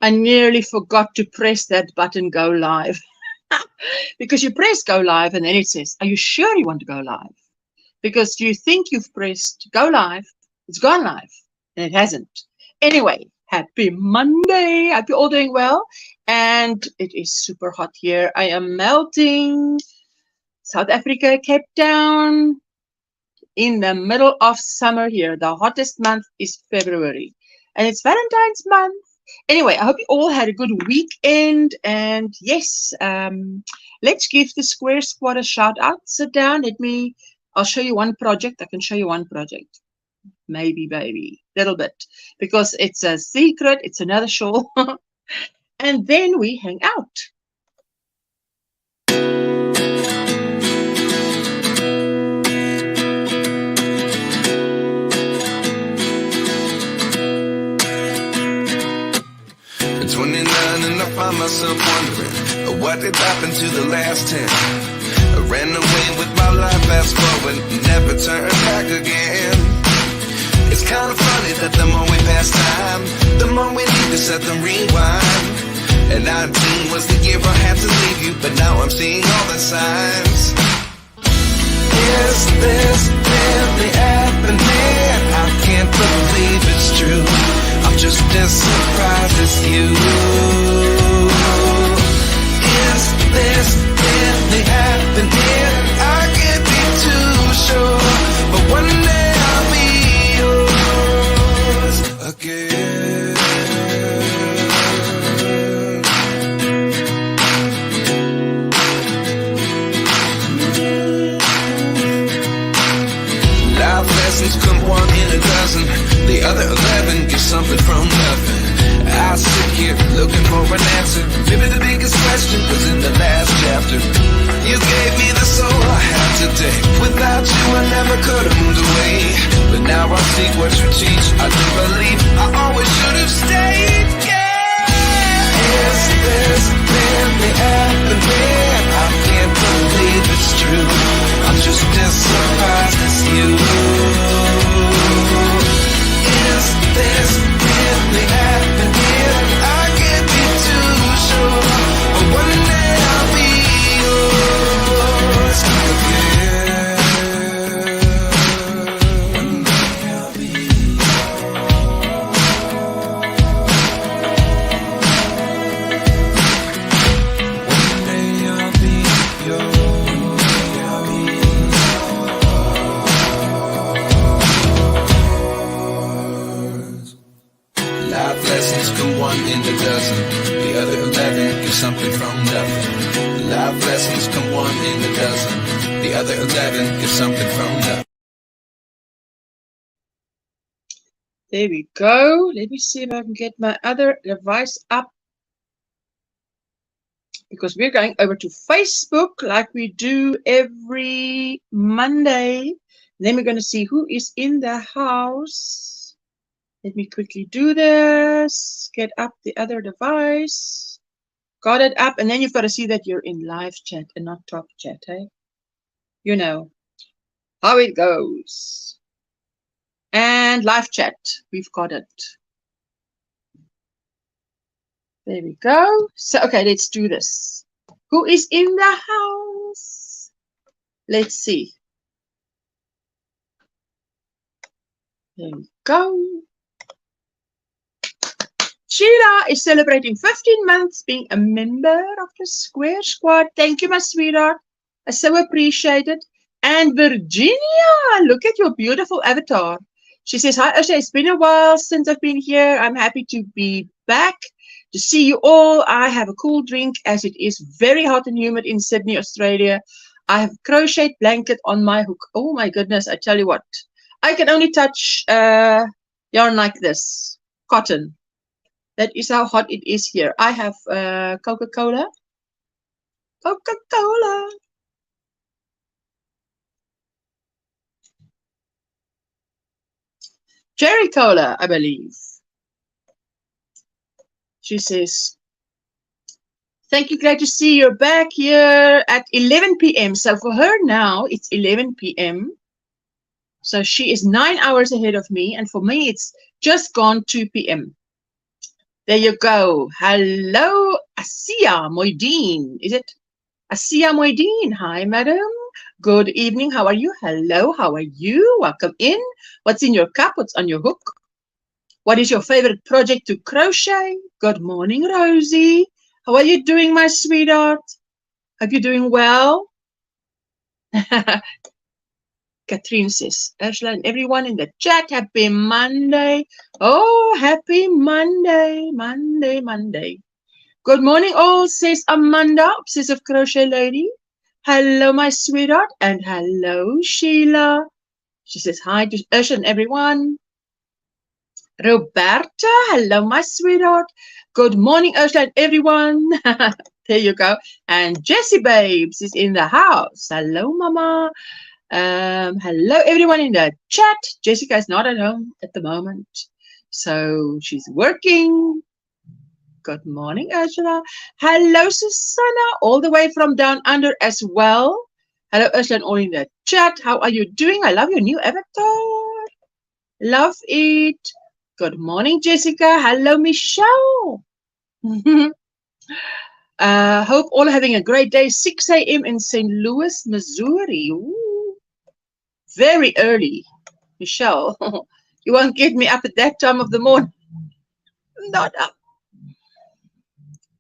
I nearly forgot to press that button go live. Because you press go live and then it says, are you sure you want to go live? Because you think you've pressed go live, it's gone live, and it hasn't. Anyway, happy Monday. Hope you're all doing well. And it is super hot here. I am melting. South Africa, Cape Town, in the middle of summer here. The hottest month is February. And it's Valentine's month. Anyway, I hope you all had a good weekend. And yes, let's give the Square Squad a shout out. Sit down. I'll show you one project. I can show you one project. Maybe, little bit. Because it's a secret. It's another show. And then we hang out. At 29 and I find myself wondering what did happen to the last 10. I ran away with my life, fast forward, never turn back again. It's kind of funny that the more we pass time, the more we need to set them rewind. And 19 was the year I had to leave you, but now I'm seeing all the signs. Is this really happening? I can't believe it's true. I'm just as surprised as you. Is this really happening? I can't be too sure, but one day I'll be yours again. Life lessons come one in a dozen. The other 11 get something from nothing. I sit here looking for an answer. Maybe the biggest question was in the last chapter. You gave me the soul I have today. Without you I never could have moved away. But now I see what you teach. I do believe I always should have stayed. Yeah. Is this really happening? I can't believe it's true. I'm just as surprised as you. Is this really happening? I can't be too sure, but one day I'll be yours again. One day I'll be in a dozen. The other 11 get something from nothing. Life lessons come one in a dozen. The other 11 get something from nothing. There we go. Let me see if I can get my other device up. Because we're going over to Facebook like we do every Monday. Then we're going to see who is in the house. Let me quickly do this. Get up the other device. Got it up. And then you've got to see that you're in live chat and not top chat, hey? You know how it goes. And live chat. We've got it. There we go. So, okay, let's do this. Who is in the house? Let's see. There we go. Sheila is celebrating 15 months being a member of the Square Squad. Thank you, my sweetheart. I so appreciate it. And Virginia, look at your beautiful avatar. She says, hi, Usha. It's been a while since I've been here. I'm happy to be back to see you all. I have a cool drink as it is very hot and humid in Sydney, Australia. I have a crochet blanket on my hook. Oh, my goodness. I tell you what. I can only touch yarn like this. Cotton. That is how hot it is here. I have Coca-Cola. Coca-Cola. Cherry Cola, I believe. She says, thank you, glad to see you're back here at 11 p.m. So for her now, it's 11 p.m. So she is 9 hours ahead of me. And for me, it's just gone 2 p.m. There you go. Hello, Asia Moideen. Is it Asia Moideen? Hi, madam. Good evening. How are you? Hello, how are you? Welcome in. What's in your cup? What's on your hook? What is your favorite project to crochet? Good morning, Rosie. How are you doing, my sweetheart? Hope you're doing well. Katrine says, Ursula and everyone in the chat, happy Monday. Oh, happy Monday, Monday, Monday. Good morning, all, says Amanda, obsessive crochet lady. Hello, my sweetheart, and hello, Sheila. She says hi to Ursula and everyone. Roberta, hello, my sweetheart. Good morning, Ursula and everyone. There you go. And Jessie Babes is in the house. Hello, Mama. Hello, everyone in the chat. Jessica is not at home at the moment, so she's working. Good morning, Ursula. Hello, Susanna, all the way from down under as well. Hello, Ursula, and all in the chat. How are you doing? I love your new avatar. Love it. Good morning, Jessica. Hello, Michelle. Hope all are having a great day. 6 a.m. in St. Louis, Missouri. Ooh, very early, Michelle. You won't get me up at that time of the morning. Not up.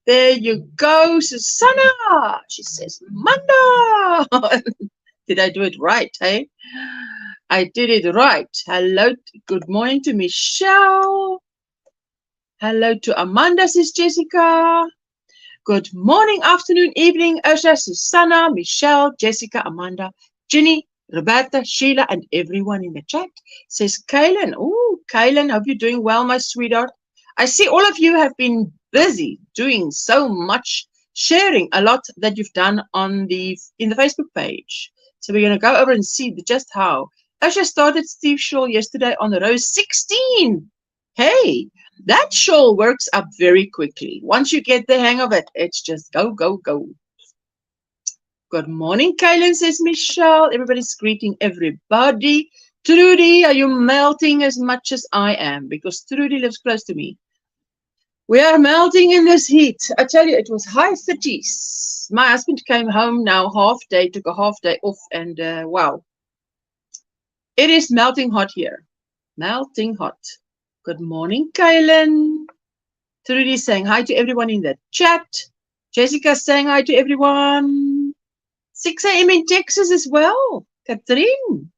There you go, Susanna. She says, Manda. Did I do it right, hey? I did it right. Hello, good morning to Michelle. Hello to Amanda, says Jessica. Good morning, afternoon, evening, Ursula, Susanna, Michelle, Jessica, Amanda, Ginny, Roberta, Sheila, and everyone in the chat, says Kaylin. Oh, Kaylin, hope you're doing well, my sweetheart. I see all of you have been busy doing so much, sharing a lot that you've done in the Facebook page. So we're going to go over and see just how. Ursula started Steve Shawl yesterday on the row 16. Hey, that shawl works up very quickly. Once you get the hang of it, it's just go, go, go. Good morning, Kaylin, says Michelle. Everybody's greeting everybody. Trudy, are you melting as much as I am? Because Trudy lives close to me. We are melting in this heat. I tell you, it was high 30s. My husband came home now half day, took a half day off, and wow. It is melting hot here. Melting hot. Good morning, Kaylin. Trudy saying hi to everyone in the chat. Jessica saying hi to everyone. 6 a.m. in Texas as well. Catherine.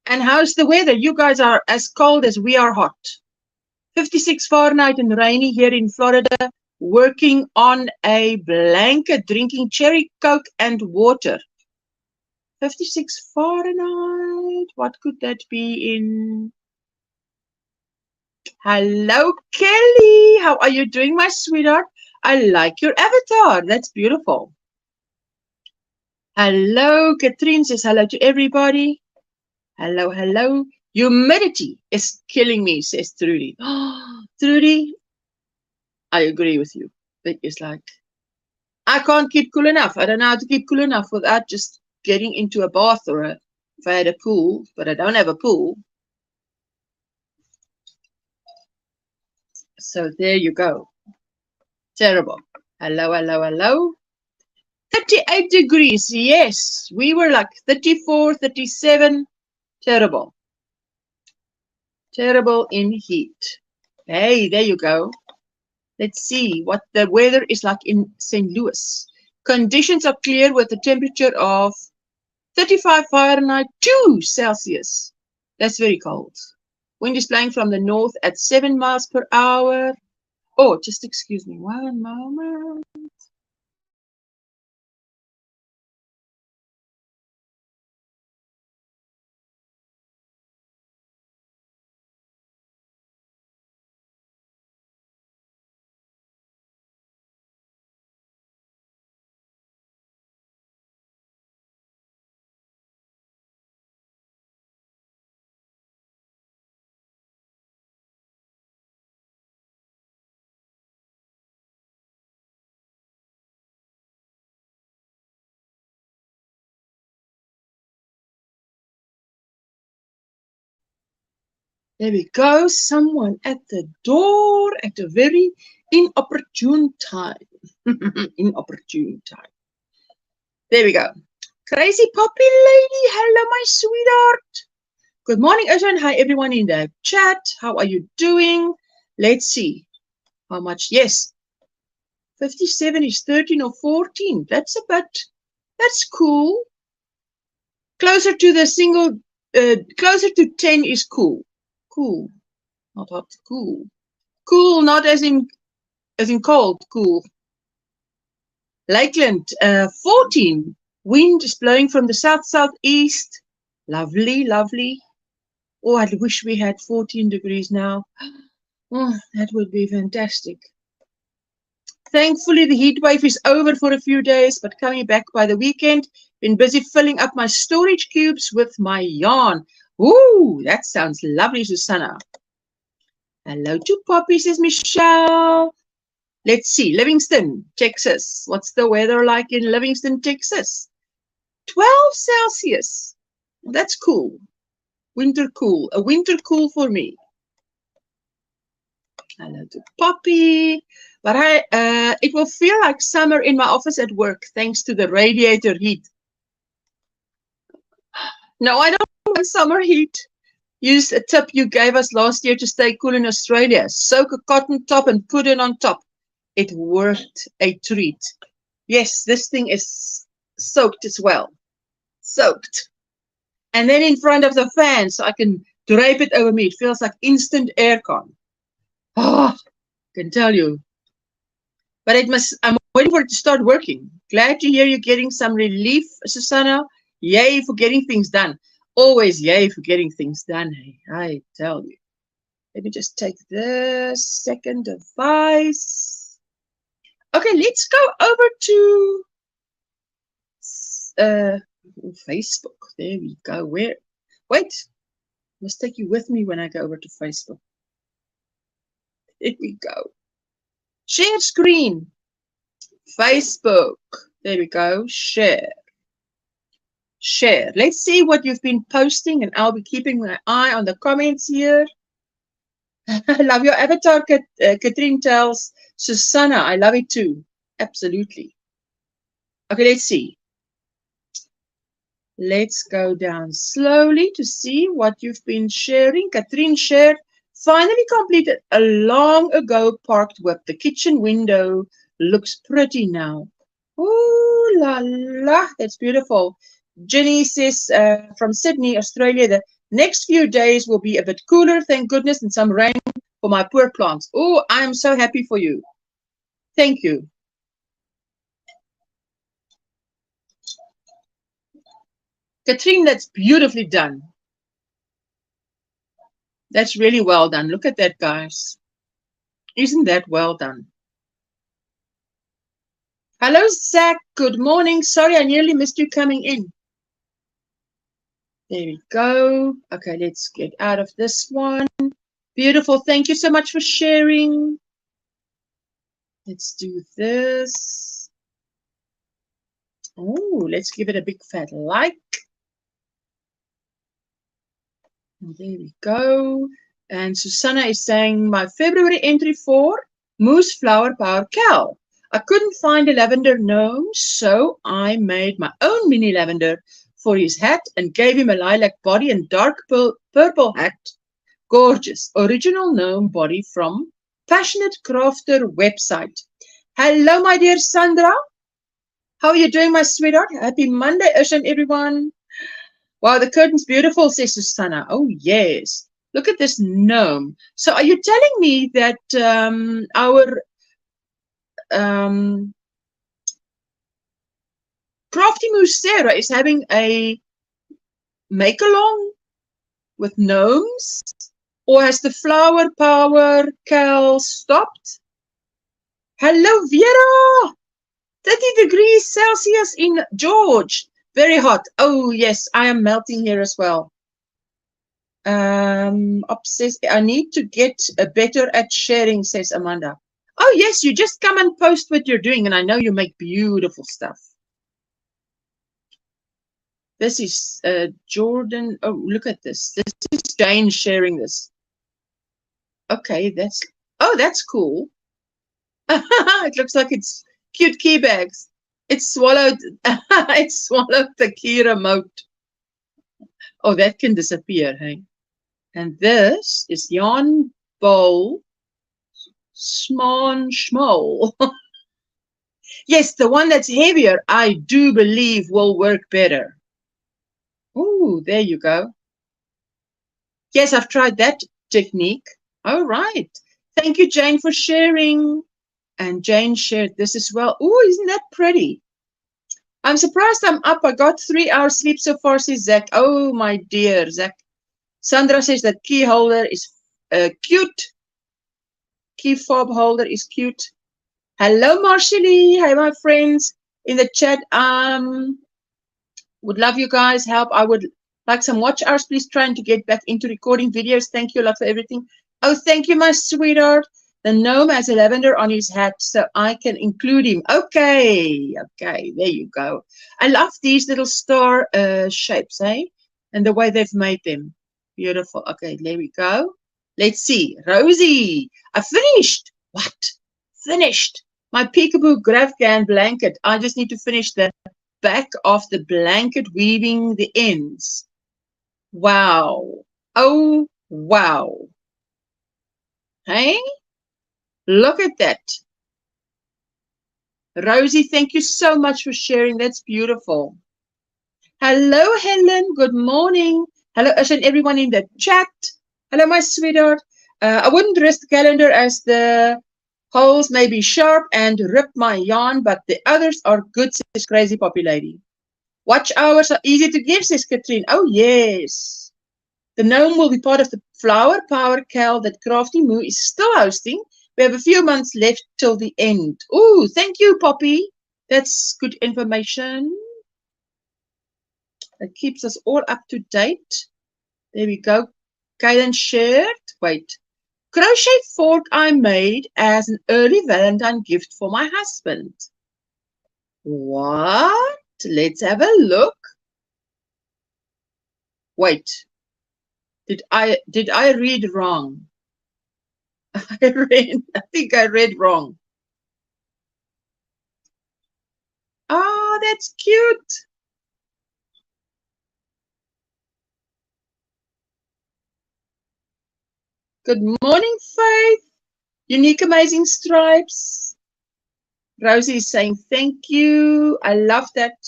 And how's the weather? You guys are as cold as we are hot. 56 Fahrenheit and rainy here in Florida. Working on a blanket, drinking cherry Coke and water. 56 Fahrenheit. What could that be in? Hello, Kelly. How are you doing, my sweetheart? I like your avatar. That's beautiful. Hello, Katrine says hello to everybody. Hello, hello. Humidity is killing me, says Trudy. Oh, Trudy, I agree with you. It is like, I can't keep cool enough. I don't know how to keep cool enough without just getting into a bath or if I had a pool, but I don't have a pool. So there you go. Terrible. Hello, hello, hello. 38 degrees. Yes, we were like 34, 37. Terrible. Terrible in heat. Hey, there you go. Let's see what the weather is like in St. Louis. Conditions are clear with a temperature of 35 Fahrenheit, 2 Celsius. That's very cold. Wind is blowing from the north at 7 miles per hour. Oh, just excuse me 1 moment. There we go. Someone at the door at a very inopportune time. Inopportune time. There we go. Crazy Poppy Lady. Hello, my sweetheart. Good morning, Ajahn. Hi, everyone in the chat. How are you doing? Let's see. How much? Yes. 57 is 13 or 14. That's cool. Closer to the single, closer to 10 is cool. Cool. Not hot, cool. Cool, not as in cold, cool. Lakeland, 14. Wind is blowing from the south-southeast. Lovely, lovely. Oh, I wish we had 14 degrees now. Oh, that would be fantastic. Thankfully, the heat wave is over for a few days, but coming back by the weekend. Been busy filling up my storage cubes with my yarn. Ooh, that sounds lovely, Susanna. Hello to Poppy, says Michelle. Let's see, Livingston, Texas. What's the weather like in Livingston, Texas? 12 Celsius. That's cool. Winter cool. A winter cool for me. Hello to Poppy. But it will feel like summer in my office at work thanks to the radiator heat. No, I don't want summer heat. Use a tip you gave us last year to stay cool in Australia. Soak a cotton top and put it on top. It worked a treat. Yes, this thing is soaked as well. Soaked. And then in front of the fan so I can drape it over me. It feels like instant aircon. Oh, I can tell you. But I'm waiting for it to start working. Glad to hear you're getting some relief, Susanna. Yay for getting things done. Always yay for getting things done. Hey, I tell you. Let me just take this second device. Okay, let's go over to Facebook. There we go. Wait, I must take you with me when I go over to Facebook. There we go. Share screen. Facebook. There we go. Share. Share. Let's see what you've been posting, and I'll be keeping my eye on the comments here. I love your avatar, Katrine tells Susanna. I love it too. Absolutely. Okay, let's see. Let's go down slowly to see what you've been sharing. Katrine shared, finally completed a long ago parked whip. The kitchen window looks pretty now. Ooh la la, that's beautiful. Jenny says from Sydney, Australia, the next few days will be a bit cooler, thank goodness, and some rain for my poor plants. Oh, I'm so happy for you. Thank you. Katrine, that's beautifully done. That's really well done. Look at that, guys. Isn't that well done? Hello, Zach. Good morning. Sorry, I nearly missed you coming in. There we go. Okay, let's get out of this one. Beautiful. Thank you so much for sharing. Let's do this. Oh, let's give it a big fat like. And there we go. And Susanna is saying my February entry for Moose Flower Power Cow. I couldn't find a lavender gnome, so I made my own mini lavender for his hat and gave him a lilac body and dark purple hat. Gorgeous. Original gnome body from Passionate Crafter website. Hello, my dear Sandra. How are you doing, my sweetheart? Happy Monday, Ocean, everyone. Wow, the curtain's beautiful, says Susanna. Oh, yes. Look at this gnome. So are you telling me that our Crafty Moose Sarah is having a make-along with gnomes? Or has the flower power Cal stopped? Hello, Vera! 30 degrees Celsius in George. Very hot. Oh, yes, I am melting here as well. Obsessed. I need to get better at sharing, says Amanda. Oh, yes, you just come and post what you're doing, and I know you make beautiful stuff. This is Jordan. Oh, look at this. This is Jane sharing this. Okay, that's cool. It looks like it's cute key bags. It swallowed it swallowed the key remote. Oh, that can disappear, hey? And this is yarn bowl small schmol. Yes, the one that's heavier, I do believe will work better. Oh, there you go. Yes, I've tried that technique. All right. Thank you, Jane, for sharing. And Jane shared this as well. Oh, isn't that pretty? I'm surprised I'm up. I got 3 hours sleep so far, says Zach. Oh, my dear, Zach. Sandra says that key holder is cute. Key fob holder is cute. Hello, Marshally. Hi, my friends in the chat. Would love you guys help. I would like some watch hours, please. Trying to get back into recording videos. Thank you a lot for everything. Oh, thank you, my sweetheart. The gnome has a lavender on his hat, so I can include him. Okay, okay, there you go. I love these little star shapes, eh? And the way they've made them. Beautiful. Okay, there we go. Let's see. Rosie, I finished. What? Finished. My peekaboo Grafgan blanket. I just need to finish the back of the blanket, weaving the ends. Wow. Oh, wow. Hey? Look at that. Rosie, thank you so much for sharing. That's beautiful. Hello, Helen. Good morning. Hello, Ush, and everyone in the chat. Hello, my sweetheart. I wouldn't risk the calendar as the holes may be sharp and rip my yarn, but the others are good, says Crazy Poppy Lady. Watch hours are easy to give, says Katrine. Oh, yes. The gnome will be part of the Flower Power Cal that Crafty Moo is still hosting. We have a few months left till the end. Oh, thank you, Poppy. That's good information. That keeps us all up to date. There we go. Kaylin shared. Wait. Crochet fork I made as an early Valentine gift for my husband. What? Let's have a look. Wait. Did I read wrong? I think I read wrong. Oh, that's cute. Good morning, Faith. Unique, amazing stripes. Rosie is saying thank you. I love that.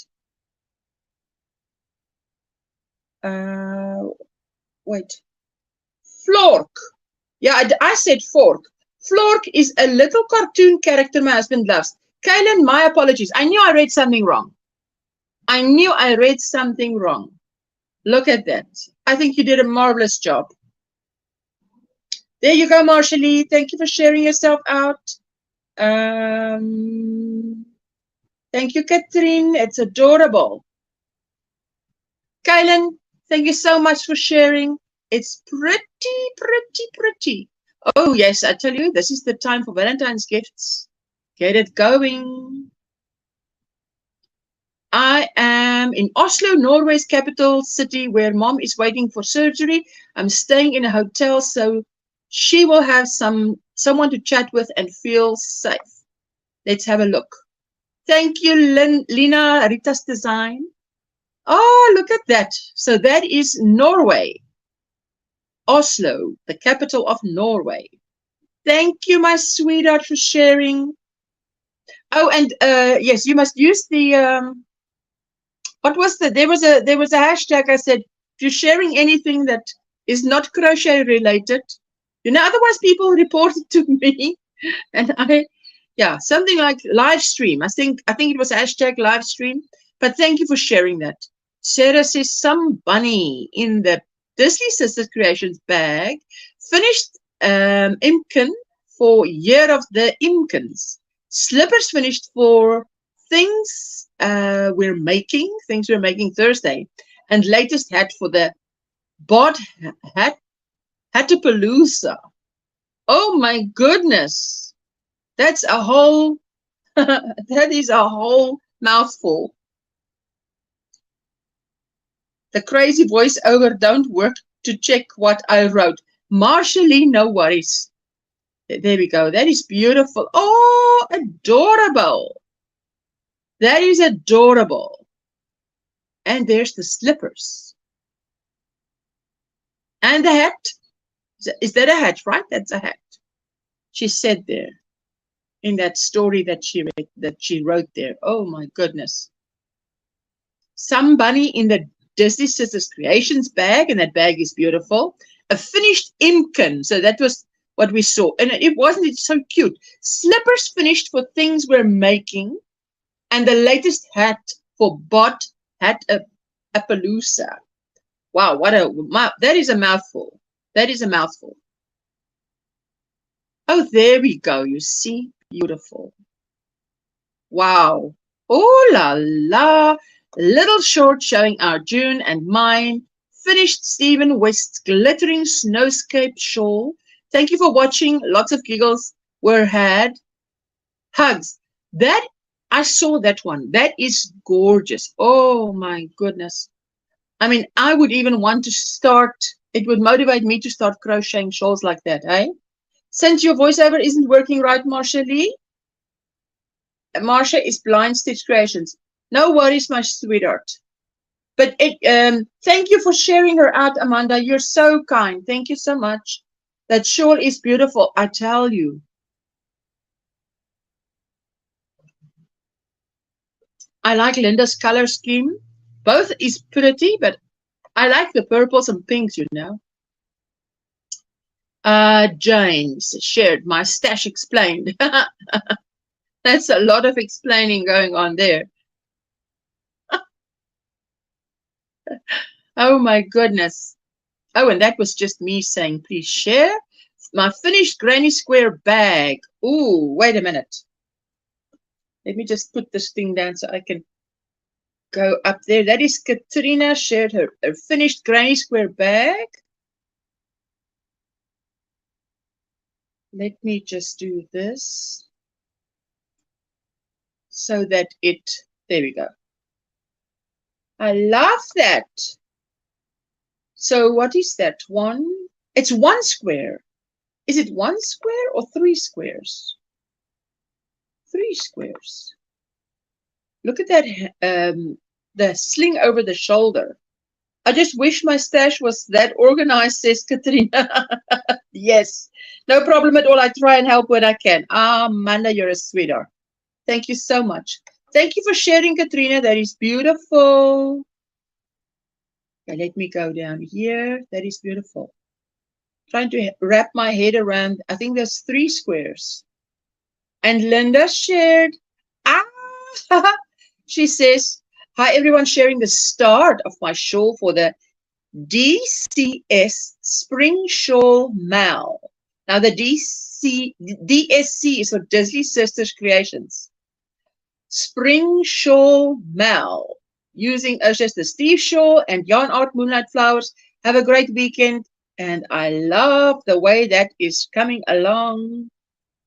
Wait. Flork. Yeah, I said fork. Flork is a little cartoon character my husband loves. Kaylin, my apologies. I knew I read something wrong. I knew I read something wrong. Look at that. I think you did a marvelous job. There you go, Marshally. Thank you for sharing yourself out. Thank you, Catherine. It's adorable. Kaylin, thank you so much for sharing. It's pretty, pretty, pretty. Oh, yes, I tell you, this is the time for Valentine's gifts. Get it going. I am in Oslo, Norway's capital city, where Mom is waiting for surgery. I'm staying in a hotel, so she will have someone to chat with and feel safe. Let's have a look. Thank you, Lina Rita's Design. Oh, look at that. So that is Norway. Oslo, the capital of Norway. Thank you, my sweetheart, for sharing. Oh, and yes, you must use the what was the there was a hashtag. I said, if you're sharing anything that is not crochet related, you know, otherwise people report it to me, and something like live stream. I think it was hashtag live stream. But thank you for sharing that. Sarah says some bunny in the Disney Sisters Creations bag. Finished Imken for Year of the Imkens. Slippers finished for things we're making Thursday. And latest hat for the Bod Hatapalooza. Oh my goodness. That's a whole that is a whole mouthful. The crazy voiceover don't work to check what I wrote. Marsha Lee, no worries. There we go. That is beautiful. Oh, adorable. That is adorable. And there's the slippers. And the hat. Is that a hat, right? That's a hat. She said there in that story that she read, that she wrote there. Oh my goodness. Some bunny in the Disney Sisters Creations bag, and that bag is beautiful. A finished Imkin. So that was what we saw. And it wasn't so cute. Slippers finished for things we're making. And the latest hat for Bot Hat Appaloosa. Wow, that is a mouthful. That is a mouthful. Oh, there we go. You see, beautiful. Wow. Oh la la. Little short showing our June and mine. Finished Stephen West's glittering snowscape shawl. Thank you for watching. Lots of giggles were had. Hugs. That I saw that one. That is gorgeous. Oh my goodness. I mean, I would even want to start. It would motivate me to start crocheting shawls like that, eh? Since your voiceover isn't working right, Marsha Lee. Marsha is Blind Stitch Creations. No worries, my sweetheart. But thank you for sharing her out, Amanda. You're so kind. Thank you so much. That shawl is beautiful, I tell you. I like Linda's color scheme. Both is pretty, but I like the purples and pinks, you know. James shared my stash explained. That's a lot of explaining going on there. Oh my goodness. Oh, and that was just me saying, please share. My finished Granny Square bag. Ooh, wait a minute. Let me just put this thing down so I can go up there. That is Katrina shared her finished Granny Square bag. Let me just do this so that it, there we go. I love that. So what is that? It's 1 square. Is it 1 square or 3 squares? 3 squares. Look at that, the sling over the shoulder. I just wish my stash was that organized, says Katrina. Yes, no problem at all. I try and help when I can. Amanda, you're a sweetheart. Thank you so much. Thank you for sharing, Katrina. That is beautiful. Okay, let me go down here. That is beautiful. Trying to wrap my head around, I think there's 3 squares. And Linda shared. She says, hi, everyone, sharing the start of my shawl for the DCS Spring Shawl Mal. Now, the DSC is for Disney Sisters Creations. Spring Shawl Mal. Using just the Steve Shawl and Yarn Art Moonlight Flowers. Have a great weekend. And I love the way that is coming along.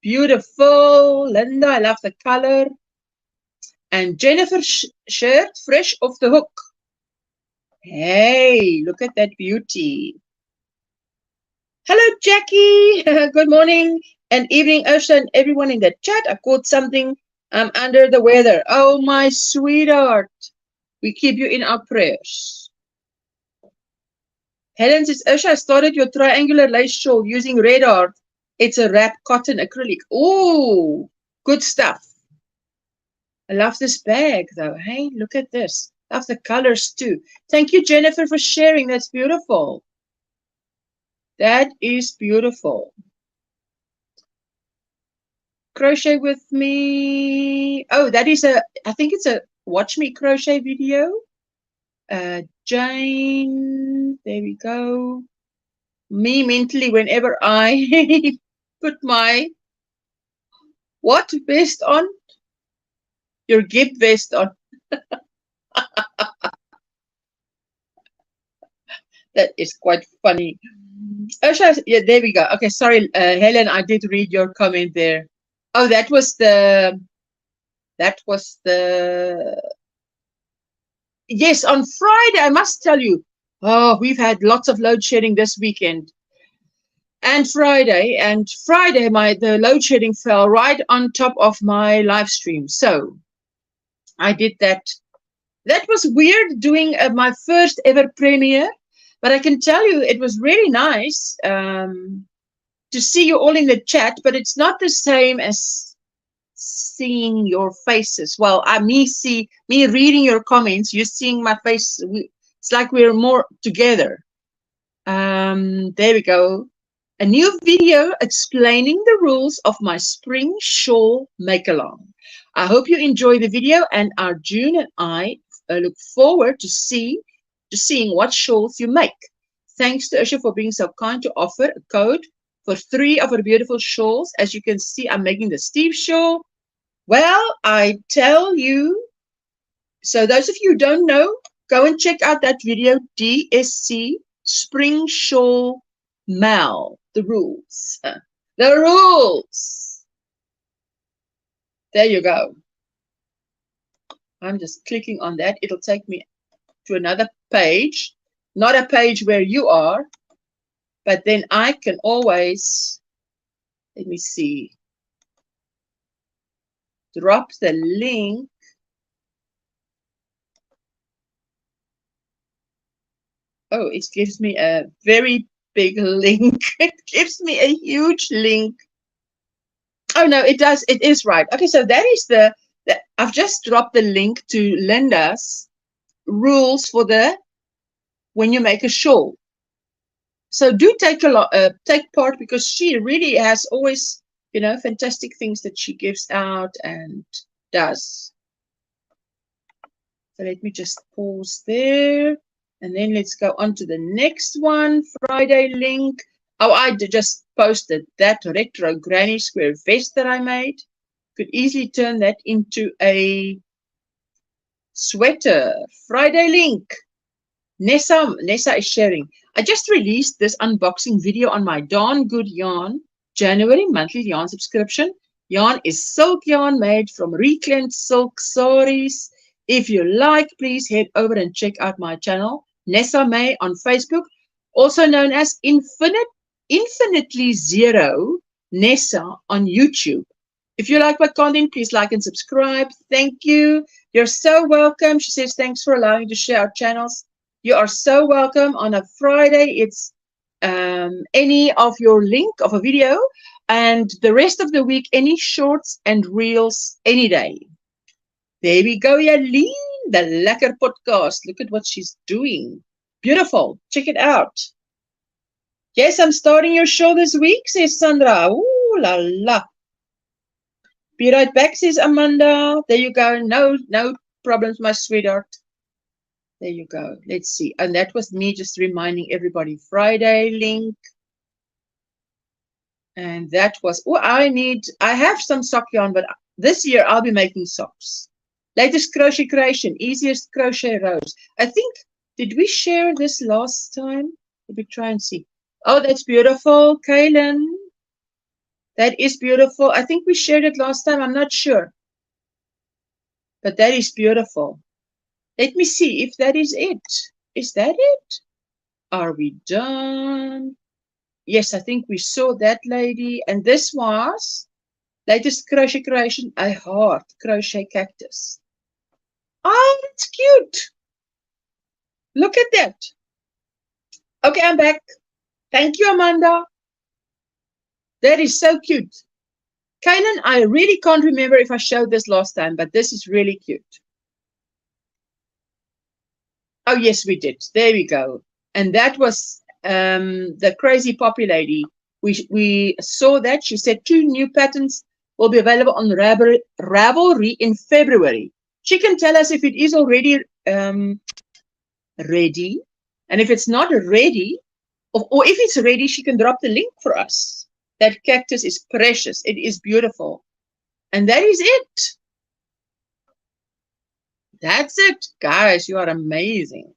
Beautiful. Linda, I love the color. And Jennifer shirt, fresh off the hook. Hey, look at that beauty. Hello, Jackie. Good morning and evening, Ursula, and everyone in the chat. I caught something. I'm under the weather. Oh, my sweetheart. We keep you in our prayers. Helen says, Ursula, I started your triangular lace shawl using red art. It's a wrap cotton acrylic. Oh, good stuff. I love this bag, though. Hey, look at this. Love the colors, too. Thank you, Jennifer, for sharing. That's beautiful. That is beautiful. Crochet with me. Oh, that is I think it's a Watch Me Crochet video. Jane, there we go. Me mentally, whenever I put my what vest on? Your GIP vest on. That is quite funny. Yeah, there we go. Okay, sorry, Helen, I did read your comment there. Oh, that was the yes, on Friday, I must tell you, oh, we've had lots of load shedding this weekend. And Friday, the load shedding fell right on top of my live stream. So I did that. That was weird doing my first ever premiere, but I can tell you it was really nice to see you all in the chat, but it's not the same as seeing your faces. Well, me reading your comments, you seeing my face. It's like we're more together. There we go. A new video explaining the rules of my spring shawl make-along. I hope you enjoy the video, and our June and I look forward to seeing what shawls you make. Thanks to Usha for being so kind to offer a code for 3 of her beautiful shawls. As you can see, I'm making the Steve shawl. Well, I tell you, so those of you who don't know, go and check out that video, DSC Spring Shawl Mal. The rules. The rules. There you go. I'm just clicking on that. It'll take me to another page. Not a page where you are, but then I can always, let me see, drop the link. Oh, it gives me a very big link. It gives me a huge link. Oh no, it does. It is right. Okay, so that is I've just dropped the link to Linda's rules for when you make a shawl. So do take part, because she really has always, fantastic things that she gives out and does. So let me just pause there. And then let's go on to the next one, Friday link. Oh, I just posted that retro granny square vest that I made. Could easily turn that into a sweater. Friday link. Nessa is sharing. I just released this unboxing video on my Darn Good Yarn January monthly yarn subscription. Yarn is silk yarn made from reclaimed silk saris. If you like, please head over and check out my channel, Nessa May on Facebook, also known as Infinitely Zero Nessa on YouTube. If you like my content, please like and subscribe. Thank you. You're so welcome. She says, thanks for allowing me to share our channels. You are so welcome. On a Friday, it's any of your link of a video, and the rest of the week, any shorts and reels any day. There we go, Yaleen, the Lekker podcast. Look at what she's doing. Beautiful. Check it out. Yes, I'm starting your show this week, says Sandra. Ooh la la. Be right back, says Amanda. There you go. No problems, my sweetheart. There you go. Let's see. And that was me just reminding everybody, Friday link. And that was, I have some sock yarn, but this year I'll be making socks. Latest crochet creation, easiest crochet rows. I think, did we share this last time? Let me try and see. Oh, that's beautiful, Kaylin. That is beautiful. I think we shared it last time. I'm not sure. But that is beautiful. Let me see if that is it. Is that it? Are we done? Yes, I think we saw that lady. And this was latest crochet creation, a heart crochet cactus. Oh, it's cute. Look at that. Okay, I'm back. Thank you, Amanda. That is so cute. Kaylin, I really can't remember if I showed this last time, but this is really cute. Oh, yes, we did. There we go. And that was the crazy poppy lady. We saw that. She said 2 new patterns will be available on Ravelry in February. She can tell us if it is already ready. And if it's not ready, or if it's ready, she can drop the link for us. That cactus is precious. It is beautiful. And that is it. That's it, guys. You are amazing.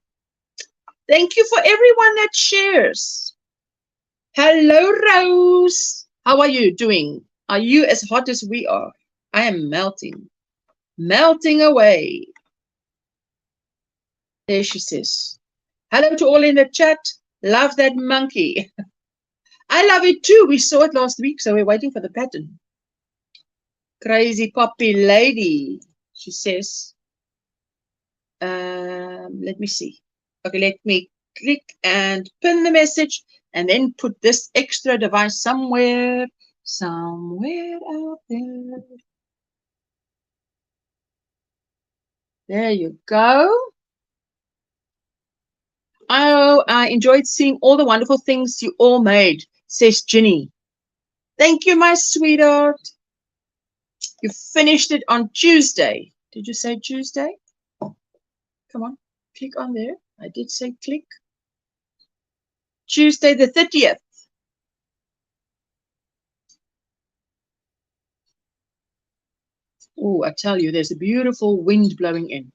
Thank you for everyone that shares. Hello, Rose. How are you doing? Are you as hot as we are? I am melting. Melting away. There she says. Hello to all in the chat. Love that monkey. I love it too. We saw it last week, so we're waiting for the pattern. Crazy poppy lady, she says. Let me see. Okay, let me click and pin the message and then put this extra device somewhere out there. There you go. Oh, I enjoyed seeing all the wonderful things you all made, says Ginny. Thank you, my sweetheart. You finished it on Tuesday. Did you say Tuesday? Come on, click on there. I did say click. Tuesday the 30th. Oh, I tell you, there's a beautiful wind blowing in.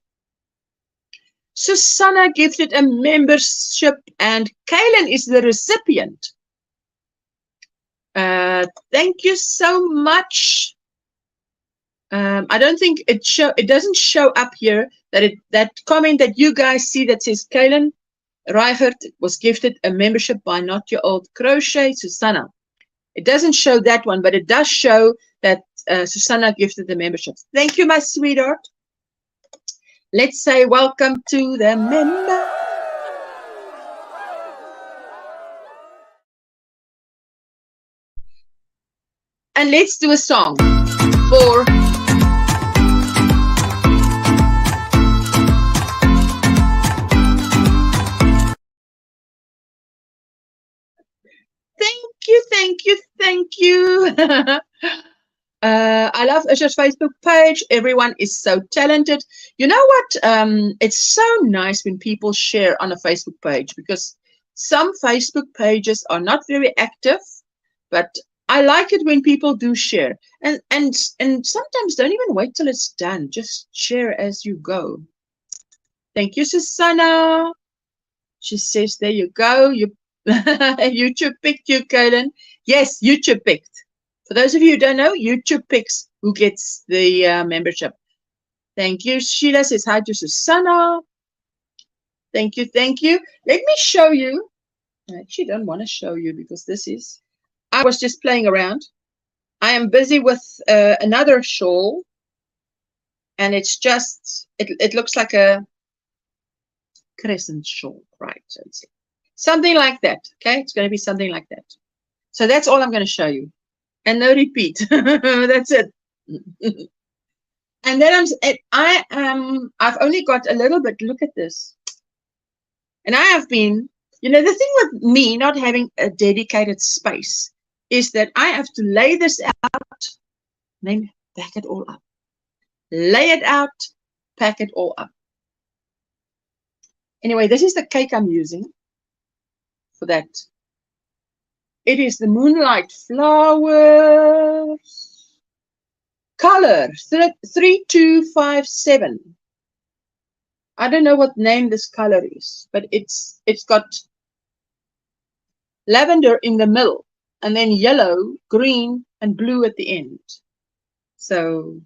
Susanna gifted a membership and Kaylin is the recipient. Thank you so much. I don't think it doesn't show up here that comment that you guys see that says Kaylin Reichert was gifted a membership by Not Your Old Crochet, Susanna. It doesn't show that one, but it does show that Susanna gifted the membership. Thank you, my sweetheart. Let's say welcome to the member. And let's do a song for thank you. I love Usher's Facebook page. Everyone is so talented. You know what? It's so nice when people share on a Facebook page because some Facebook pages are not very active, but I like it when people do share. And sometimes don't even wait till it's done. Just share as you go. Thank you, Susanna. She says, there you go. YouTube picked you, Kaylin. Yes, YouTube picked. For those of you who don't know, YouTube picks who gets the membership. Thank you. Sheila says hi to Susanna. Thank you. Let me show you. I actually don't want to show you because I was just playing around. I am busy with another shawl. And it's just, it looks like a crescent shawl, right? So it's something like that, okay? It's going to be something like that. So that's all I'm going to show you. And no repeat. That's it. And then I've only got a little bit. Look at this. And I have been, you know, the thing with me not having a dedicated space is that I have to lay this out, then pack it all up. Lay it out, pack it all up. Anyway, this is the cake I'm using for that. It is the Moonlight Flowers. Color 3257. I don't know what name this color is, but it's got lavender in the middle and then yellow, green, and blue at the end. So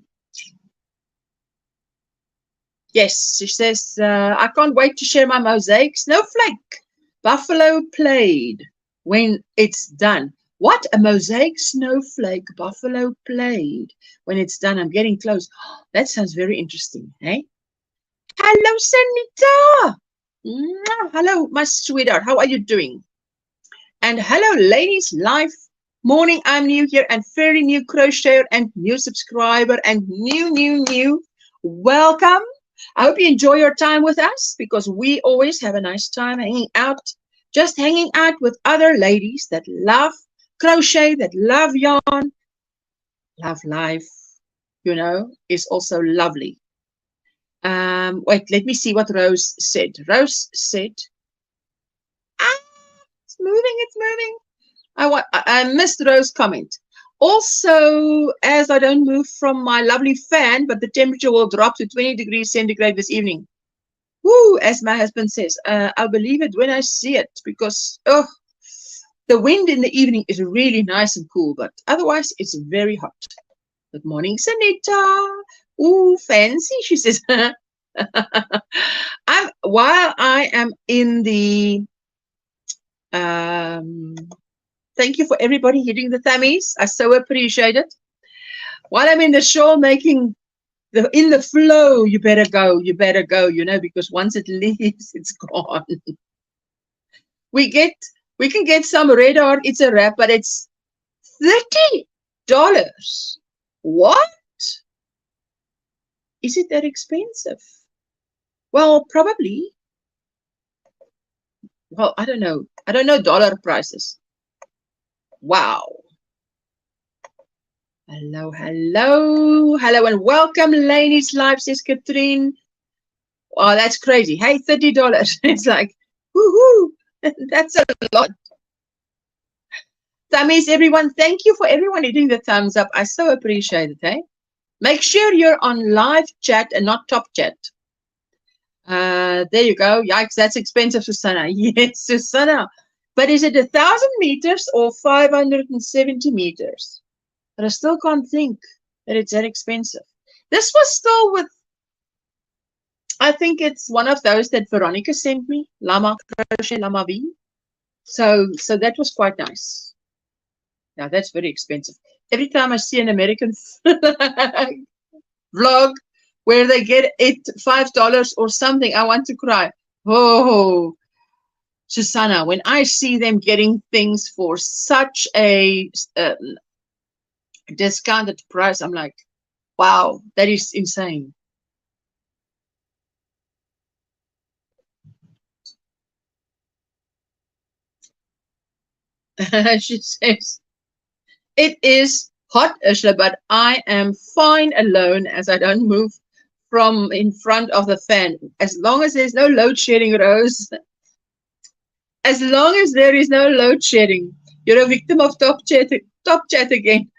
yes, she says, I can't wait to share my mosaic snowflake. Buffalo played when it's done. What? A mosaic snowflake buffalo played when it's done. I'm getting close. That sounds very interesting, hey? Hello, Sanita. Hello, my sweetheart. How are you doing? And hello, ladies. Live morning. I'm new here and very new crocheter and new subscriber and new. Welcome. I hope you enjoy your time with us because we always have a nice time hanging out, just hanging out with other ladies that love crochet, that love yarn, love life, you know, is also lovely. Wait, let me see what Rose said. Rose said, it's moving. I missed Rose's comment. Also, as I don't move from my lovely fan, but the temperature will drop to 20 degrees centigrade this evening. Woo, as my husband says, I'll believe it when I see it because, oh, the wind in the evening is really nice and cool, but otherwise it's very hot. Good morning, Sanita. Ooh, fancy, she says. While I am in the Thank you for everybody hitting the thummies. I so appreciate it. While I'm in the shawl making in the flow, you better go, you know, because once it leaves, it's gone. We can get some red heart, it's a wrap, but it's $30. What? Is it that expensive? Well, probably. Well, I don't know. I don't know dollar prices. Wow. Hello, hello, hello, and welcome, ladies live, says Katrine. Oh, that's crazy. Hey, $30. It's like, woohoo, that's a lot. Thummies, everyone. Thank you for everyone hitting the thumbs up. I so appreciate it, hey? Make sure you're on live chat and not top chat. There you go. Yikes, that's expensive, Susanna. Yes, Susanna. But is it 1,000 meters or 570 meters? But I still can't think that it's that expensive. This was still with, I think it's one of those that Veronica sent me, Lama Crochet, Lama V. So that was quite nice. Now that's very expensive. Every time I see an American vlog where they get it $5 or something, I want to cry. Oh, Susanna, when I see them getting things for such a discounted price, I'm like, wow, that is insane. She says, it is hot, Ursula, but I am fine alone as I don't move from in front of the fan. As long as there's no load shedding, Rose. As long as there is no load shedding. You're a victim of top chat again.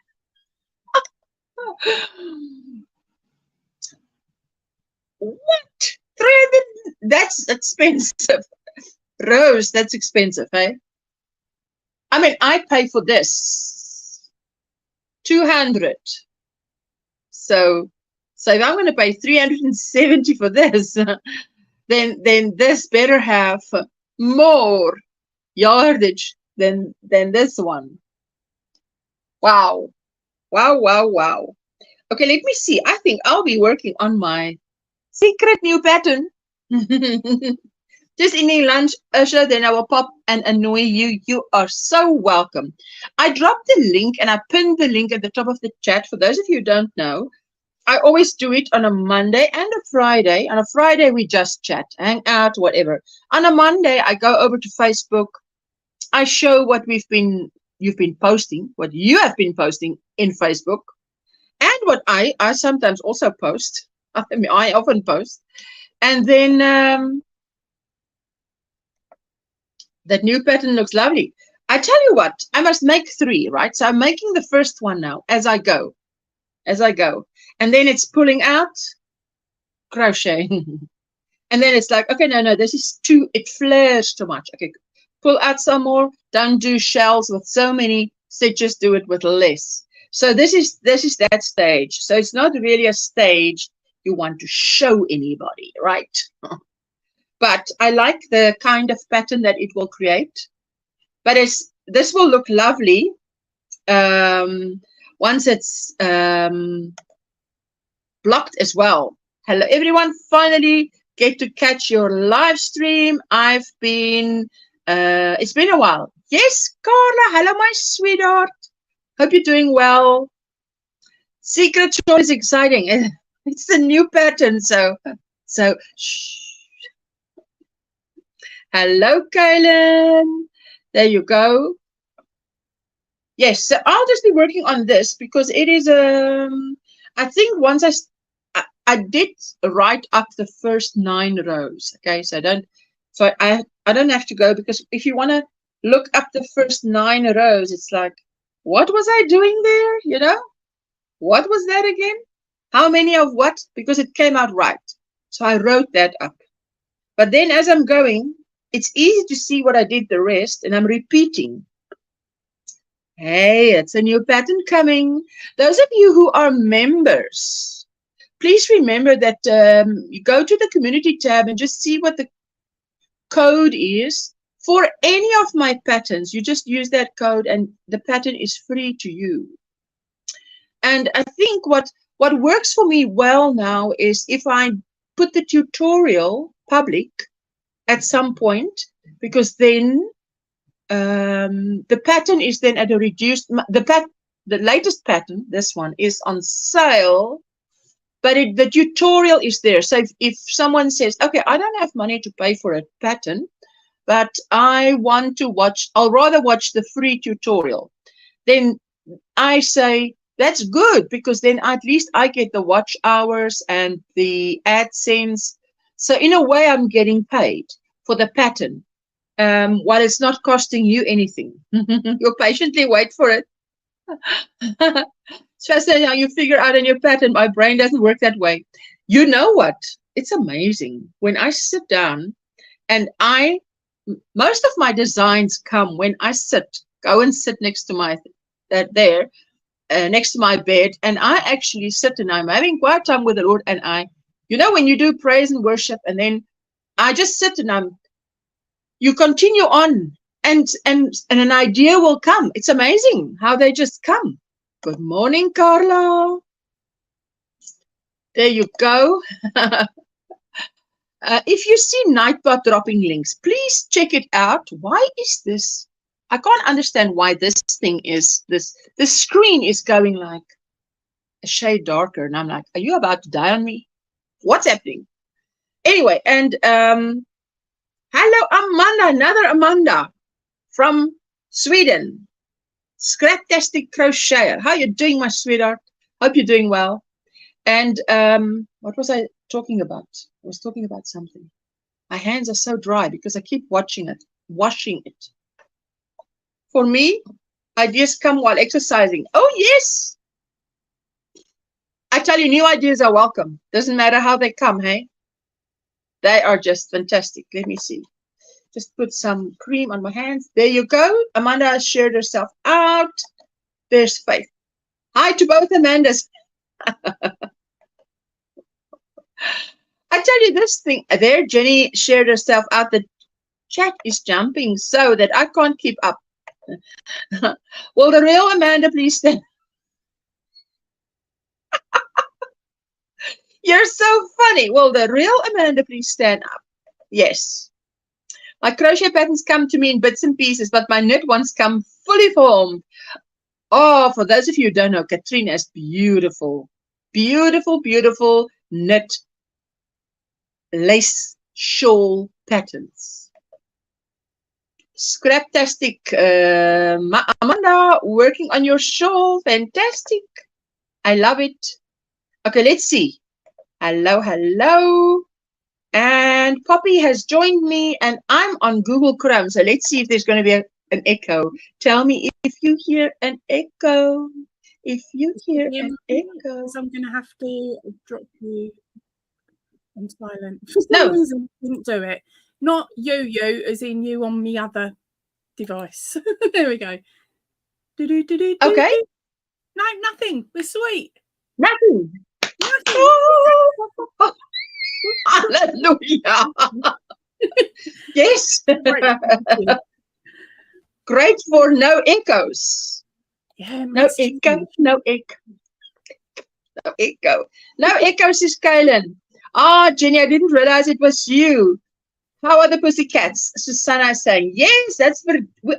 What? 300? That's expensive. Rose, that's expensive, eh? I mean, I pay for this 200. So if I'm going to pay 370 for this, then this better have more yardage than this one. Wow. Wow, wow, wow. Okay, let me see. I think I'll be working on my secret new pattern. Just eating lunch, Usher, then I will pop and annoy you. You are so welcome. I dropped the link and I pinned the link at the top of the chat. For those of you who don't know, I always do it on a Monday and a Friday. On a Friday, we just chat, hang out, whatever. On a Monday, I go over to Facebook. I show what you've been posting, what you have been posting in Facebook, and what I sometimes also post. I mean, I often post. And then that new pattern looks lovely. I tell you what, I must make 3, right? So I'm making the first one now as I go. And then it's pulling out, crochet. And then it's like, okay, no, this is too, it flares too much. Okay, pull out some more. Don't do shells with so many stitches, do it with less. So this is that stage. So it's not really a stage you want to show anybody, right? But I like the kind of pattern that it will create. But this will look lovely once it's blocked as well. Hello, everyone. Finally get to catch your live stream. I've been, it's been a while. Yes, Carla. Hello, my sweetheart. Hope you're doing well. Secret Shawl is exciting. It's a new pattern. So shh. Hello, Kaylin. There you go. Yes, so I'll just be working on this because it is, I think once I did write up the first 9 rows. Okay, so I don't have to go, because if you want to look up the first 9 rows, it's like, what was I doing there? You know, what was that again? How many of what? Because it came out right. So I wrote that up. But then as I'm going, it's easy to see what I did the rest, and I'm repeating. Hey, it's a new pattern coming. Those of you who are members, please remember that you go to the community tab and just see what the code is For any of my patterns, you just use that code and the pattern is free to you. And I think what works for me well now is if I put the tutorial public at some point, because then the pattern is then at a reduced, the latest pattern, this one, is on sale, but the tutorial is there. So if someone says, okay, I don't have money to pay for a pattern, but I want to watch, I'll rather watch the free tutorial, then I say, that's good, because then at least I get the watch hours and the AdSense. So in a way, I'm getting paid for the pattern, while it's not costing you anything. You'll patiently wait for it. So now you figure out in your pattern, my brain doesn't work that way. You know what? It's amazing. When I sit down and most of my designs come when I go and sit next to my, next to my bed, and I actually sit and I'm having quiet time with the Lord, and when you do praise and worship, and then I just sit and you continue on, and an idea will come. It's amazing how they just come. Good morning, Carla. There you go. If you see Nightbot dropping links, please check it out. Why is this? I can't understand why this thing is this. The screen is going like a shade darker, and I'm like, are you about to die on me? What's happening? Anyway, and hello, Amanda, another Amanda from Sweden. Scraptastic Crocheter. How are you doing, my sweetheart? Hope you're doing well. And what was I talking about? I was talking about something. My hands are so dry because I keep washing it. For me, ideas come while exercising. Oh, yes. I tell you, new ideas are welcome. Doesn't matter how they come, hey? They are just fantastic. Let me see. Just put some cream on my hands. There you go. Amanda has shared herself out. There's Faith. Hi to both Amandas. I tell you this thing. There, Jenny shared herself out. The chat is jumping so that I can't keep up. Will the real Amanda please stand? You're so funny. Will the real Amanda please stand up? Yes. My crochet patterns come to me in bits and pieces, but my knit ones come fully formed. Oh, for those of you who don't know, Katrina has beautiful, beautiful, beautiful knit lace shawl patterns. Scraptastic, Amanda, working on your shawl. Fantastic. I love it. Okay, let's see. Hello, hello. And Poppy has joined me, and I'm on Google Chrome. So let's see if there's going to be an echo. Tell me if you hear an echo. If you hear an echo. I'm going to have to drop you on silent. For some reason, I didn't do it. Not you, as in you on the other device. There we go. Okay. No, nothing. We're sweet. Nothing. Oh, hallelujah. Yes. Great for no echoes. Yeah, no echo, no echo. No echo. No echoes is Kaylin. Ah, Jenny, I didn't realize it was you. How are the pussycats? Susanna is saying, yes, that's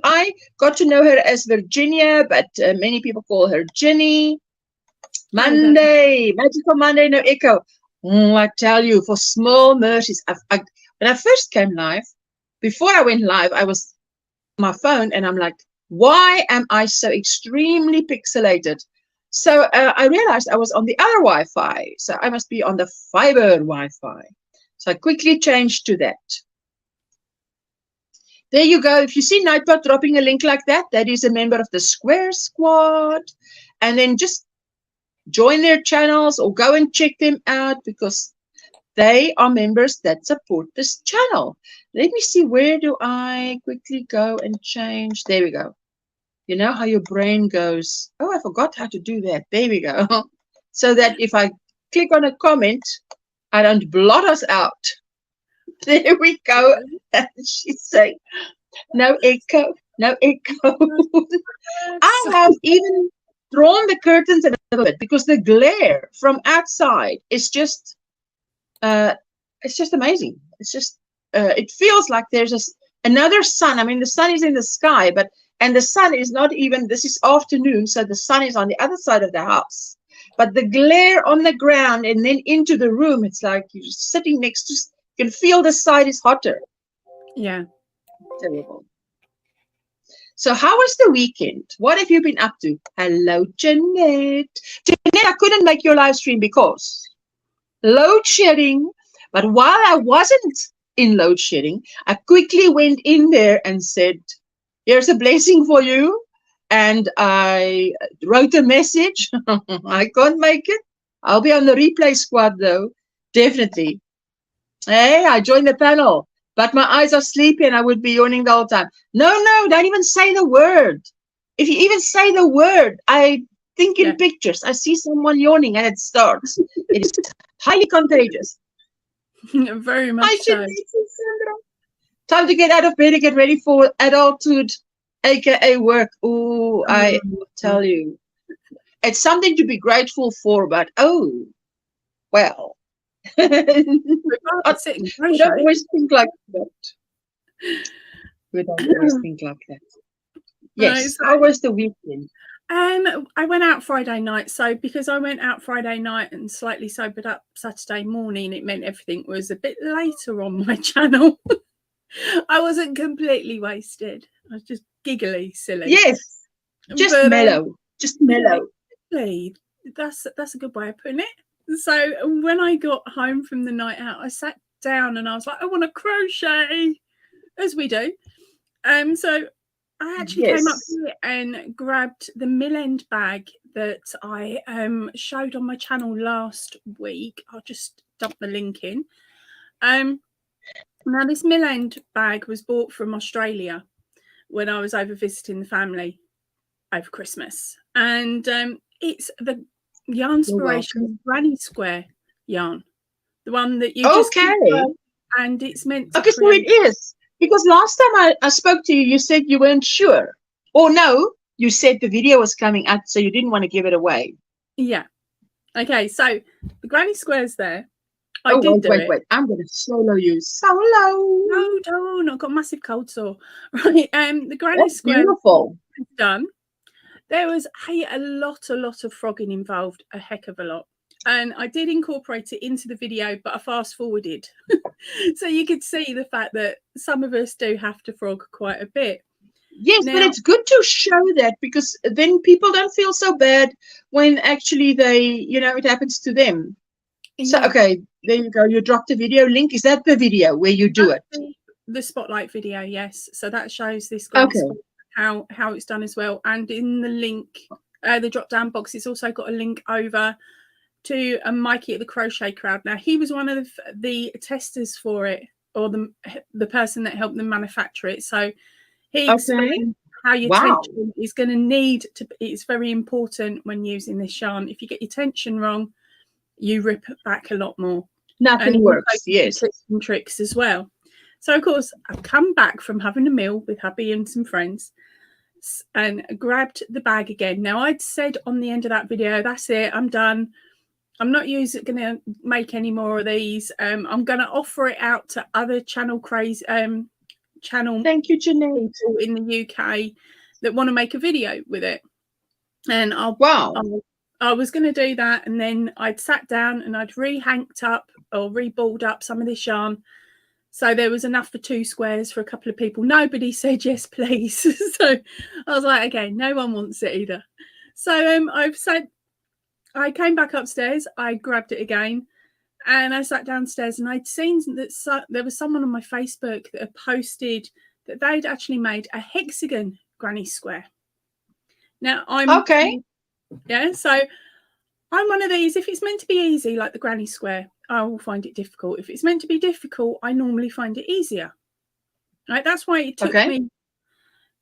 I got to know her as Virginia, but many people call her Jenny. Monday, Magical Monday, no echo. I tell you, for small mercies, when I first came live, before I went live, I was on my phone and I'm like, why am I so extremely pixelated? So I realized I was on the other Wi-Fi, so I must be on the fiber Wi-Fi. So I quickly changed to that. There you go. If you see Nightbot dropping a link like that, that is a member of the Square Squad. And then just join their channels or go and check them out because they are members that support this channel. Let me see, where do I quickly go and change? There we go. You know how your brain goes, oh, I forgot how to do that. There we go. So that if I click on a comment, I don't blot us out. There we go. She's saying, No echo. No echo. I have even drawn the curtains a little bit because the glare from outside is just it's just amazing. It's just it feels like there's another sun. I mean, the sun is in the sky, and the sun is not even, this is afternoon, so the sun is on the other side of the house. But the glare on the ground and then into the room, it's like you're just sitting next to, you can feel the side is hotter. Yeah. Terrible. So how was the weekend? What have you been up to? Hello, Jeanette. Jeanette, I couldn't make your live stream because load shedding. But while I wasn't in load shedding, I quickly went in there and said, here's a blessing for you. And I wrote a message. I can't make it. I'll be on the replay squad though. Definitely. Hey, I joined the panel. But my eyes are sleepy and I would be yawning the whole time. No, don't even say the word. If you even say the word, I think in pictures. I see someone yawning and it starts. It is highly contagious. Very much so. Time to get out of bed and get ready for adulthood, aka work. Oh, I tell you. It's something to be grateful for, but oh, well. We don't always think like that. We don't always think like that. Yes. How was the weekend? I went out Friday night. So because I went out Friday night and slightly sobered up Saturday morning, it meant everything was a bit later on my channel. I wasn't completely wasted. I was just giggly silly. Yes. Just mellow. Just mellow. That's a good way of putting it. So when I got home from the night out, I sat down and I was like, I want to crochet, as we do. So I actually came up here and grabbed the mill end bag that I showed on my channel last week. I'll just dump the link in. Now this mill end bag was bought from Australia when I was over visiting the family over Christmas, and it's the Yarnspiration GrannySquare yarn, the one that you just keep and it's meant to so it is, because last time I spoke to you, you said you weren't sure, or no, you said the video was coming out, so you didn't want to give it away. So the GrannySquare's there. Wait, I'm going to solo you. No, don't. I've got a massive cold sore. Right, the GrannySquare is done. There was a lot of frogging involved, a heck of a lot. And I did incorporate it into the video, but I fast forwarded. So you could see the fact that some of us do have to frog quite a bit. Yes, but it's good to show that, because then people don't feel so bad when actually they, it happens to them. So, okay, there you go. You dropped the video link. Is that the video where you do it? The spotlight video, yes. So that shows this how it's done as well. And in the link, the drop down box, it's also got a link over to Mikey at the Crochet Crowd. Now he was one of the testers for it, or the person that helped them manufacture it. So he explained how your tension is going to need to. It's very important when using this yarn. If you get your tension wrong, you rip it back a lot more. Nothing works. Yes, tips and tricks as well. So of course I've come back from having a meal with hubby and some friends and grabbed the bag again. Now I'd said on the end of that video, that's it, I'm done. I'm not going to make any more of these. I'm going to offer it out to other channel channel. Thank you, Jeanette. People in the UK that want to make a video with it. And I was going to do that, and then I'd sat down and I'd rehanked up or reballed up some of this yarn. So there was enough for 2 squares for a couple of people. Nobody said yes, please. So I was like, okay, no one wants it either. So I came back upstairs, I grabbed it again, and I sat downstairs, and I'd seen that there was someone on my Facebook that had posted that they'd actually made a hexagon granny square. Now I'm so I'm one of these. If it's meant to be easy, like the granny square, I will find it difficult. If it's meant to be difficult, I normally find it easier. Right? That's why it took me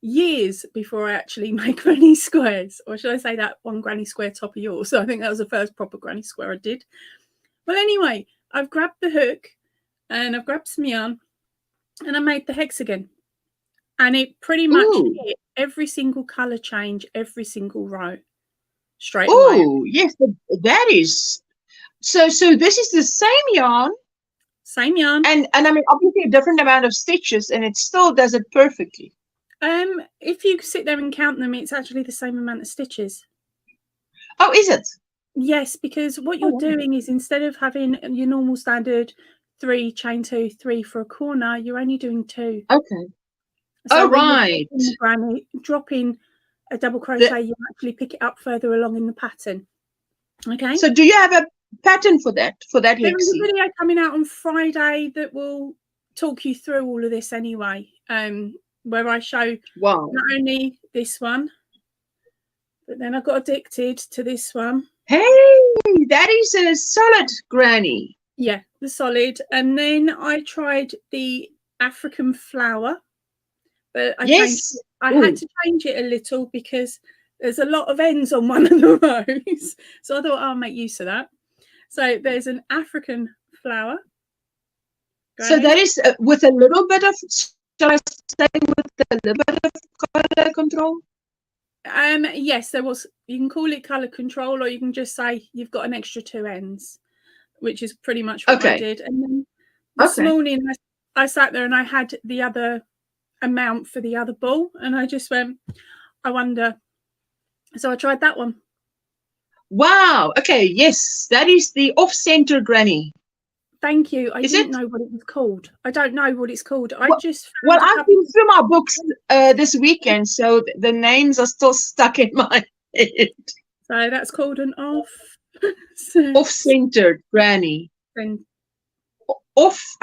years before I actually make granny squares, or should I say that one granny square top of yours. So I think that was the first proper granny square I did. Well, anyway, I've grabbed the hook and I've grabbed some yarn and I made the hexagon. And it pretty much Ooh. hit every single colour change, every single row straight away. Oh, yes, that is. So this is the same yarn. Same yarn. And I mean, obviously a different amount of stitches, and it still does it perfectly. If you sit there and count them, it's actually the same amount of stitches. Oh, is it? Yes, because what you're doing is, instead of having your normal standard 3 chain 2, 3 for a corner, you're only doing 2. Okay. So right. Dropping a double crochet, you actually pick it up further along in the pattern. Okay. So do you have a pattern for that? There is a video coming out on Friday that will talk you through all of this anyway. Where I show not only this one, but then I got addicted to this one. Hey, that is a solid granny. Yeah, the solid. And then I tried the African flower, but I had to change it a little because there's a lot of ends on one of the rows. So I thought I'll make use of that. So there's an African flower. So that is with a little bit of, shall I say, with a little bit of color control? Yes, there was. You can call it color control, or you can just say you've got an extra 2 ends, which is pretty much what I did. And then this morning I sat there and I had the other amount for the other ball, and I just went, I wonder. So I tried that one. Wow. Okay. Yes, that is the off-center granny. Thank you. I didn't know what it was called. I don't know what it's called. I've been through my books this weekend, so the names are still stuck in my head. So that's called an off-centered granny. I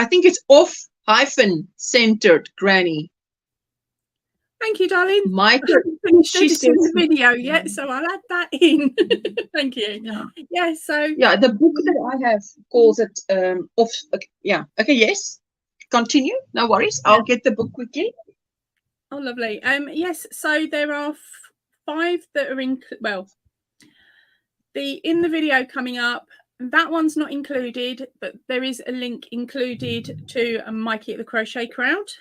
think it's off-centered granny. Thank you, darling. Michael, I haven't finished editing the video yet, so I'll add that in. Thank you. Yeah. So the book that I have calls it off. Yeah. Okay. Yes. Continue. No worries. I'll get the book quickly. Oh, lovely. Yes. So there are 5 that are in. Well, in the video coming up, that one's not included, but there is a link included to Mikey at the Crochet Crowd.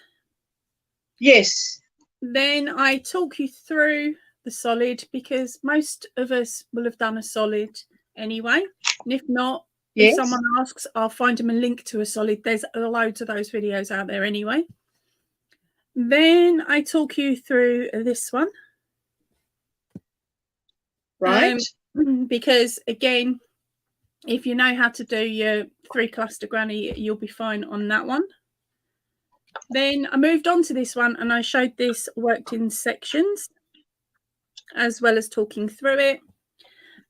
Yes. Then I talk you through the solid, because most of us will have done a solid anyway. And if not, if someone asks, I'll find them a link to a solid. There's loads of those videos out there anyway. Then I talk you through this one. Right. Because again, if you know how to do your 3 cluster granny, you'll be fine on that one. Then I moved on to this one, and I showed this worked in sections as well as talking through it.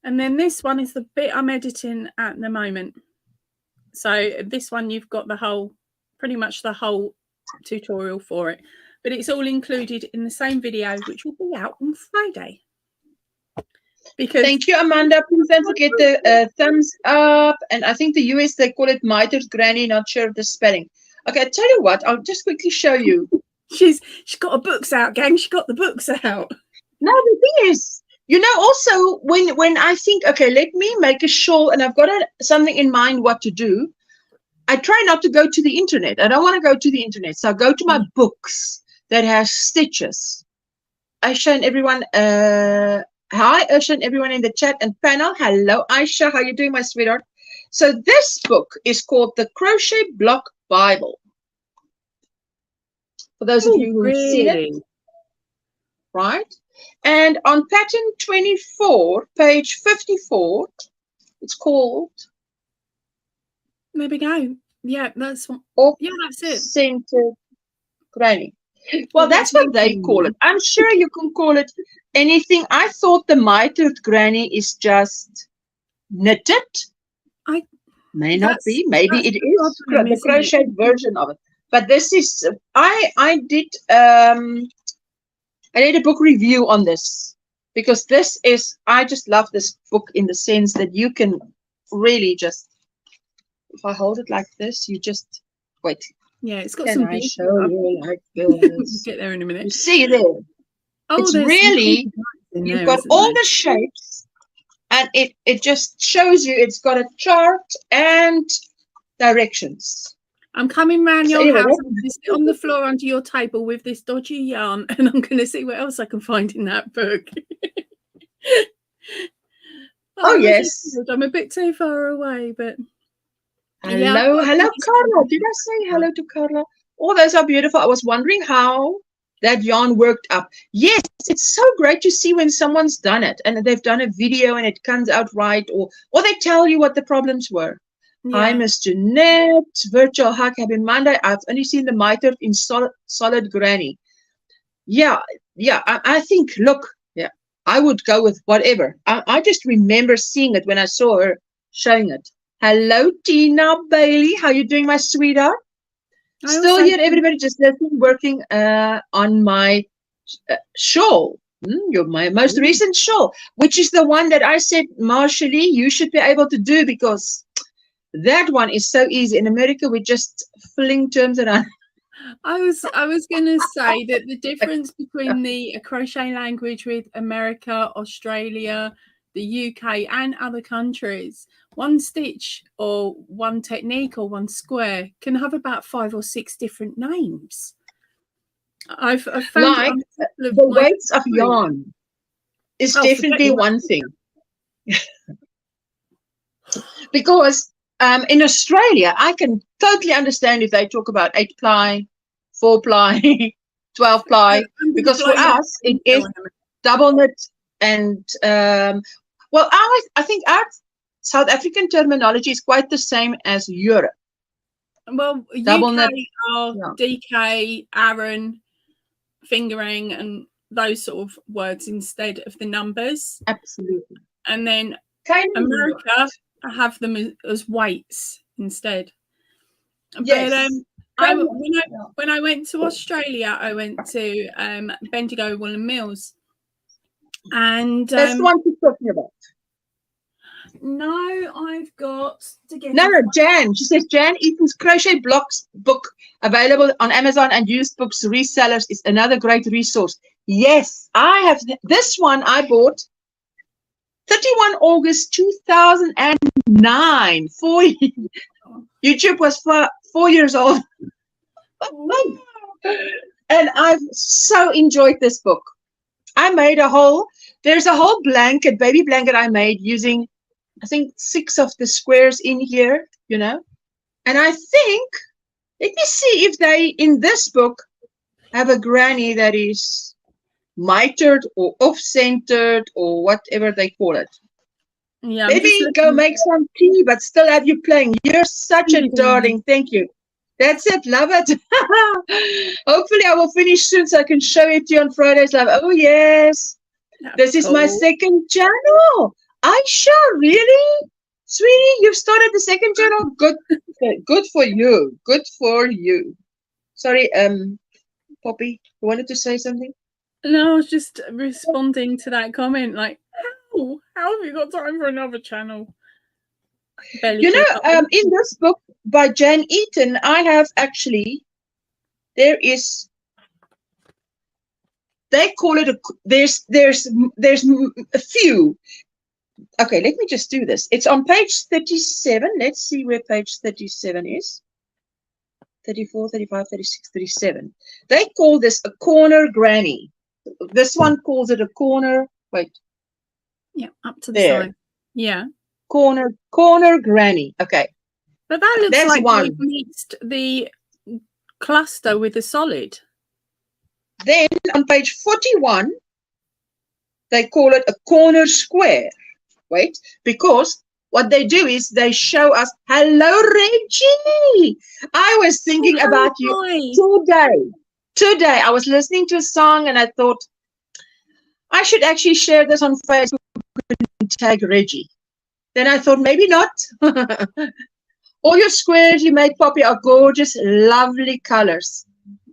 And then this one is the bit I'm editing at the moment. So this one, you've got pretty much the whole tutorial for it, but it's all included in the same video, which will be out on Friday. Because thank you, Amanda. Please don't forget the thumbs up. And I think the US, they call it mitered granny, not sure of the spelling. Okay, I tell you what, I'll just quickly show you. She's got her books out, gang. She got the books out. No, the thing is, also when I think, okay, let me make a shawl, and I've got something in mind what to do, I try not to go to the internet. I don't want to go to the internet. So I go to my books that has stitches. Aisha and everyone, hi, Aisha and everyone in the chat and panel. Hello, Aisha. How you doing, my sweetheart? So this book is called The Crochet Block Bible. For those of you who see it, right? And on pattern 24, page 54, it's called. There we go. Yeah, that's what. Yeah, that's it. Centered granny. Well, that's what they call it. I'm sure you can call it anything. I thought the mitered granny is just knitted. May not be. Maybe it is the crochet version of it. But this is. I did a book review on this, because this is. I just love this book in the sense that you can really just. If I hold it like this, you just wait. Yeah, it's got some. I show you like this? Get there in a minute. You see there? Oh, it's really. You've got all the shapes, and it just shows you. It's got a chart and directions. I'm coming round So your anyway, house. I'm going to sit on the floor under your table with this dodgy yarn, and I'm going to see what else I can find in that book. Oh yes. I'm a bit too far away, but hello, hello, Carla. Did I say hello to Carla? Oh, those are beautiful. I was wondering how that yarn worked up. Yes, it's so great to see when someone's done it and they've done a video and it comes out right, or they tell you what the problems were. Yeah. Hi, Miss Jeanette. Virtual hug. Happy Monday. I've only seen the mitered in solid granny. Yeah. I think, look, yeah, I would go with whatever. I just remember seeing it when I saw her showing it. Hello, Tina Bailey. How you doing, my sweetheart? Still here, everybody, just listening, working on my shawl. My most recent shawl, which is the one that I said, Marshally, you should be able to do, because that one is so easy. In America, we just fling terms around. I was going to say that the difference between the crochet language with America, Australia, the UK and other countries, one stitch or one technique or one square can have about 5 or 6 different names. I've found like the weights of yarn is definitely one thing. Because in Australia, I can totally understand if they talk about 8-ply, 4-ply, 12-ply, because for us it is double knit and well, I think our South African terminology is quite the same as Europe. Well, double UK are DK, Aran, fingering, and those sort of words instead of the numbers. Absolutely. And then America have them as weights instead. Yes. But when I went to Australia, I went to Bendigo Woolen Mills. And that's the one she's talking about. No, I've got to get. No, Jan. She says Jan Eaton's Crochet Blocks book available on Amazon and used books resellers is another great resource. Yes, I have this one. I bought 31 August 2009. YouTube was 4 years old, and I've so enjoyed this book. I made there's a whole blanket, baby blanket I made using, I think, 6 of the squares in here, and I think, let me see if they, in this book, have a granny that is mitered or off-centered or whatever they call it. Yeah. Maybe go make some tea, but still have you playing. You're such a darling. Thank you. That's it. Love it. Hopefully I will finish soon so I can show it to you on Fridays. Love. Oh, yes. This is my second channel. Aisha, really? Sweetie, you've started the second channel? Good for you. Good for you. Sorry, Poppy, you wanted to say something? No, I was just responding to that comment, like, how have you got time for another channel? In this book by Jan Eaton, I have actually, they call it there's a few. Okay, let me just do this. It's on page 37. Let's see where page 37 is. 34, 35, 36, 37. They call this a corner granny. This one calls it a corner. Wait. Yeah, up to the side. Yeah. Corner granny. Okay. But that looks like we've mixed the cluster with the solid. Then on page 41, they call it a corner square. Wait, because what they do is they show us, hello, Reggie. I was thinking about you today. I was listening to a song and I thought I should actually share this on Facebook and tag Reggie. Then I thought maybe not. All your squares you made, Poppy, are gorgeous, lovely colors.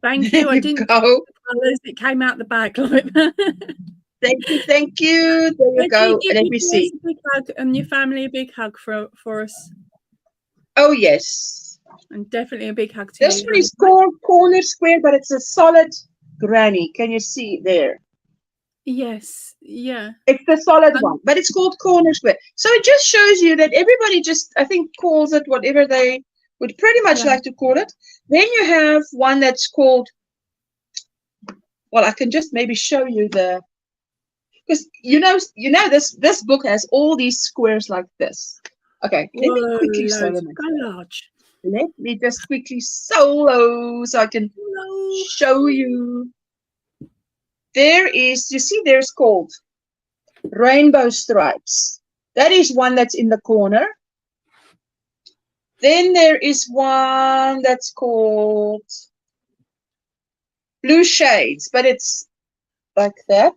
Thank you. I didn't know the colors. It came out the bag like that. Thank you. There you go. Let me see. A big hug, and your family a big hug for us. Oh, yes. And definitely a big hug to you. This one is called corner square, but it's a solid granny. Can you see there? Yes. Yeah. It's the solid one, but it's called corner square. So it just shows you that everybody just, I think, calls it whatever they would pretty much like to call it. Then you have one that's called, well, I can just maybe show you the, because you know this book has all these squares like this. Okay, let me quickly solo. Let me just quickly solo so I can show you. There is, you see, there's called Rainbow Stripes. That is one that's in the corner. Then there is one that's called Blue Shades, but it's like that.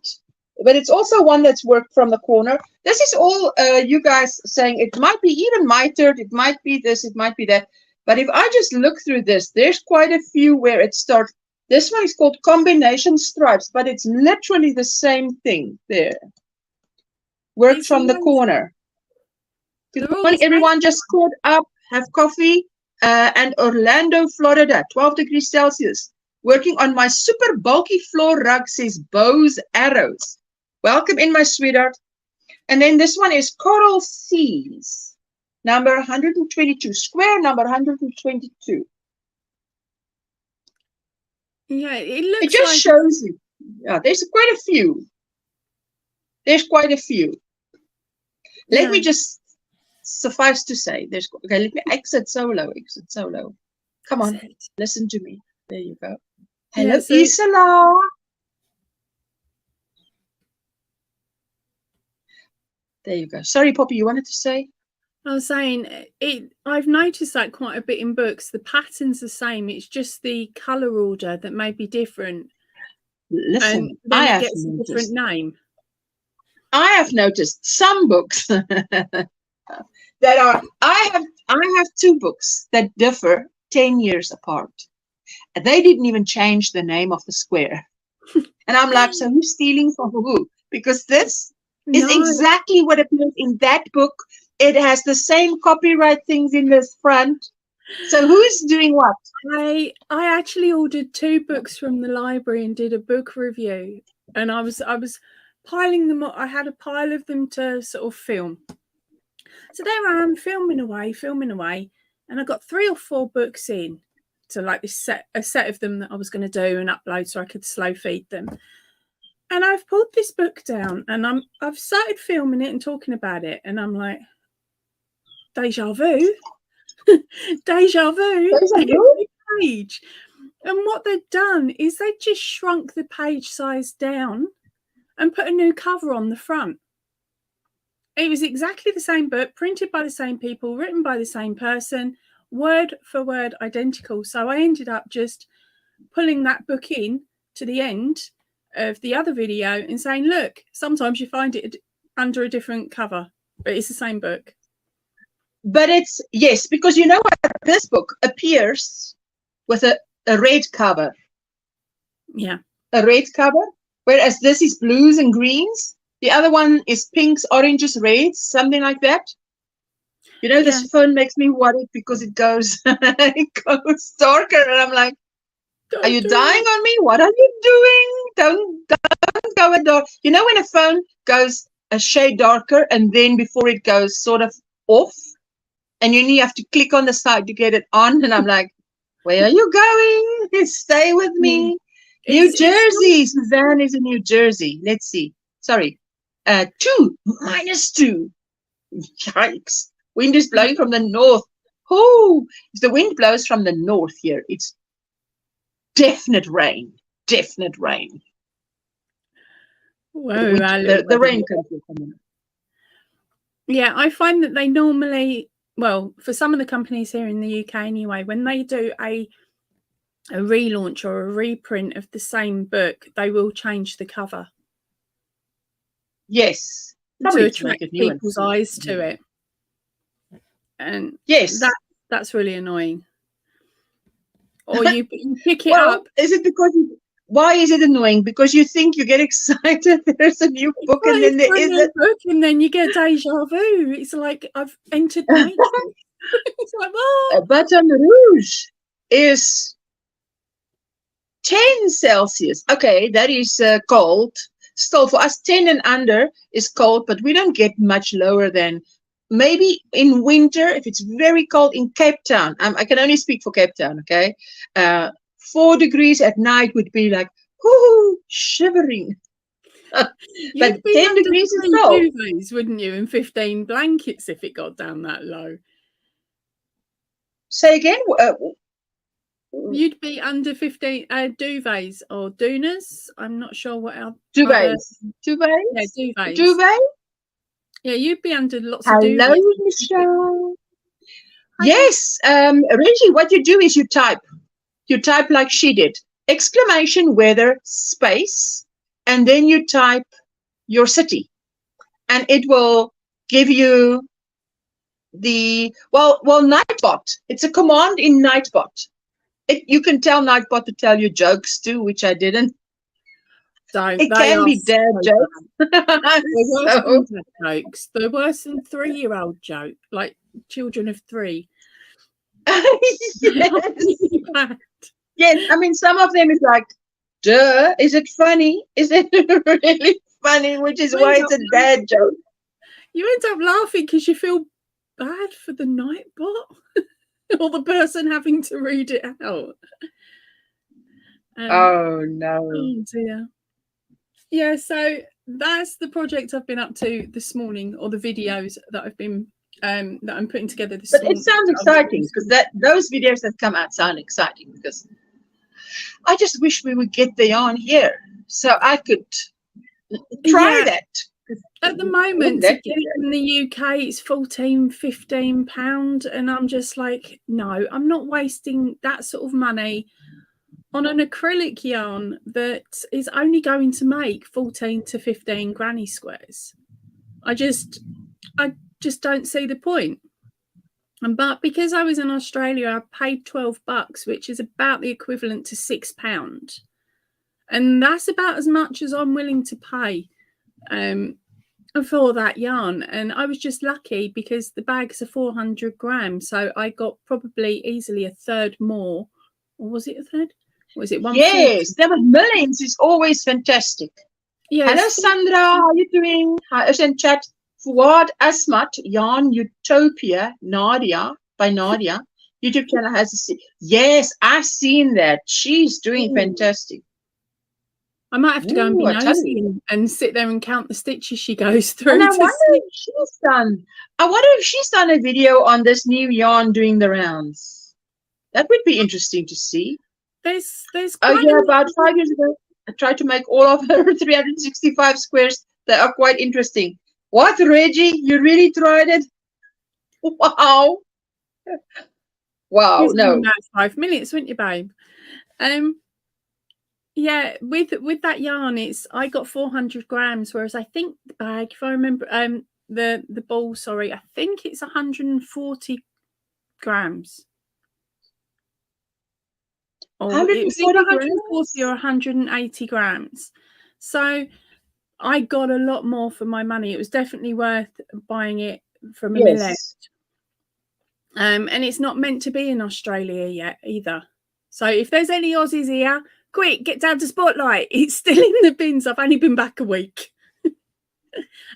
But it's also one that's worked from the corner. This is all you guys saying. It might be even mitered. It might be this. It might be that. But if I just look through this, there's quite a few where it starts. This one is called Combination Stripes, but it's literally the same thing there. Worked from the corner. Good morning, everyone. Just caught up, have coffee, and Orlando, Florida, 12 degrees Celsius. Working on my super bulky floor rug, says Bows Arrows. Welcome in, my sweetheart. And then this one is Coral Seas, number 122, square number 122. Yeah, it looks. It just shows you. Yeah, there's quite a few. There's quite a few. Let me just suffice to say, there's okay. Let me exit solo. Exit solo. Come on, listen to me. There you go. Hello, Isola. There you go. Sorry, Poppy, you wanted to say? I was saying I've noticed that quite a bit in books. The pattern's the same. It's just the colour order that may be different. Listen, and then it gets a different name. I have noticed some books that are. I have two books that differ 10 years apart. They didn't even change the name of the square, and I'm like, so who's stealing from who? Because this is exactly what appears in that book. It has the same copyright things in this front. So who's doing what? I actually ordered 2 books from the library and did a book review, and I was piling them up. I had a pile of them to sort of film. So there I am filming away, and I got 3 or 4 books in to like this a set of them that I was going to do and upload so I could slow feed them. And I've pulled this book down and I've started filming it and talking about it, and I'm like, deja vu. Deja vu. Page. And what they've done is they've just shrunk the page size down and put a new cover on the front. It was exactly the same book, printed by the same people, written by the same person, word for word identical. So I ended up just pulling that book in to the end of the other video and saying, look, sometimes you find it under a different cover, but it's the same book. But it's, yes, because you know what? This book appears with a red cover. Yeah. A red cover, whereas this is blues and greens. The other one is pinks, oranges, reds, something like that. You know, this phone makes me worried because it goes, it goes darker, and I'm like, are you dying on me? What are you doing? Don't go a dark. You know when a phone goes a shade darker and then before it goes sort of off, and you have to click on the side to get it on, and I'm like, where are you going? Stay with me. New Jersey. Suzanne is in New Jersey. Let's see. Sorry. 2, -2. Yikes. Wind is blowing from the north. Oh, if the wind blows from the north here, it's definite rain. Definite rain. Whoa, the rain comes from. Yeah, I find that they normally, well, for some of the companies here in the UK anyway, when they do a relaunch or a reprint of the same book, they will change the cover. Yes. To attract people's eyes to it. And yes, that's really annoying. Or you pick it up. Is it because why is it annoying? Because you think you get excited, there's a new book, and then there is a book, and then you get deja vu. It's like I've entered nature. It's like, oh. Baton Rouge is 10 Celsius. Okay, that is cold. Still, for us, 10 and under is cold, but we don't get much lower than maybe in winter, if it's very cold in Cape Town, I can only speak for Cape Town, okay? 4 degrees at night would be like, whoo, shivering. But 10 degrees is cold. Duvets, wouldn't you? And 15 blankets if it got down that low. Say again? You'd be under 15 duvets or doonas. I'm not sure what else. Duvets. Duvets? Yeah, duvets. Duvet? Yeah, you'd be under lots of duvets. Hello, Michelle. Yes, Reggie, what you do is you type. You type like she did. Exclamation weather space. And then you type your city. And it will give you the, well, Nightbot. It's a command in Nightbot. You can tell Nightbot to tell you jokes too, which I didn't. Don't. It can be dad jokes. They're worse than dad jokes. They're worse than 3-year-old joke, like children of 3. Yes. Yes, I mean, some of them is like, duh, is it funny? Is it really funny? Which is why it's a dad joke. You end up laughing because you feel bad for the Nightbot. Or the person having to read it out. Oh no. Oh dear. Yeah, so that's the project I've been up to this morning, or the videos that I've been that I'm putting together this morning. But it sounds exciting because those videos that come out sound exciting, because I just wish we would get the yarn here so I could try that. At the moment, to get it in the UK, it's £14-15, and I'm just like, no, I'm not wasting that sort of money on an acrylic yarn that is only going to make 14 to 15 granny squares. I just don't see the point. But because I was in Australia, I paid $12, which is about the equivalent to £6, and that's about as much as I'm willing to pay for that yarn. And I was just lucky because the bags are 400 grams, so I got probably easily a third more. Or was it a third? Was it one? Yes, there were millions. Is always fantastic. Yes. Hello Sandra, how are you doing? Hi, is in chat. Fuad Asmat, Yarn Utopia, Nadia, by Nadia. YouTube channel has a yes, I've seen that. She's doing fantastic. I might have to go and be nosy and sit there and count the stitches she goes through. And I wonder if she's done a video on this new yarn doing the rounds. That would be interesting to see. There's about 5 years ago, I tried to make all of her 365 squares that are quite interesting. What, Reggie? You really tried it? Wow. Wow, no. 5 minutes, wouldn't you, babe? Yeah, with that yarn, I got 400 grams, whereas I think the bag, if I remember, the ball, sorry, I think it's 140 grams. Or it was either 140 or 180 grams. So I got a lot more for my money. It was definitely worth buying it from a millet. And it's not meant to be in Australia yet either. So if there's any Aussies here, quick, get down to Spotlight. It's still in the bins. I've only been back a week.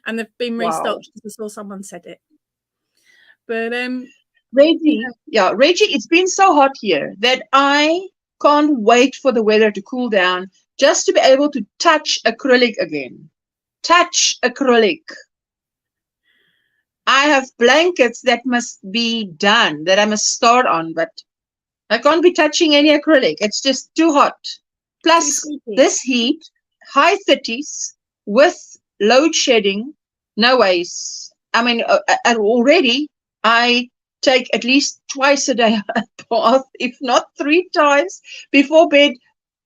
And they've been restocked because I saw someone said it. But Reggie, Reggie, it's been so hot here that I can't wait for the weather to cool down just to be able to touch acrylic again. Touch acrylic. I have blankets that must be done, that I must start on, but I can't be touching any acrylic. It's just too hot. Plus, this heat, high 30s, with load shedding, no ways. I mean, already I take at least twice a day a bath, if not 3 times before bed.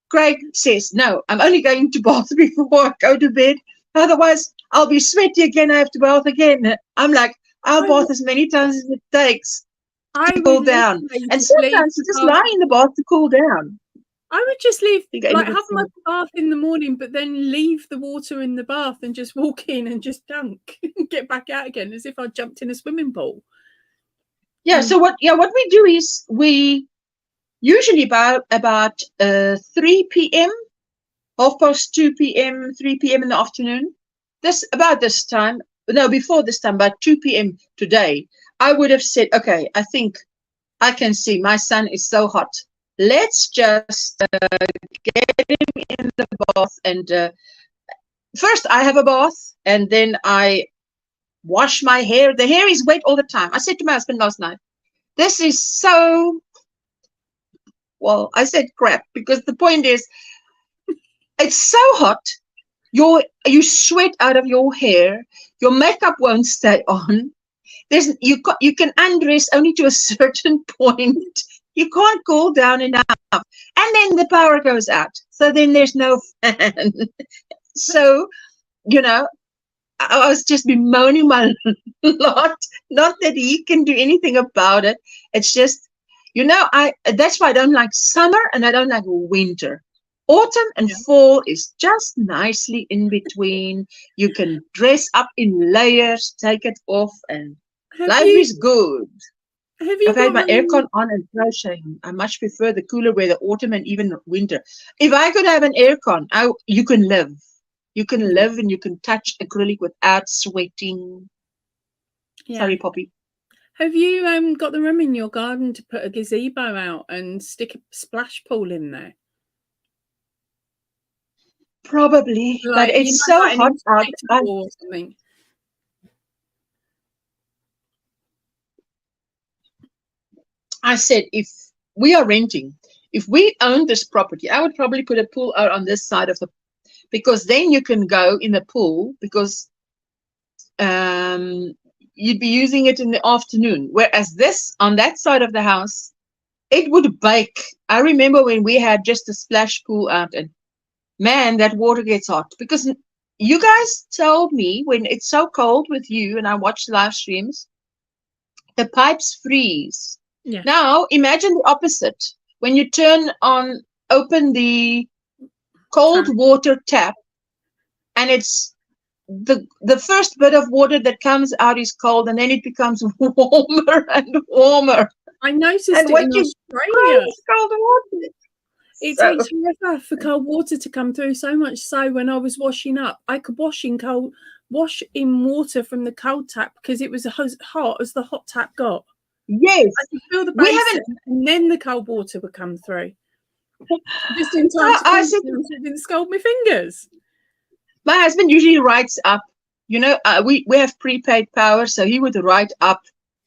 Craig says, no, I'm only going to bath before I go to bed. Otherwise, I'll be sweaty again. I have to bath again. I'm like, I'll bath as many times as it takes to cool down. And sometimes you just lie in the bath to cool down. I would just leave, like, have my bath in the morning, but then leave the water in the bath and just walk in and just dunk and get back out again as if I jumped in a swimming pool. Yeah. So what we do is we usually about 3 p.m., 2:30 p.m., 3 p.m. in the afternoon. About this time, no, before this time, about 2 p.m. today, I would have said, okay, I think I can see my son is so hot. Let's just get him in the bath. And first I have a bath, and then I wash my hair. The hair is wet all the time. I said to my husband last night, this is so, well, I said crap, because the point is, it's so hot. You sweat out of your hair. Your makeup won't stay on. You can undress only to a certain point. You can't cool down enough. And then the power goes out. So then there's no fan. So, you know, I was just bemoaning my lot. Not that he can do anything about it. It's just, you know, that's why I don't like summer and I don't like winter. Autumn and fall is just nicely in between. You can dress up in layers, take it off, and life is good. I've had my aircon on and crocheting. I much prefer the cooler weather, autumn and even winter. If I could have an aircon, you can live. You can live and you can touch acrylic without sweating. Yeah. Sorry, Poppy. Have you got the room in your garden to put a gazebo out and stick a splash pool in there? Probably, like, but it's so hot out. Or something. I said, if we are renting, if we own this property, I would probably put a pool out on this side of the, because then you can go in the pool, because you'd be using it in the afternoon. Whereas this, on that side of the house, it would bake. I remember when we had just a splash pool out, and man, that water gets hot, because you guys told me when it's so cold with you and I watch live streams, the pipes freeze. Yeah. Now, imagine the opposite. When you open the cold water tap, and it's the first bit of water that comes out is cold, and then it becomes warmer and warmer. I noticed it in Australia. Cold water. It takes forever for cold water to come through, so much so when I was washing up, I could wash in water from the cold tap because it was as hot as the hot tap got. Yes. I could feel the basin, and then the cold water would come through. Just in time to didn't scald my fingers. My husband usually writes up, you know, we have prepaid power, so he would write up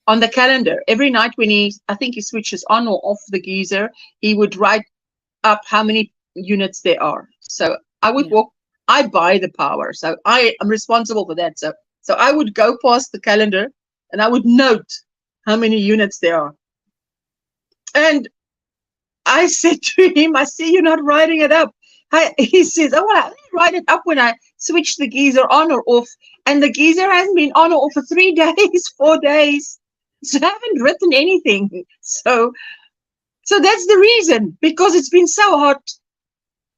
on the calendar every night when I think he switches on or off the geyser, he would write up how many units there are. So I would I buy the power, so I am responsible for that. So I would go past the calendar and I would note how many units there are. And I said to him, I see you're not writing it up. He says, oh, well, I only write it up when I switch the geyser on or off, and the geyser hasn't been on or off for 3 days, 4 days. So I haven't written anything. So that's the reason, because it's been so hot.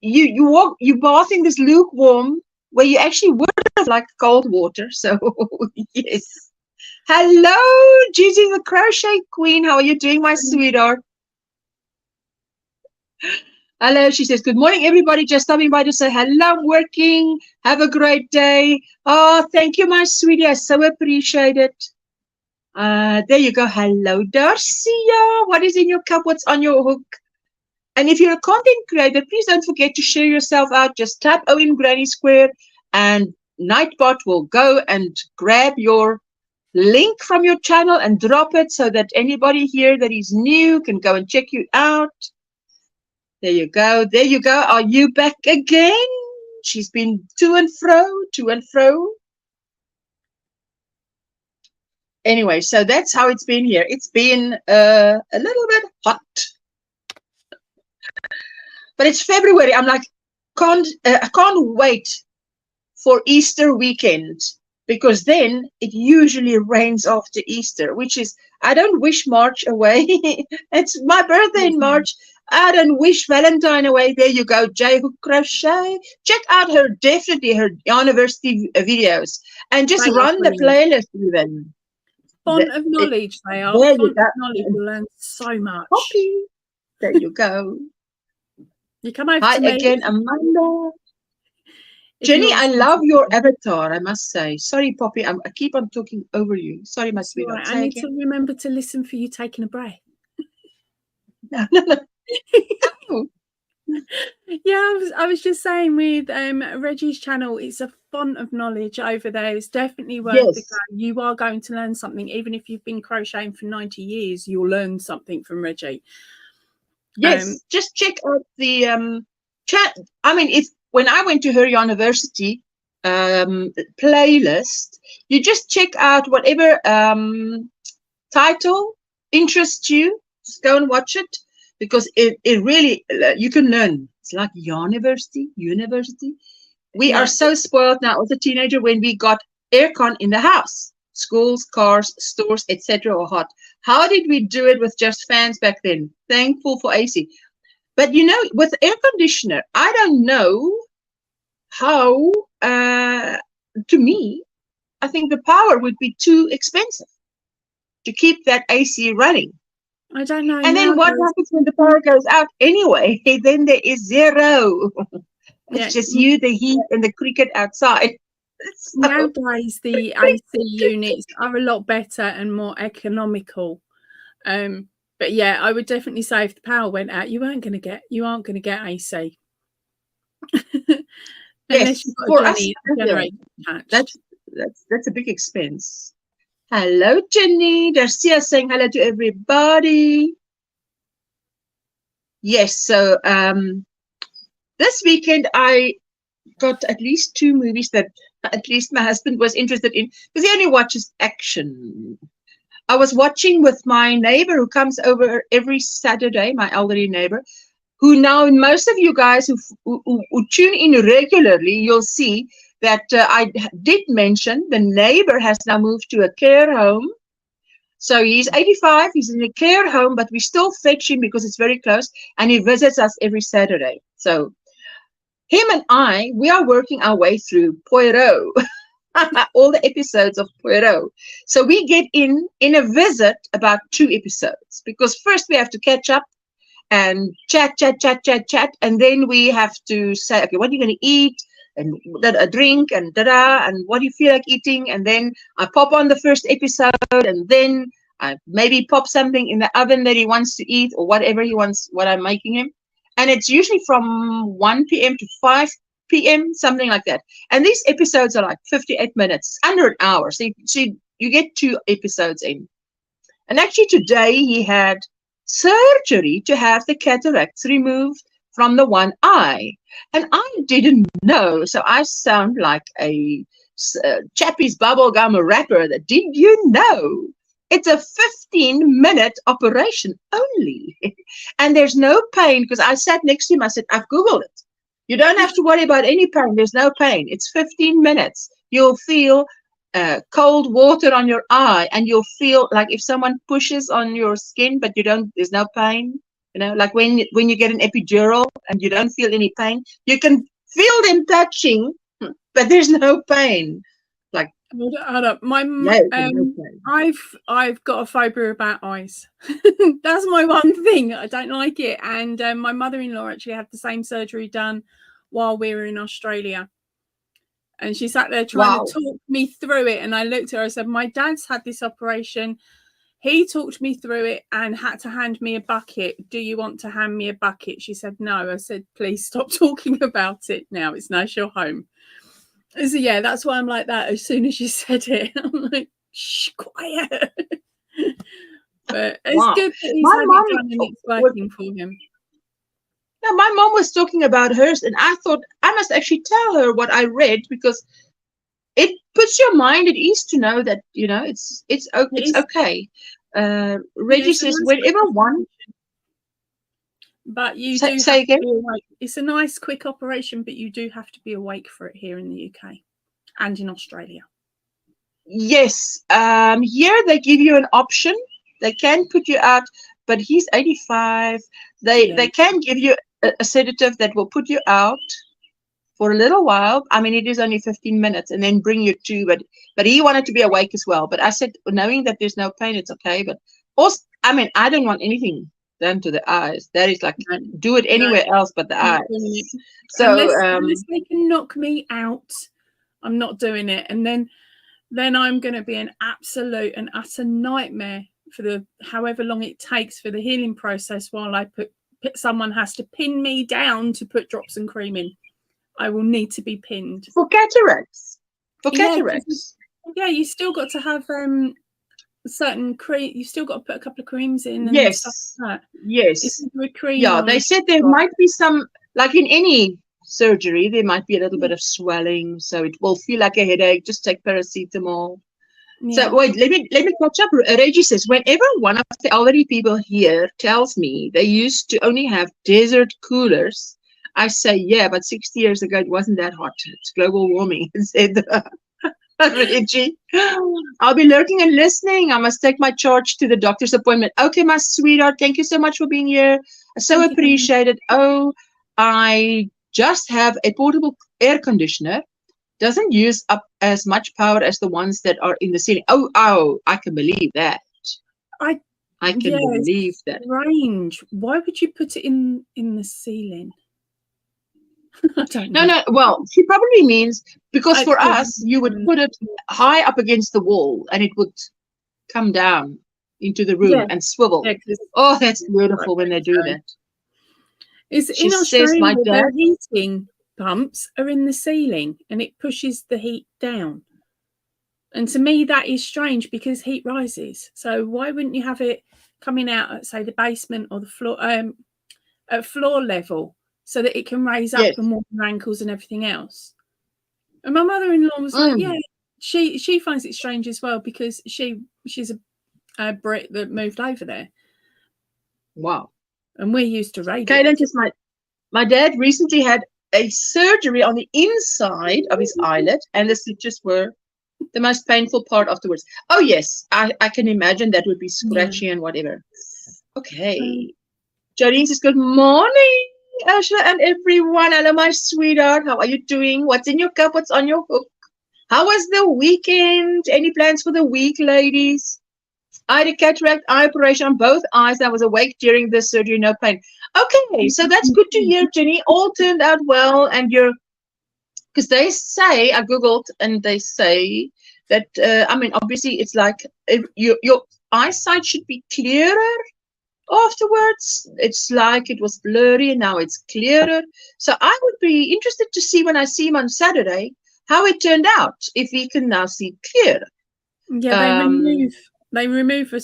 You bath in this lukewarm where you actually would have liked cold water. So yes. Hello, Gigi the Crochet Queen. How are you doing, my sweetheart? Hello, she says, good morning, everybody. Just stopping by to say hello, I'm working. Have a great day. Oh, thank you, my sweetie. I so appreciate it. There you go. Hello, Darcia. What is in your cup? What's on your hook? And if you're a content creator, please don't forget to share yourself out. Just tap OMGrannySquare and Nightbot will go and grab your link from your channel and drop it so that anybody here that is new can go and check you out. There you go. There you go. Are you back again? She's been to and fro, to and fro. Anyway, so that's how it's been here. It's been a little bit hot. But it's February. I'm like, I can't wait for Easter weekend, because then it usually rains after Easter, which is, I don't wish March away. It's my birthday in March. I don't wish Valentine away. There you go, J Hook Crochet. Check out her anniversary videos and just run the playlist even. Font of knowledge, they are. Font of knowledge, you learn so much. Poppy. There you go. You come over Hi to me again, Amanda. Jenny, I love your avatar, I must say. Sorry, Poppy, I keep on talking over you. Sorry, my sweetheart. Right. I need to remember to listen for you taking a breath. No. Yeah, I was just saying with Reggie's channel, it's a font of knowledge over there. It's definitely worth the go. You are going to learn something. Even if you've been crocheting for 90 years, you'll learn something from Reggie. Yes, just check out the chat. I mean, when I went to her university playlist, you just check out whatever title interests you. Just go and watch it, because it really, you can learn. It's like university. We are so spoiled now as a teenager when we got aircon in the house. Schools, cars, stores, etc. were hot. How did we do it with just fans back then? Thankful for AC. But you know, with air conditioner, I don't know how, to me, I think the power would be too expensive to keep that AC running. I don't know. And then what happens when the power goes out anyway? Then there is zero. It's just you, the heat, and the cricket outside. So. Nowadays, the AC units are a lot better and more economical. But yeah, I would definitely say if the power went out, you aren't going to get AC. Yes, for us, that's a big expense. Hello, Jenny. Darcia saying hello to everybody. Yes, so this weekend I got at least 2 movies that at least my husband was interested in, because he only watches action. I was watching with my neighbor who comes over every Saturday, my elderly neighbor, who now, most of you guys who tune in regularly, you'll see that I did mention the neighbor has now moved to a care home. So he's 85, he's in a care home, but we still fetch him because it's very close, and he visits us every Saturday. So him and we are working our way through Poirot, all the episodes of Poirot. So we get in a visit about 2 episodes, because first we have to catch up and chat, and then we have to say, okay, what are you going to eat, and a drink, and and what do you feel like eating, and then I pop on the first episode, and then I maybe pop something in the oven that he wants to eat, or whatever he wants, what I'm making him. And it's usually from 1 p.m. to 5 p.m., something like that. And these episodes are like 58 minutes, under an hour. So you get 2 episodes in. And actually today he had surgery to have the cataracts removed from the one eye. And I didn't know. So I sound like a Chappie's bubblegum rapper. Did you know? It's a 15-minute operation only. And there's no pain, because I sat next to him. I said, I've Googled it. You don't have to worry about any pain. There's no pain. It's 15 minutes. You'll feel cold water on your eye, and you'll feel like if someone pushes on your skin, but there's no pain. You know, like when you get an epidural and you don't feel any pain, you can feel them touching, but there's no pain. Like, hold up. I've got a phobia about eyes. That's my one thing. I don't like it. And my mother-in-law actually had the same surgery done while we were in Australia. And she sat there trying to talk me through it. And I looked at her, I said, my dad's had this operation. He talked me through it and had to hand me a bucket. Do you want to hand me a bucket? She said, no. I said, please stop talking about it now. It's nice you're home. So yeah, that's why I'm like that. As soon as you said it, I'm like, shh, quiet. But it's good that he's had it done and it's working for him. Yeah, my mom was talking about hers, and I thought I must actually tell her what I read, because it puts your mind at ease to know that, you know, it's okay. Reggie says, whenever one. But you do say again. It's a nice quick operation, but you do have to be awake for it here in the UK and in Australia. Yes, here they give you an option. They can put you out, but he's 85. They can give you a sedative that will put you out for a little while. I mean, it is only 15 minutes, and then bring you to. But he wanted to be awake as well. But I said, knowing that there's no pain, it's okay. But also, I mean, I don't want anything done to the eyes. That is like, do it anywhere else but the eyes. So unless they can knock me out, I'm not doing it. And then I'm going to be an absolute and utter nightmare for the however long it takes for the healing process while I someone has to pin me down to put drops and cream in. I will need to be pinned. For cataracts. For cataracts. Yeah, you still got to have certain cream. You still got to put a couple of creams in. And yes. Stuff like that. Yes. Cream yeah, they said there might be some, like in any surgery, there might be a little bit of swelling, so it will feel like a headache. Just take paracetamol. Yeah. So wait, let me catch up. Reggie says, whenever one of the elderly people here tells me they used to only have desert coolers, I say, yeah, but 60 years ago it wasn't that hot. It's global warming, said Reggie. I'll be lurking and listening. I must take my charge to the doctor's appointment. Okay, my sweetheart, thank you so much for being here. I so appreciate it. Oh, I just have a portable air conditioner. Doesn't use up as much power as the ones that are in the ceiling. Oh, I can believe that. I can believe that. Range. Why would you put it in the ceiling? I don't know. No. Well, she probably means because for us, you would put it high up against the wall and it would come down into the room and swivel. Yeah, oh, that's beautiful when they do that. She in Australia, their heating pumps are in the ceiling and it pushes the heat down. And to me, that is strange because heat rises. So why wouldn't you have it coming out at, say, the basement or the floor, at floor level, so that it can raise up and warm your ankles and everything else? And my mother-in-law was like, yeah, she finds it strange as well because she's a Brit that moved over there. Wow. And we're used to radiant. Okay, then just my dad recently had a surgery on the inside of his eyelid, and the stitches were the most painful part afterwards. Oh yes, I can imagine that would be scratchy and whatever. Okay. Jolene says, good morning, Ursula and everyone. Hello, my sweetheart. How are you doing? What's in your cup? What's on your hook? How was the weekend? Any plans for the week, ladies? I had a cataract eye operation on both eyes. I was awake during the surgery, no pain. Okay, so that's good to hear, Jenny. All turned out well, and because they say, I googled, and they say that I mean, obviously, it's like your eyesight should be clearer afterwards. It's like it was blurry, and now it's clearer. So I would be interested to see when I see him on Saturday how it turned out. If we can now see clearer. Yeah, they remove a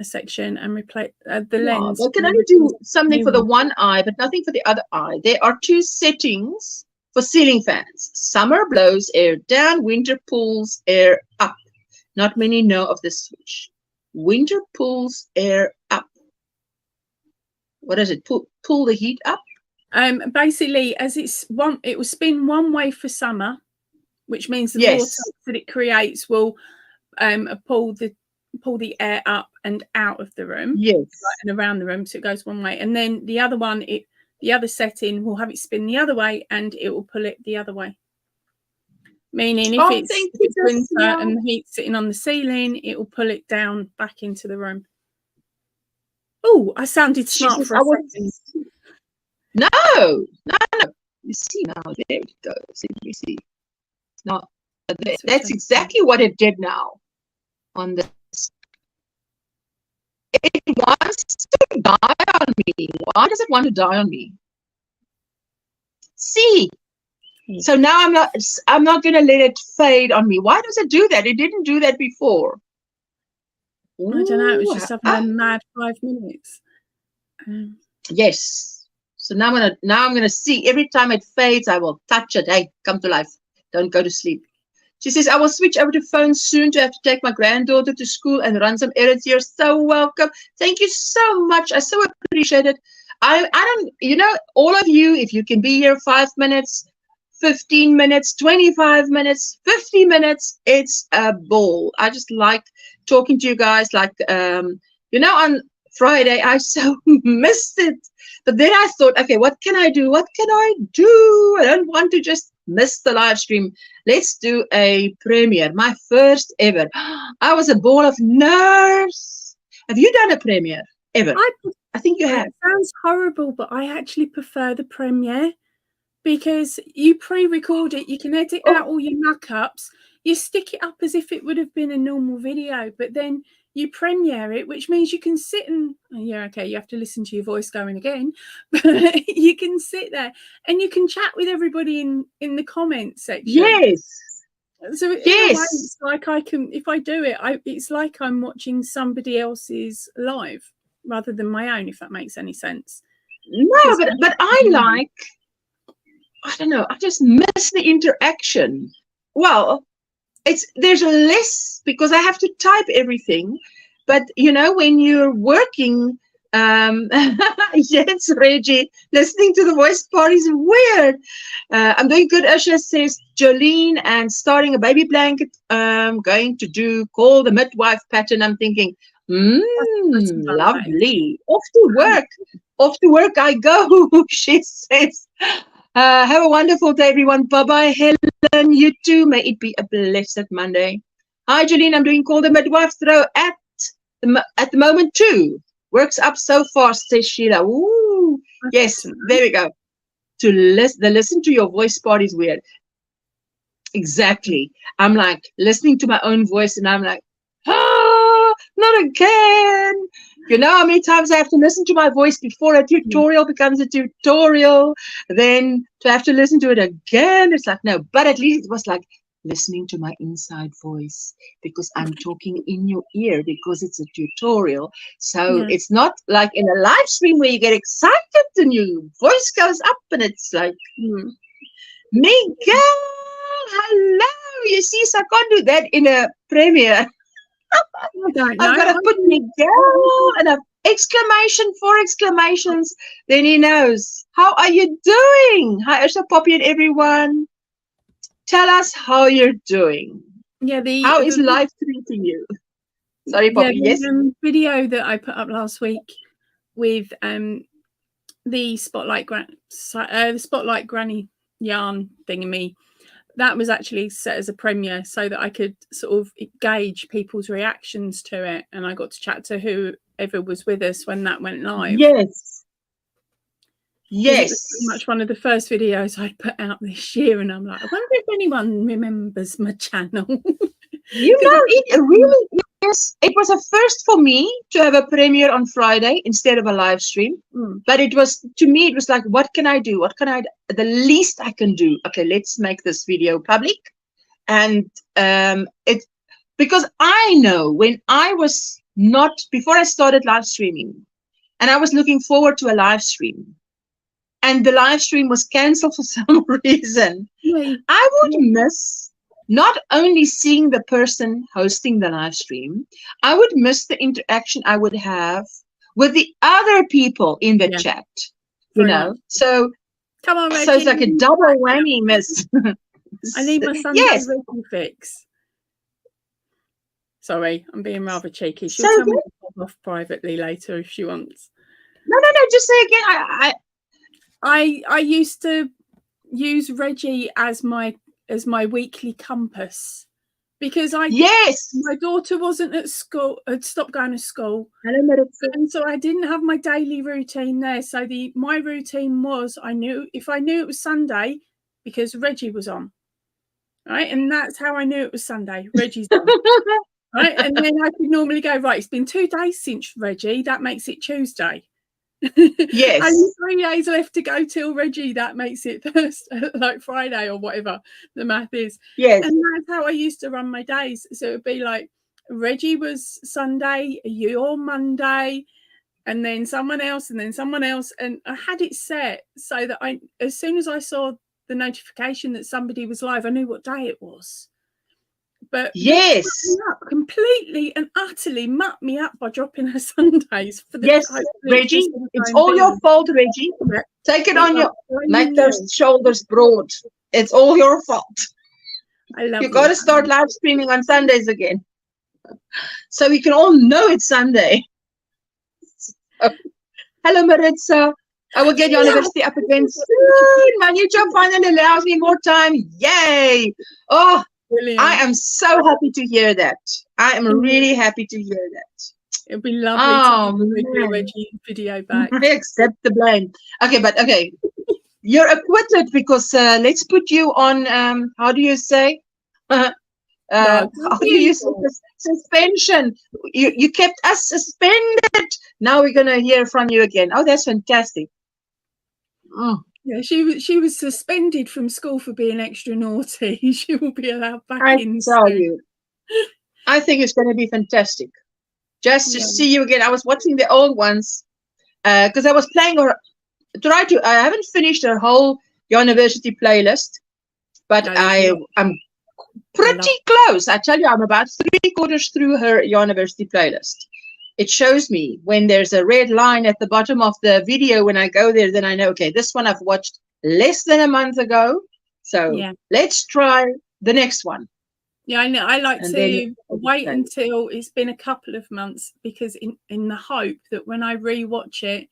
section and replace the lens. They can only do something for the one eye, but nothing for the other eye. There are two settings for ceiling fans. Summer blows air down, winter pulls air up. Not many know of this switch. Winter pulls air up. What does it pull the heat up? Basically, as it will spin one way for summer, which means the vortex that it creates will pull the air up and out of the room, and around the room, so it goes one way. And then the other one, the other setting will have it spin the other way, and it will pull it the other way. Meaning, if it's winter and the heat's sitting on the ceiling, it will pull it down back into the room. Oh, I sounded smart for a second. No. You see now, there it goes. You see, no, that's exactly what it did now. On this, it wants to die on me. Why does it want to die on me? See, so now I'm not going to let it fade on me. Why does it do that? It didn't do that before. Ooh, I don't know. It was just having a mad 5 minutes. Yes. So now I'm gonna see. Every time it fades, I will touch it. Hey, come to life. Don't go to sleep. She says, I will switch over to phone soon to have to take my granddaughter to school and run some errands. You're so welcome. Thank you so much. I so appreciate it. I don't, all of you, if you can be here 5 minutes, 15 minutes, 25 minutes, 50 minutes, it's a ball. I just like talking to you guys. Like, on Friday, I so missed it. But then I thought, okay, what can I do? What can I do? I don't want to just miss the live stream. Let's do a premiere, my first ever. I was a ball of nerves. Have you done a premiere ever? I think you have. It sounds horrible, but I actually prefer the Premiere because you pre-record it, you can edit out all your muck-ups, you stick it up as if it would have been a normal video, but then you Premiere it, which means you can sit and, you have to listen to your voice going again, but you can sit there and you can chat with everybody in the comments section. Yes. So in a way, it's like I can, if I do it, it's like I'm watching somebody else's live rather than my own, if that makes any sense. No, but I like, I don't know, I just miss the interaction. Well, there's less because I have to type everything, but you know, when you're working, yes, Reggie, listening to the voice part is weird. I'm doing good, Usha says Jolene, and starting a baby blanket, going to do call the midwife pattern. I'm thinking, lovely. Off to work I go, she says. Have a wonderful day, everyone. Bye-bye, Helen. You too. May it be a blessed Monday. Hi, Jolene. I'm doing call the midwife throw at the moment too. Works up so fast, says Sheila. Ooh, yes, there we go. The listen to your voice part is weird. Exactly. I'm like listening to my own voice and I'm like, not again. You know how many times I have to listen to my voice before a tutorial becomes a tutorial, then to have to listen to it again. It's like, no, but at least it was like listening to my inside voice because I'm talking in your ear because it's a tutorial. So it's not like in a live stream where you get excited and your voice goes up and it's like, Miguel, hello. You see, so I can't do that in a Premiere. I've got to put Miguel and an exclamation, 4 exclamations. Then he knows. How are you doing? Hi, Usha, Poppy, and everyone. Tell us how you're doing. Yeah, how is life treating you? Sorry, Poppy. Yes. The video that I put up last week with the Spotlight Granny yarn thingy. That was actually set as a premiere so that I could sort of gauge people's reactions to it. And I got to chat to whoever was with us when that went live. Yes. Yes. It was pretty much one of the first videos I'd put out this year. And I'm like, I wonder if anyone remembers my channel. You know, it really is. It was a first for me to have a premiere on Friday instead of a live stream. But it was, to me, it was like, what can I do? What can I do? The least I can do. Okay, let's make this video public. And because I know when I was before I started live streaming, and I was looking forward to a live stream, and the live stream was canceled for some reason, I would miss not only seeing the person hosting the live stream, I would miss the interaction I would have with the other people in the chat, you know. So, come on, Reggie. So it's like a double whammy, miss. I need my Sunday's Reggie fix. Sorry, I'm being rather cheeky. She'll tell me to pop off privately later if she wants. No, just say again. I used to use Reggie as my weekly compass because my daughter wasn't at school, had stopped going to school, and so I didn't have my daily routine there. So my routine was, if I knew it was Sunday because Reggie was on, right, and that's how I knew it was Sunday. Reggie's on, right, and then I could normally go, right, it's been 2 days since Reggie, that makes it Tuesday. Yes. And 3 days left to go till Reggie, that makes it Thursday, like Friday or whatever the math is. Yes. And that's how I used to run my days. So it would be like Reggie was Sunday, you're Monday, and then someone else, and then someone else. And I had it set so that as soon as I saw the notification that somebody was live, I knew what day it was. But completely and utterly mucked me up by dropping her Sundays for the Reggie, it's all your fault, Reggie. Take it on your make those shoulders broad. It's all your fault. You got to start live streaming on Sundays again, so we can all know it's Sunday. Hello, Maritza. I will get your university up again soon. My new job finally allows me more time. Yay! Oh. Brilliant. I am so happy to hear that. I am really happy to hear that. It'd be lovely to do a Reggie video back. I accept the blame. Okay, but okay. You're acquitted because let's put you on, how do you say? How do you say? Suspension. You kept us suspended. Now we're going to hear from you again. Oh, that's fantastic. Oh. Yeah, she was suspended from school for being extra naughty. She will be allowed back in. I tell you, I think it's going to be fantastic. Just to see you again. I was watching the old ones because I was playing or I haven't finished her whole university playlist, but I'm pretty close. I tell you, I'm about 3/4 through her university playlist. It shows me when there's a red line at the bottom of the video. When I go there, then I know, okay, this one I've watched less than a month ago. So let's try the next one. Yeah, I know. I like to wait until it's been a couple of months because in the hope that when I rewatch it,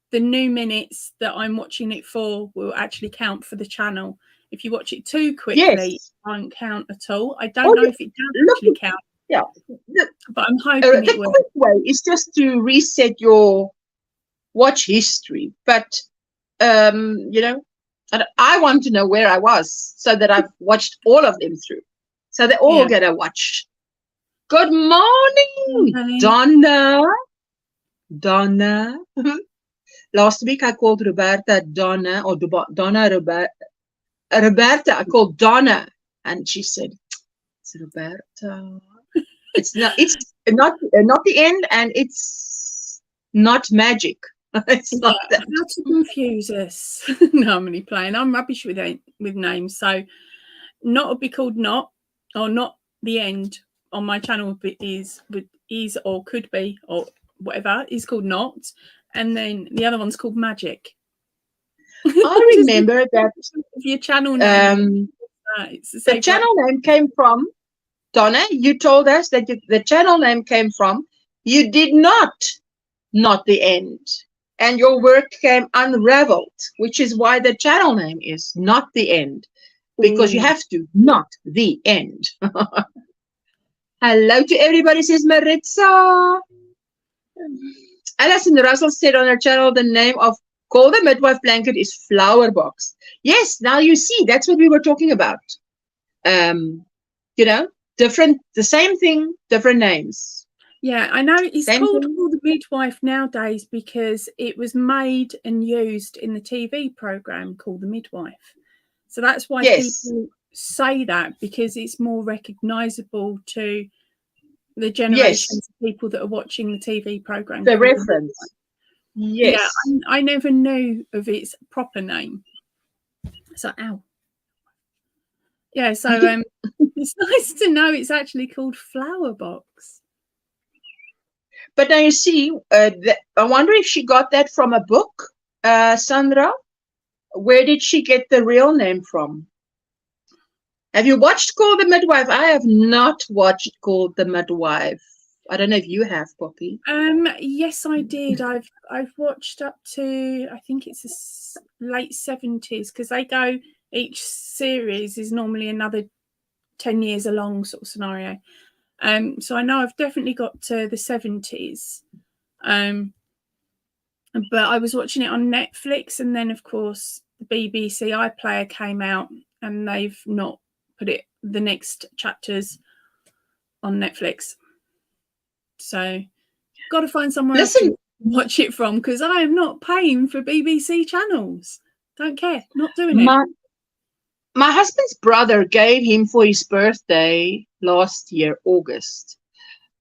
the new minutes that I'm watching it for will actually count for the channel. If you watch it too quickly, it won't count at all. I don't know if it can actually count. Yeah, but I'm hoping the quick way is just to reset your watch history. But you know, I want to know where I was so that I've watched all of them through, so they all get a watch. Good morning, Donna. Donna. Last week I called Roberta Donna or Donna Roberta. I called Donna, and she said, "It's Roberta." It's not the end, and it's not magic. It's not that. How to confuse us. No, I'm only playing. I'm rubbish with names. So not would be called not, or not the end on my channel is or could be or whatever is called not, and then the other one's called magic. I remember that your channel name. The channel name came from Donna. You told us that the channel name came from. You did not the end, and your work came unraveled, which is why the channel name is not the end, because you have to not the end. Hello to everybody, says Maritza. Alison Russell said on her channel the name of Call the Midwife blanket is Flower Box. Yes, now you see, that's what we were talking about. You know, the same thing, different names. Yeah, I know it's called Call the Midwife nowadays because it was made and used in the TV program Call the Midwife. So that's why people say that, because it's more recognizable to the generations of people that are watching the TV program. The reference. Yes. Yeah, I never knew of its proper name. So, ow. Yeah, so it's nice to know it's actually called Flower Box. But now you see, I wonder if she got that from a book, Sandra. Where did she get the real name from? Have you watched Call the Midwife? I have not watched Call the Midwife. I don't know if you have, Poppy. Yes, I did. I've watched up to, I think it's the late 70s, because they go, each series is normally another 10 years along sort of scenario. So I know I've definitely got to the 70s. But I was watching it on Netflix, and then of course the BBC iPlayer came out, and they've not put the next chapters on Netflix. So got to find somewhere else to watch it from, because I am not paying for BBC channels. Don't care, not doing it. My husband's brother gave him for his birthday last year, August,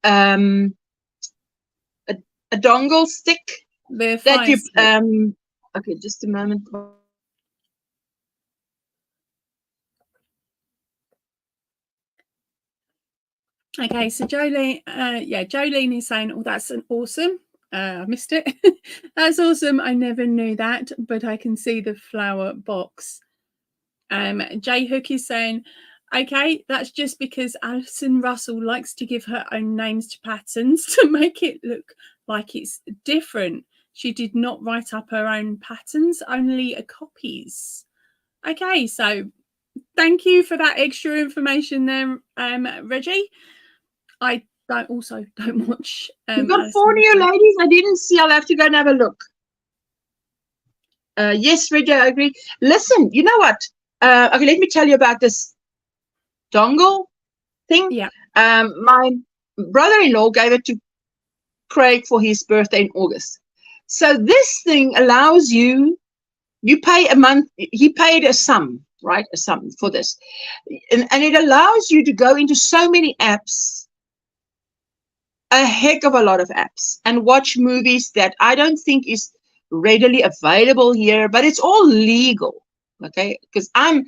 a dongle stick that you okay, just a moment. Okay, so Jolene, Jolene is saying, "Oh, that's awesome." I missed it. That's awesome. I never knew that, but I can see the flower box. J Hook is saying, "Okay, that's just because Alison Russell likes to give her own names to patterns to make it look like it's different. She did not write up her own patterns, only copies." Okay, so thank you for that extra information there, Reggie. I don't watch. You've got 4 new ladies. I didn't see. I'll have to go and have a look. Yes, Reggie, I agree. Listen, you know what? Okay, let me tell you about this dongle thing. Yeah. My brother-in-law gave it to Craig for his birthday in August. So this thing allows you pay a month. He paid a sum, right? A sum for this. And it allows you to go into so many apps, a heck of a lot of apps, and watch movies that I don't think is readily available here, but it's all legal. Okay, because I'm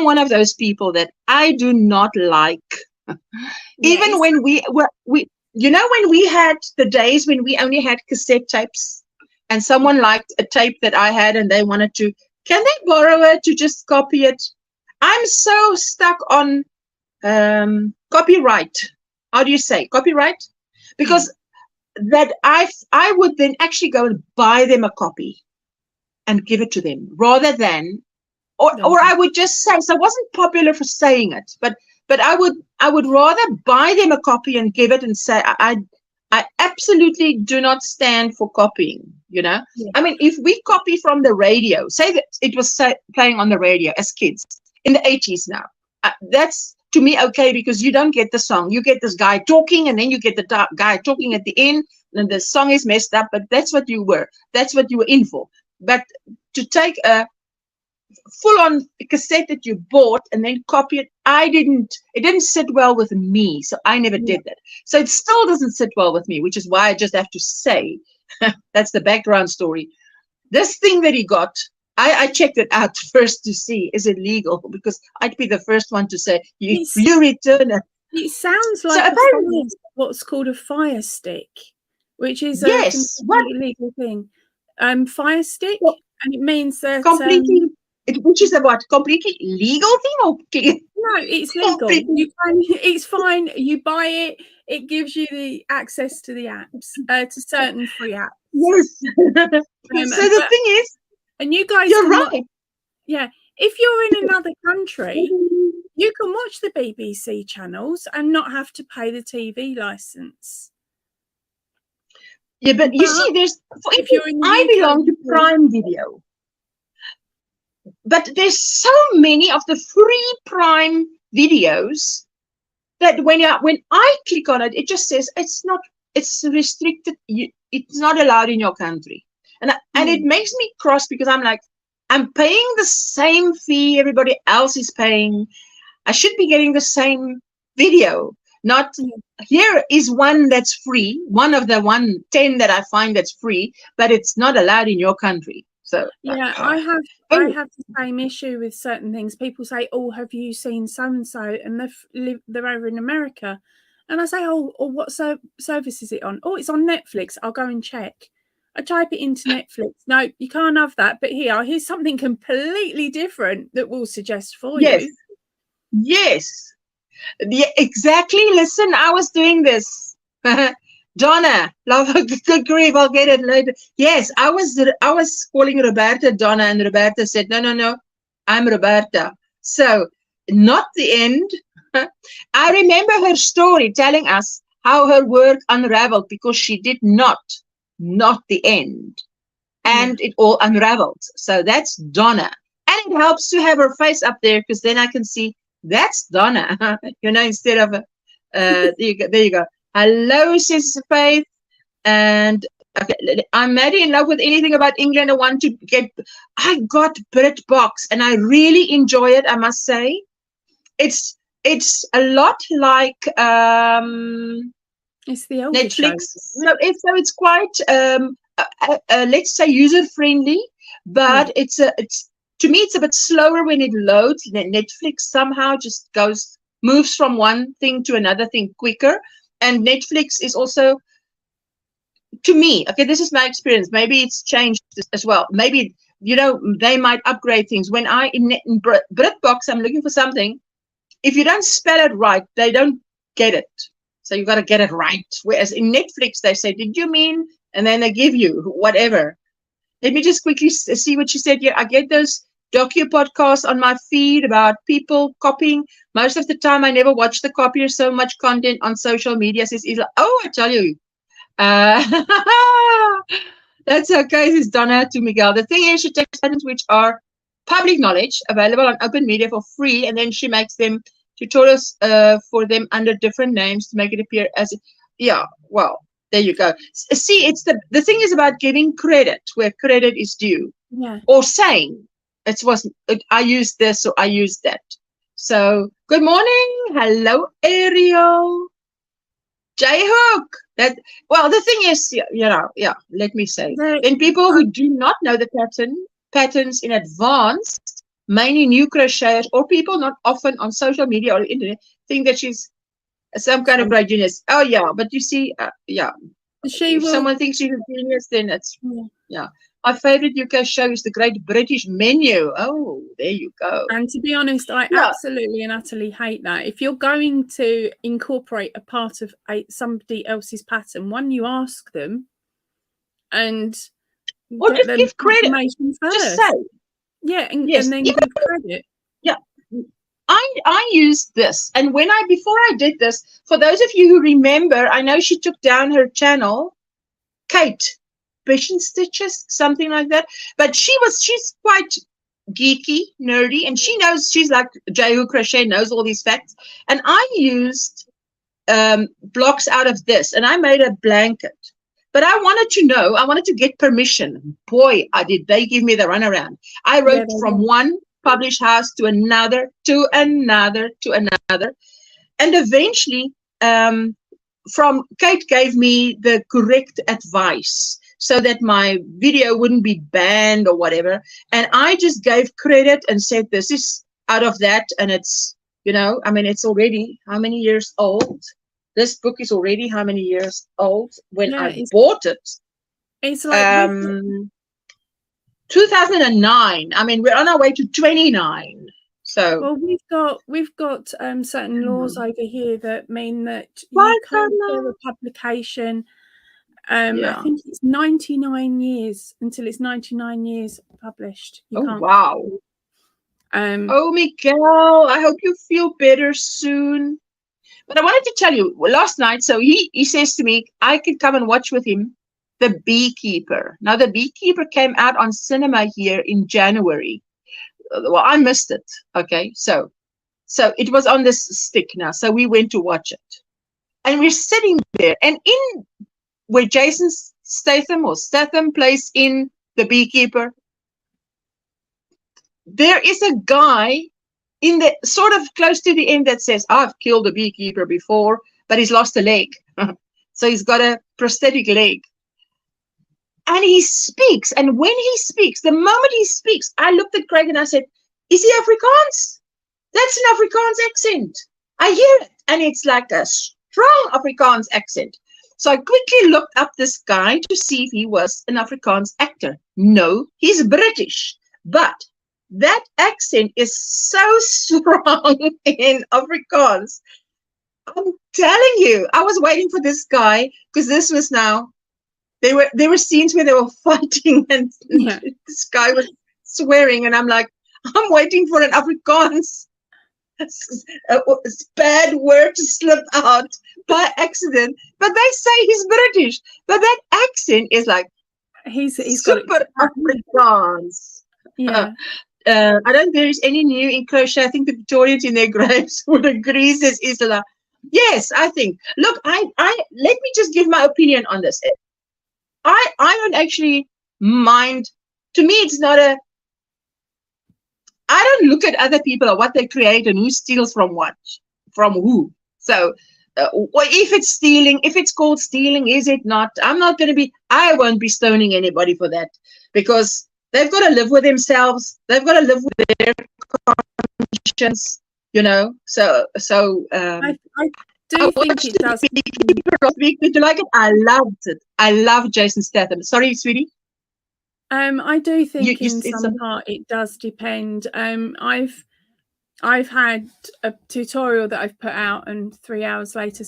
one of those people that I do not like. Even when we you know, when we had the days when we only had cassette tapes, and someone liked a tape that I had and they wanted to, can they borrow it to just copy it? I'm so stuck on copyright. How do you say copyright? Because that I would then actually go and buy them a copy and give it to them, rather than, or I would just say, so I wasn't popular for saying it, but I would rather buy them a copy and give it and say, I absolutely do not stand for copying, you know. Yeah. I mean, if we copy from the radio, say that it was playing on the radio as kids in the 80s now, that's to me okay, because you don't get the song. You get this guy talking, and then you get the guy talking at the end, and the song is messed up, but that's what you were in for. But to take a full-on cassette that you bought and then copy it, it didn't sit well with me, so I never did that. So it still doesn't sit well with me, which is why I just have to say, that's the background story. This thing that he got, I checked it out first to see, is it legal? Because I'd be the first one to say, you return it. It sounds like what's called a Fire Stick, which is a completely legal thing. Fire Stick, and it means that completely. Which is a what? Completely legal thing, or no? It's legal. It's fine. You buy it. It gives you the access to the apps, to certain free apps. Yes. So the thing is, and you guys, you're right. Yeah. If you're in another country, you can watch the BBC channels and not have to pay the TV license. Yeah, but you see, if you're in I belong to Prime Video. But there's so many of the free Prime videos that when I click on it, it just says it's restricted. It's not allowed in your country, and it makes me cross, because I'm like, I'm paying the same fee everybody else is paying. I should be getting the same video. Not here is one that's free, one of the 110 that I find that's free, but it's not allowed in your country. So yeah, I have the same issue with certain things. People say, "Oh, have you seen so and so?" And they're over in America, and I say, "Oh, what service is it on?" "Oh, it's on Netflix." I'll go and check. I type it into Netflix. No, you can't have that. But here's something completely different that will suggest for you. Yes, yeah, exactly. Listen, I was doing this. Donna, love, good grief, I'll get it later. Yes, I was calling Roberta Donna, and Roberta said, no, I'm Roberta. So, not the end. I remember her story telling us how her work unraveled, because she did not the end. And it all unraveled. So that's Donna. And it helps to have her face up there, because then I can see that's Donna, you know, instead of, there you go. Hello, says Faith, and I'm madly in love with anything about England. I got BritBox, and I really enjoy it, I must say. It's a lot like it's the Netflix. So it's quite let's say user friendly, but it's to me it's a bit slower when it loads. Netflix somehow just moves from one thing to another thing quicker. And Netflix is also, to me, okay, this is my experience. Maybe it's changed as well. Maybe, you know, they might upgrade things. When in BritBox, I'm looking for something. If you don't spell it right, they don't get it. So you got to get it right. Whereas in Netflix, they say, "Did you mean?" And then they give you whatever. Let me just quickly see what she said here. I get those docu-podcasts on my feed about people copying. Most of the time, I never watch the copy. There's so much content on social media. Says, oh, I tell you. That's okay, says Donna to Miguel. The thing is, she takes patterns which are public knowledge, available on open media for free, and then she makes them tutorials for them under different names to make it appear as, yeah, well, there you go. See, it's the thing is about giving credit where credit is due. Yeah. Or saying, I used this or I used that. So, good morning. Hello, Ariel. J-Hook. Well, the thing is, let me say, then people who do not know the patterns in advance, mainly new crocheters or people not often on social media or internet, think that she's some kind of great genius. Oh, yeah, but you see, if someone thinks she's a genius, then it's, yeah. My favorite UK show is The Great British Menu. Oh, there you go. And to be honest, I absolutely and utterly hate that. If you're going to incorporate a part of somebody else's pattern, one, you ask them and or get just give credit first. Just say. Yeah, and then give credit. Yeah. I used this, and before I did this, for those of you who remember, I know she took down her channel, Kate Vision Stitches, something like that. But she's quite geeky, nerdy, and she knows, she's like J.Who Crochet, knows all these facts. And I used blocks out of this, and I made a blanket. But I wanted to get permission. Boy, did they give me the runaround. I wrote from one published house to another, to another, to another. And eventually, from Kate gave me the correct advice so that my video wouldn't be banned or whatever. And I just gave credit and said, this is out of that. And it's, it's already how many years old? This book is already how many years old when I bought it? It's like 2009. I mean, we're on our way to 29. So well, we've got certain laws over here that mean that you can't do a publication. I think it's 99 years until it's 99 years published. Wow. Oh, Miguel, I hope you feel better soon. But I wanted to tell you, last night, so he says to me, I could come and watch with him The Beekeeper. Now, The Beekeeper came out on cinema here in January. Well, I missed it. Okay, so it was on this stick now. So we went to watch it. And we're sitting there. And in where Jason Statham plays in The Beekeeper, there is a guy in the sort of close to the end that says, I've killed a beekeeper before, but he's lost a leg. So he's got a prosthetic leg. And he speaks. And when he speaks, the moment he speaks, I looked at Craig and I said, is he Afrikaans? That's an Afrikaans accent. I hear it. And it's like a strong Afrikaans accent. So I quickly looked up this guy to see if he was an Afrikaans actor. No, he's British. But that accent is so strong in Afrikaans. I'm telling you, I was waiting for this guy because this was now, there were scenes where they were fighting and this guy was swearing and I'm like, I'm waiting for an Afrikaans bad word to slip out by accident. But they say he's British. But that accent is like he's super Afrikaans. Yeah. I don't think there is any new in crochet. I think the Victorians in their graves would agree, says Isla. Yes, I think. Look, I let me just give my opinion on this. I don't actually mind. To me, it's not a. I don't look at other people or what they create and who steals from what, from who. So, if it's stealing, if it's called stealing, is it not? I'm not going to be. I won't be stoning anybody for that because they've got to live with themselves. They've got to live with their conscience, So, I do think it does. Did you like it? I loved it. I love Jason Statham. Sorry, sweetie. I do think in some part it does depend. I've had a tutorial that I've put out, and 3 hours later,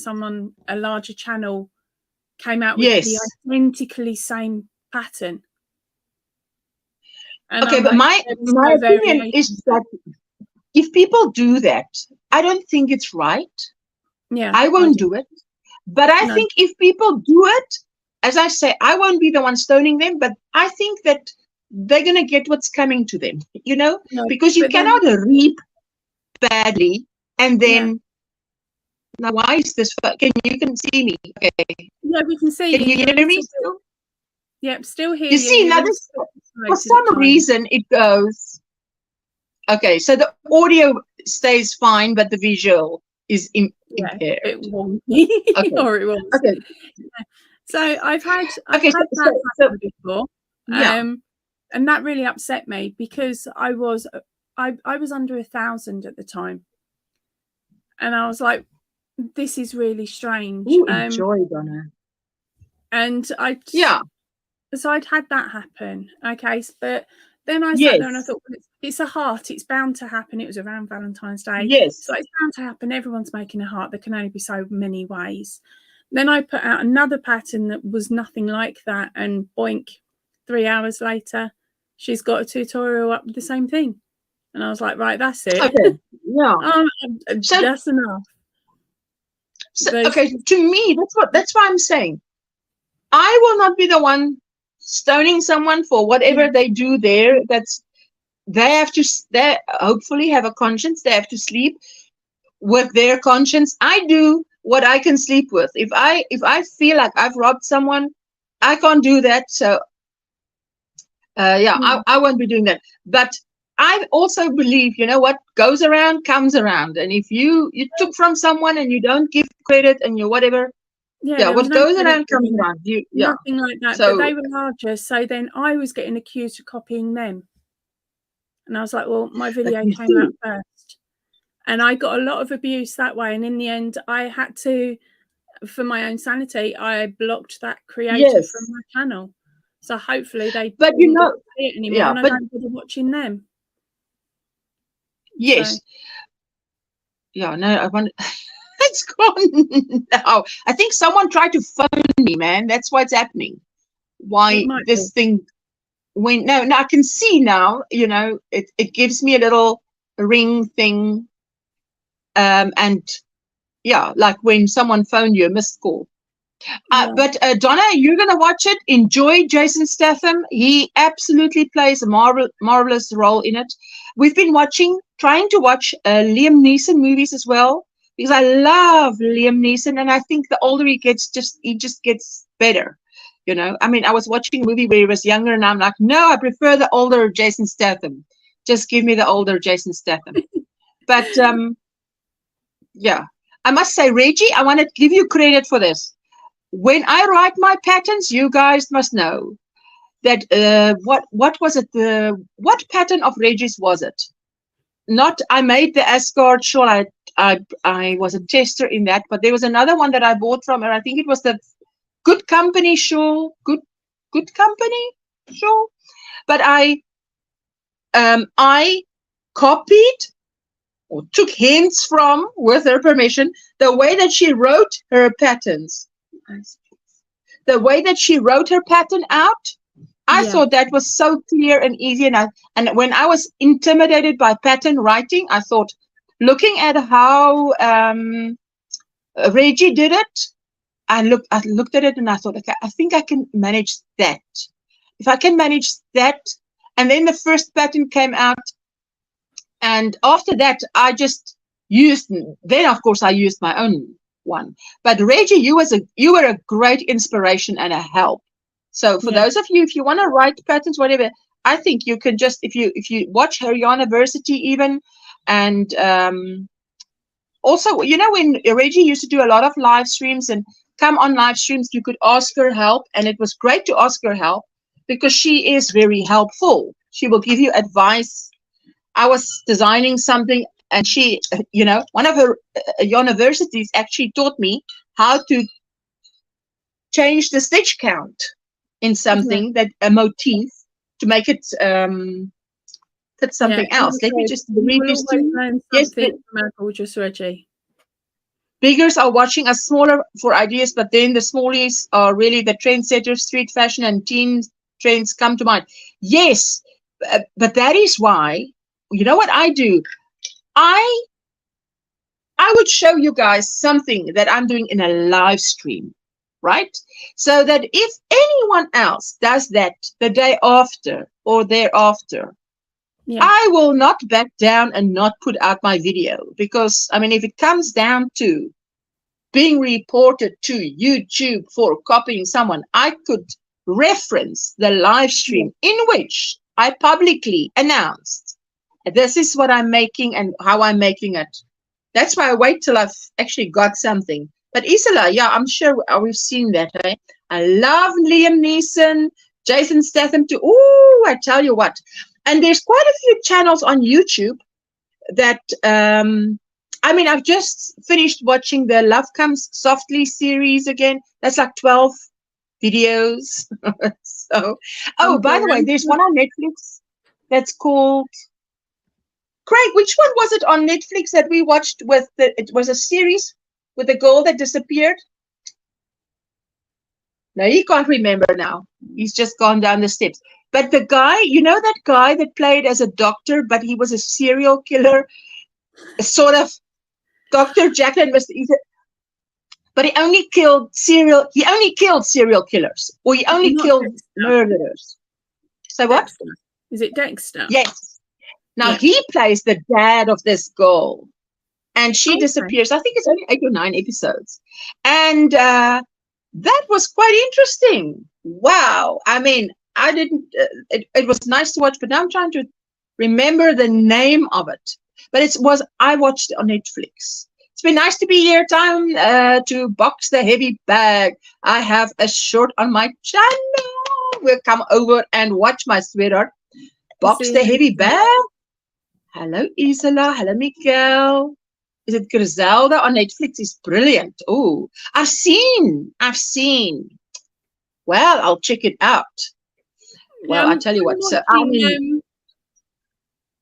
a larger channel, came out with the identically same pattern. And okay, I'm but like, my opinion is that if people do that, I don't think it's right. Yeah, I won't do it. But I think if people do it, as I say, I won't be the one stoning them, but I think that they're going to get what's coming to them, you know, because you cannot reap badly and then, now why is this, you can see me, okay. Yeah, we can see you. Can you hear me still? Yep, still here. You see, now this, for some reason it goes, okay, so the audio stays fine, but the visual is impaired. It won't be, or it was. Okay. Yeah. So I've had that happen before, and that really upset me because I was under 1,000 at the time, and I was like, this is really strange. Ooh, enjoy, Donna. And so I'd had that happen. Okay, but then I sat there and I thought, well, it's a heart. It's bound to happen. It was around Valentine's Day. Yes. So it's bound to happen. Everyone's making a heart. There can only be so many ways. Then I put out another pattern that was nothing like that. And boink, 3 hours later, she's got a tutorial up with the same thing. And I was like, right, that's it. Okay. Yeah. So that's enough. So, okay, to me, that's what I'm saying. I will not be the one stoning someone for whatever they do there. They hopefully have a conscience. They have to sleep with their conscience. I do what I can sleep with. If I feel like I've robbed someone, I can't do that. So I won't be doing that. But I also believe, you know, what goes around comes around. And if you took from someone and you don't give credit and you whatever, what goes around comes around. Nothing like that. So, but they were larger, so then I was getting accused of copying them. And I was like, well, my video came out first. And I got a lot of abuse that way. And in the end, I had to, for my own sanity, I blocked that creator from my channel. So hopefully they don't see it anymore, and I don't bother watching them. Yes. So. Yeah, no, I want it's gone now. I think someone tried to phone me, man. That's what's happening. Why this thing went no, I can see now, you know, it gives me a little ring thing. And yeah, like when someone phoned you, a missed call. But Donna, you're going to watch it. Enjoy Jason Statham. He absolutely plays a marvelous role in it. We've been trying to watch Liam Neeson movies as well, because I love Liam Neeson, and I think the older he gets, he just gets better. You know, I mean, I was watching a movie where he was younger, and I'm like, no, I prefer the older Jason Statham. Just give me the older Jason Statham. But yeah, I must say, Reggie, I want to give you credit for this. When I write my patterns, you guys must know that what was it? What pattern of Reggie's was it? Not I made the Asgard shawl. I was a tester in that, but there was another one that I bought from her. I think it was the Good Company shawl. Good Company shawl. But I copied or took hints from, with her permission, the way that she wrote her patterns. The way that she wrote her pattern out, I thought that was so clear and easy. And when I was intimidated by pattern writing, I thought, looking at how Reggie did it, I looked at it and I thought, okay, I think I can manage that. If I can manage that, and then the first pattern came out, and after that, I just used. Then, of course, I used my own one. But Reggie, you were a great inspiration and a help. So for those of you, if you want to write patterns, whatever, I think you can just, if you watch her University even, and also, you know, when Reggie used to do a lot of live streams and come on live streams, you could ask her help, and it was great to ask her help because she is very helpful. She will give you advice. I was designing something, and she, you know, one of her universities actually taught me how to change the stitch count in something, that a motif, to make it fit something else. Let me just read this to you. Yes, gorgeous Reggie. Biggers are watching us smaller for ideas, but then the smallies are really the trendsetters, street fashion and teen trends come to mind. Yes, but that is why, you know what I do? I would show you guys something that I'm doing in a live stream, right? So that if anyone else does that the day after or thereafter, I will not back down and not put out my video, because, I mean, if it comes down to being reported to YouTube for copying someone, I could reference the live stream in which I publicly announced this is what I'm making and how I'm making it. That's why I wait till I've actually got something. But Isola, yeah, I'm sure we've seen that. Eh? I love Liam Neeson, Jason Statham too. Ooh, I tell you what. And there's quite a few channels on YouTube that, I mean, I've just finished watching the Love Comes Softly series again. That's like 12 videos. So, oh, by the way, there's one on Netflix that's called, Craig, which one was it on Netflix that we watched with it was a series with a girl that disappeared? No, he can't remember now. He's just gone down the steps. But the guy, you know that guy that played as a doctor, but he was a serial killer, a sort of Dr. Jacqueline, but he only killed serial killers, or he only killed murderers. So what? Dexter. Is it Dexter? Yes. Now he plays the dad of this girl, and she disappears. I think it's only 8 or 9 episodes, and that was quite interesting. Wow. I mean, I didn't. It was nice to watch, but now I'm trying to remember the name of it. But I watched it on Netflix. It's been nice to be here. Time to box the heavy bag. I have a short on my channel. We'll come over and watch, my sweetheart. Box the heavy bag. Hello, Isola. Hello, Miguel. Is it Griselda on Netflix? It's brilliant. Oh, I've seen. Well, I'll check it out. Well, I tell you what.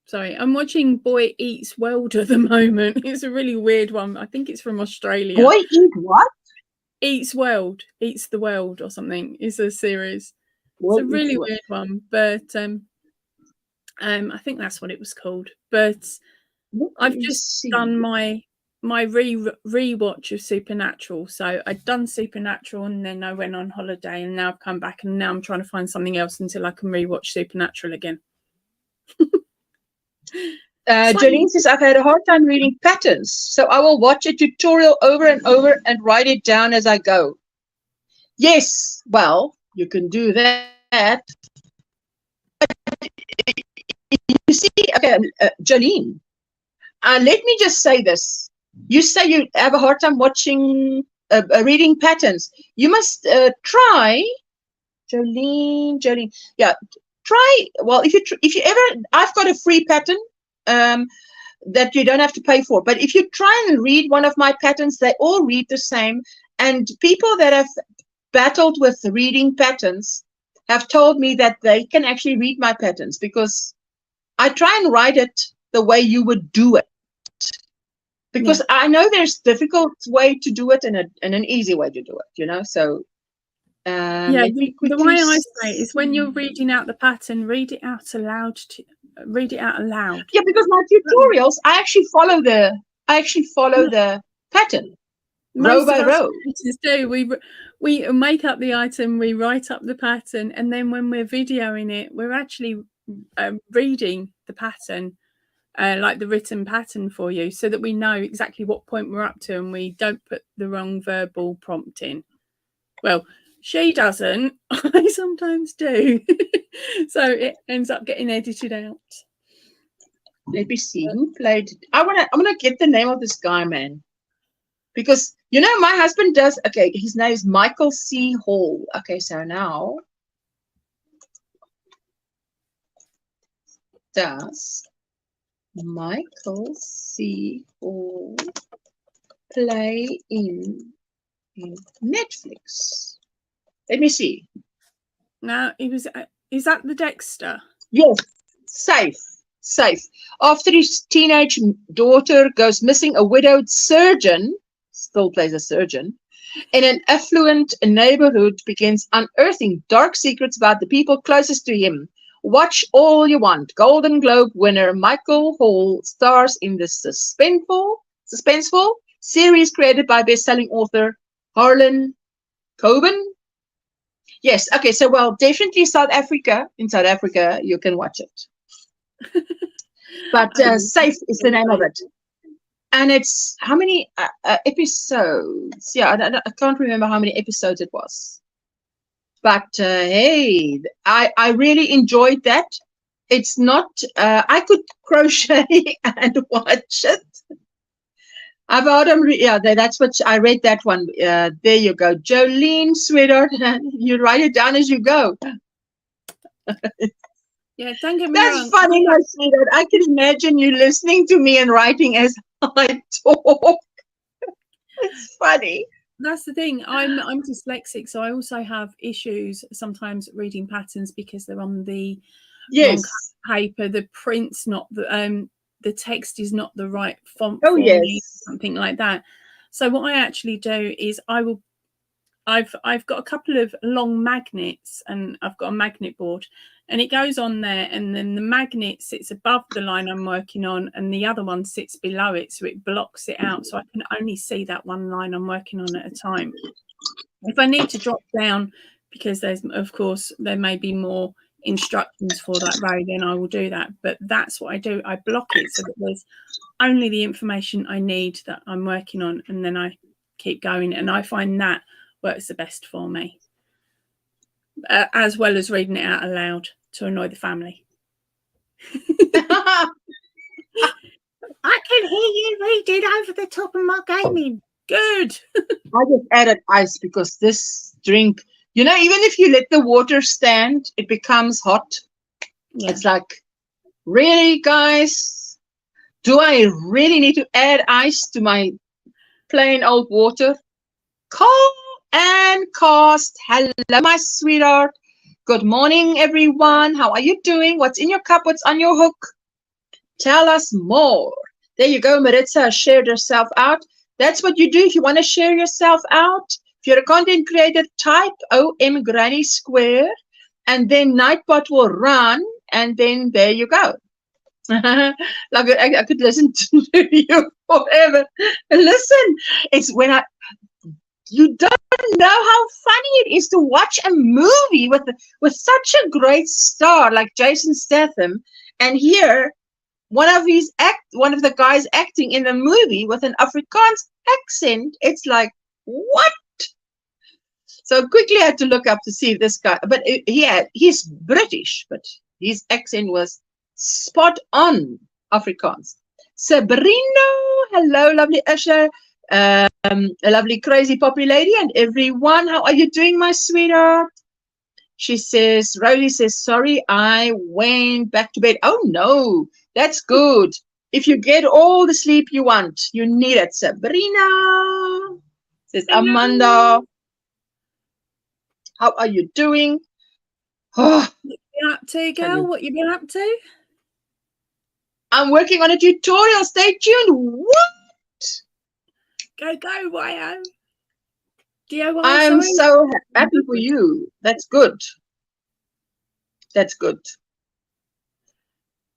So I'm watching Boy Eats World at the moment. It's a really weird one. I think it's from Australia. Boy Eat what? Eats World. Eats the World or something. It's a series. It's a really weird one, but I think that's what it was called. But I've just done my rewatch of Supernatural. So I'd done Supernatural, and then I went on holiday, and now I've come back, and now I'm trying to find something else until I can rewatch Supernatural again. Jolene says, I've had a hard time reading patterns, so I will watch a tutorial over and over and write it down as I go. Yes, well, you can do that. You see, okay, Jolene, let me just say this. You say you have a hard time reading patterns. You must try, Jolene. Yeah, try. Well, if you ever, I've got a free pattern that you don't have to pay for. But if you try and read one of my patterns, they all read the same. And people that have battled with reading patterns have told me that they can actually read my patterns, because I try and write it the way you would do it. Because I know there's difficult way to do it and an easy way to do it, you know. So the way I say it is, when you're reading out the pattern, read it out aloud. Yeah, because my tutorials, I actually follow the pattern row by row. We make up the item, we write up the pattern, and then when we're videoing it, we're actually reading the pattern, like the written pattern for you, so that we know exactly what point we're up to, and we don't put the wrong verbal prompt in. Well, she doesn't. I sometimes do. So it ends up getting edited out. Let me see who played. I'm gonna get the name of this guy, man, because you know my husband does. Okay, his name is Michael C. Hall. Okay, so now does Michael C. Hall play in Netflix? Let me see. Now, is that the Dexter? Yes, safe. After his teenage daughter goes missing, a widowed surgeon, still plays a surgeon, in an affluent neighborhood begins unearthing dark secrets about the people closest to him. Watch all you want. Golden Globe winner Michael Hall stars in the suspenseful series created by best-selling author Harlan Coben. Yes, okay, so well, definitely South Africa. In South Africa, you can watch it. But Safe is the name of it. And it's how many episodes? Yeah, I can't remember how many episodes it was. But hey, I really enjoyed that. It's not, I could crochet and watch it. Yeah, that's what I read that one. There you go. Jolene, sweetheart, you write it down as you go. Yeah, don't get me That's wrong. funny, my sweetheart. I can imagine you listening to me and writing as I talk. It's funny. That's the thing. I'm dyslexic, so I also have issues sometimes reading patterns because they're on the wrong paper. The print's not the text is not the right font for me, something like that. So what I actually do is I've got a couple of long magnets, and I've got a magnet board, and it goes on there, and then the magnet sits above the line I'm working on, and the other one sits below it, so it blocks it out, so I can only see that one line I'm working on at a time. If I need to drop down, because of course there may be more instructions for that row, then I will do that. But that's what I do. I block it so that there's only the information I need that I'm working on, and then I keep going, and I find that works the best for me, as well as reading it out aloud to annoy the family. I can hear you reading over the top of my gaming. Good. I just added ice because this drink, you know, even if you let the water stand, it becomes hot. Yeah. It's like, really, guys? Do I really need to add ice to my plain old water? Call and cast. Hello, my sweetheart. Good morning, everyone. How are you doing? What's in your cup? What's on your hook? Tell us more. There you go. Maritza shared herself out. That's what you do if you want to share yourself out. If you're a content creator, type OMGrannySquare, and then Nightbot will run, and then there you go. Like I could listen to you forever. Listen, it's when you don't know how funny it is to watch a movie with such a great star like Jason Statham, and hear one of the guys acting in the movie with an Afrikaans accent. It's like, what? So quickly I had to look up to see if this guy, but he's British, but his accent was spot on Afrikaans. Sabrina, hello, lovely Usher, a lovely crazy poppy lady, and everyone. How are you doing, my sweetheart? She says, Rosie says, sorry, I went back to bed. Oh no, that's good. If you get all the sleep you want, you need it. Sabrina, says Amanda. How are you doing? What you been up to, girl? What you been up to? I'm working on a tutorial. Stay tuned. What? Go, YO. DIY. I'm so happy for you. That's good. That's good.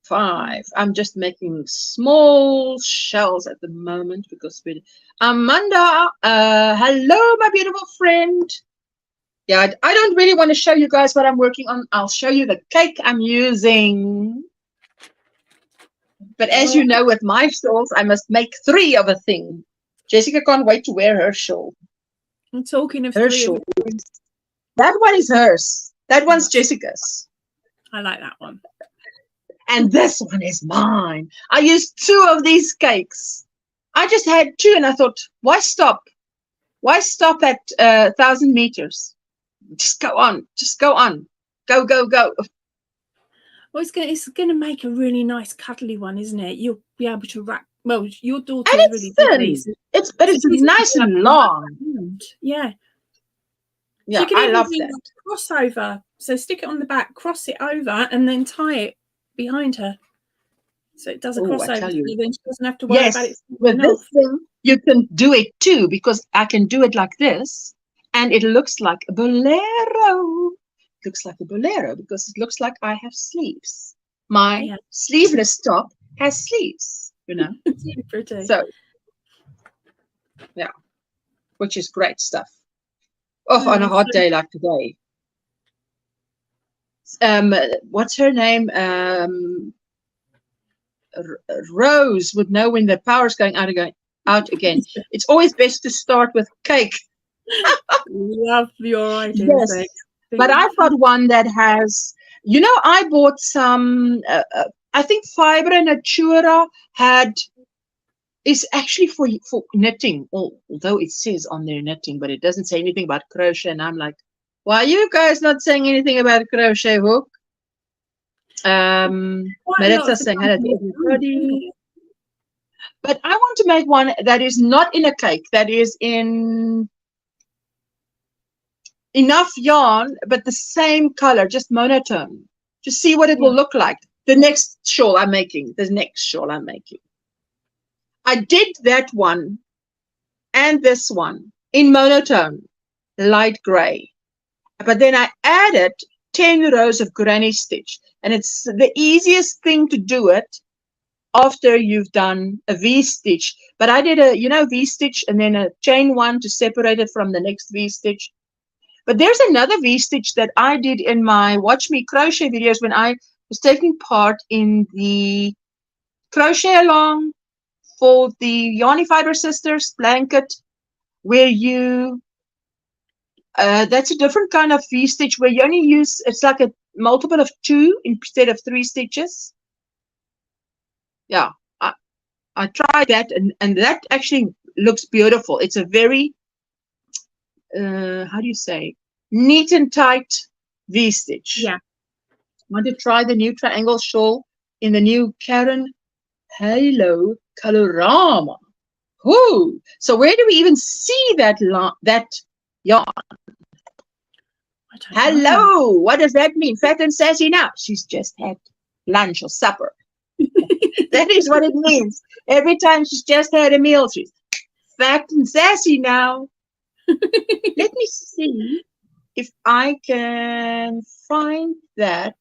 5. I'm just making small shells at the moment because Amanda, hello, my beautiful friend. Yeah, I don't really want to show you guys what I'm working on. I'll show you the cake I'm using. But as you know, with my shawls, I must make 3 of a thing. Jessica can't wait to wear her shawl. I'm talking of her 3 shawl. That one is hers. That one's Jessica's. I like that one. And this one is mine. I used 2 of these cakes. I just had 2 and I thought, why stop? Why stop at 1,000 meters? Just go on. Just go on. Go, go, go. Well, it's going to make a really nice cuddly one, isn't it? You'll be able to wrap. Well, your daughter and really thin. It's nice and long. Yeah. Yeah, so you can I love do that. Crossover. So stick it on the back, cross it over, and then tie it behind her. So it does a crossover. So then she doesn't have to worry about it. With this thing, you can do it too, because I can do it like this, and it looks like a bolero. looks like a bolero because it looks like I have sleeves. My sleeveless top has sleeves, you know. It's really pretty. So, yeah, which is great stuff. Oh, on a hot day like today. What's her name? Rose would know when the power's going out again. It's always best to start with cake. Love your ideas. Yes, but I've got one that has, you know, I bought some, I think Fibre Natura is actually for knitting, although it says on there knitting, but it doesn't say anything about crochet. And I'm like, why are you guys not saying anything about crochet hook? Melissa saying hello to everybody. But I want to make one that is not in a cake, that is in enough yarn, but the same color, just monotone, to see what it will look like. The next shawl I'm making, I did that one and this one in monotone, light gray. But then I added 10 rows of granny stitch. And it's the easiest thing to do it after you've done a V-stitch. But I did a, you know, V-stitch and then a chain one to separate it from the next V-stitch. But there's another V-stitch that I did in my Watch Me Crochet videos when I was taking part in the Crochet Along for the Yarny Fiber Sisters blanket, where you, that's a different kind of V-stitch where you only use, it's like a multiple of 2 instead of 3 stitches. Yeah, I tried that and that actually looks beautiful. It's a very, how do you say, neat and tight V-stitch. Yeah. I want to try the new triangle shawl in the new Karen Halo Colorama. Whoo! So where do we even see that yarn? Hello! What does that mean? Fat and sassy now. She's just had lunch or supper. That is what it means. Every time she's just had a meal, she's fat and sassy now. Let me see if I can find that.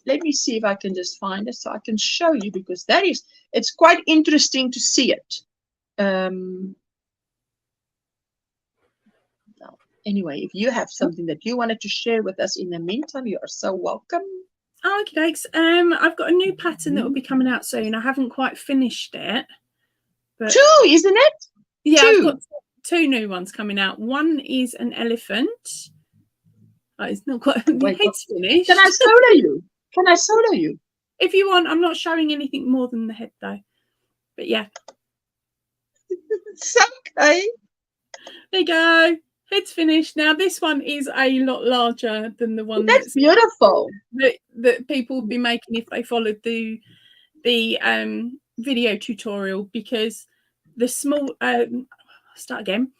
Let me see if I can just find it so I can show you, because it's quite interesting to see it. Anyway, if you have something that you wanted to share with us in the meantime, you are so welcome. Okay, thanks. I've got a new pattern that will be coming out soon. I haven't quite finished it. But 2, isn't it? Yeah, 2. I've got 2 new ones coming out. One is an elephant. Oh, it's not quite, the head's finished. Can I solo you? Can I solo you? If you want, I'm not showing anything more than the head though. But yeah. It's okay. There you go. Head's finished. Now this one is a lot larger than the one that's beautiful. That people will be making if they followed the video tutorial, because the small start again.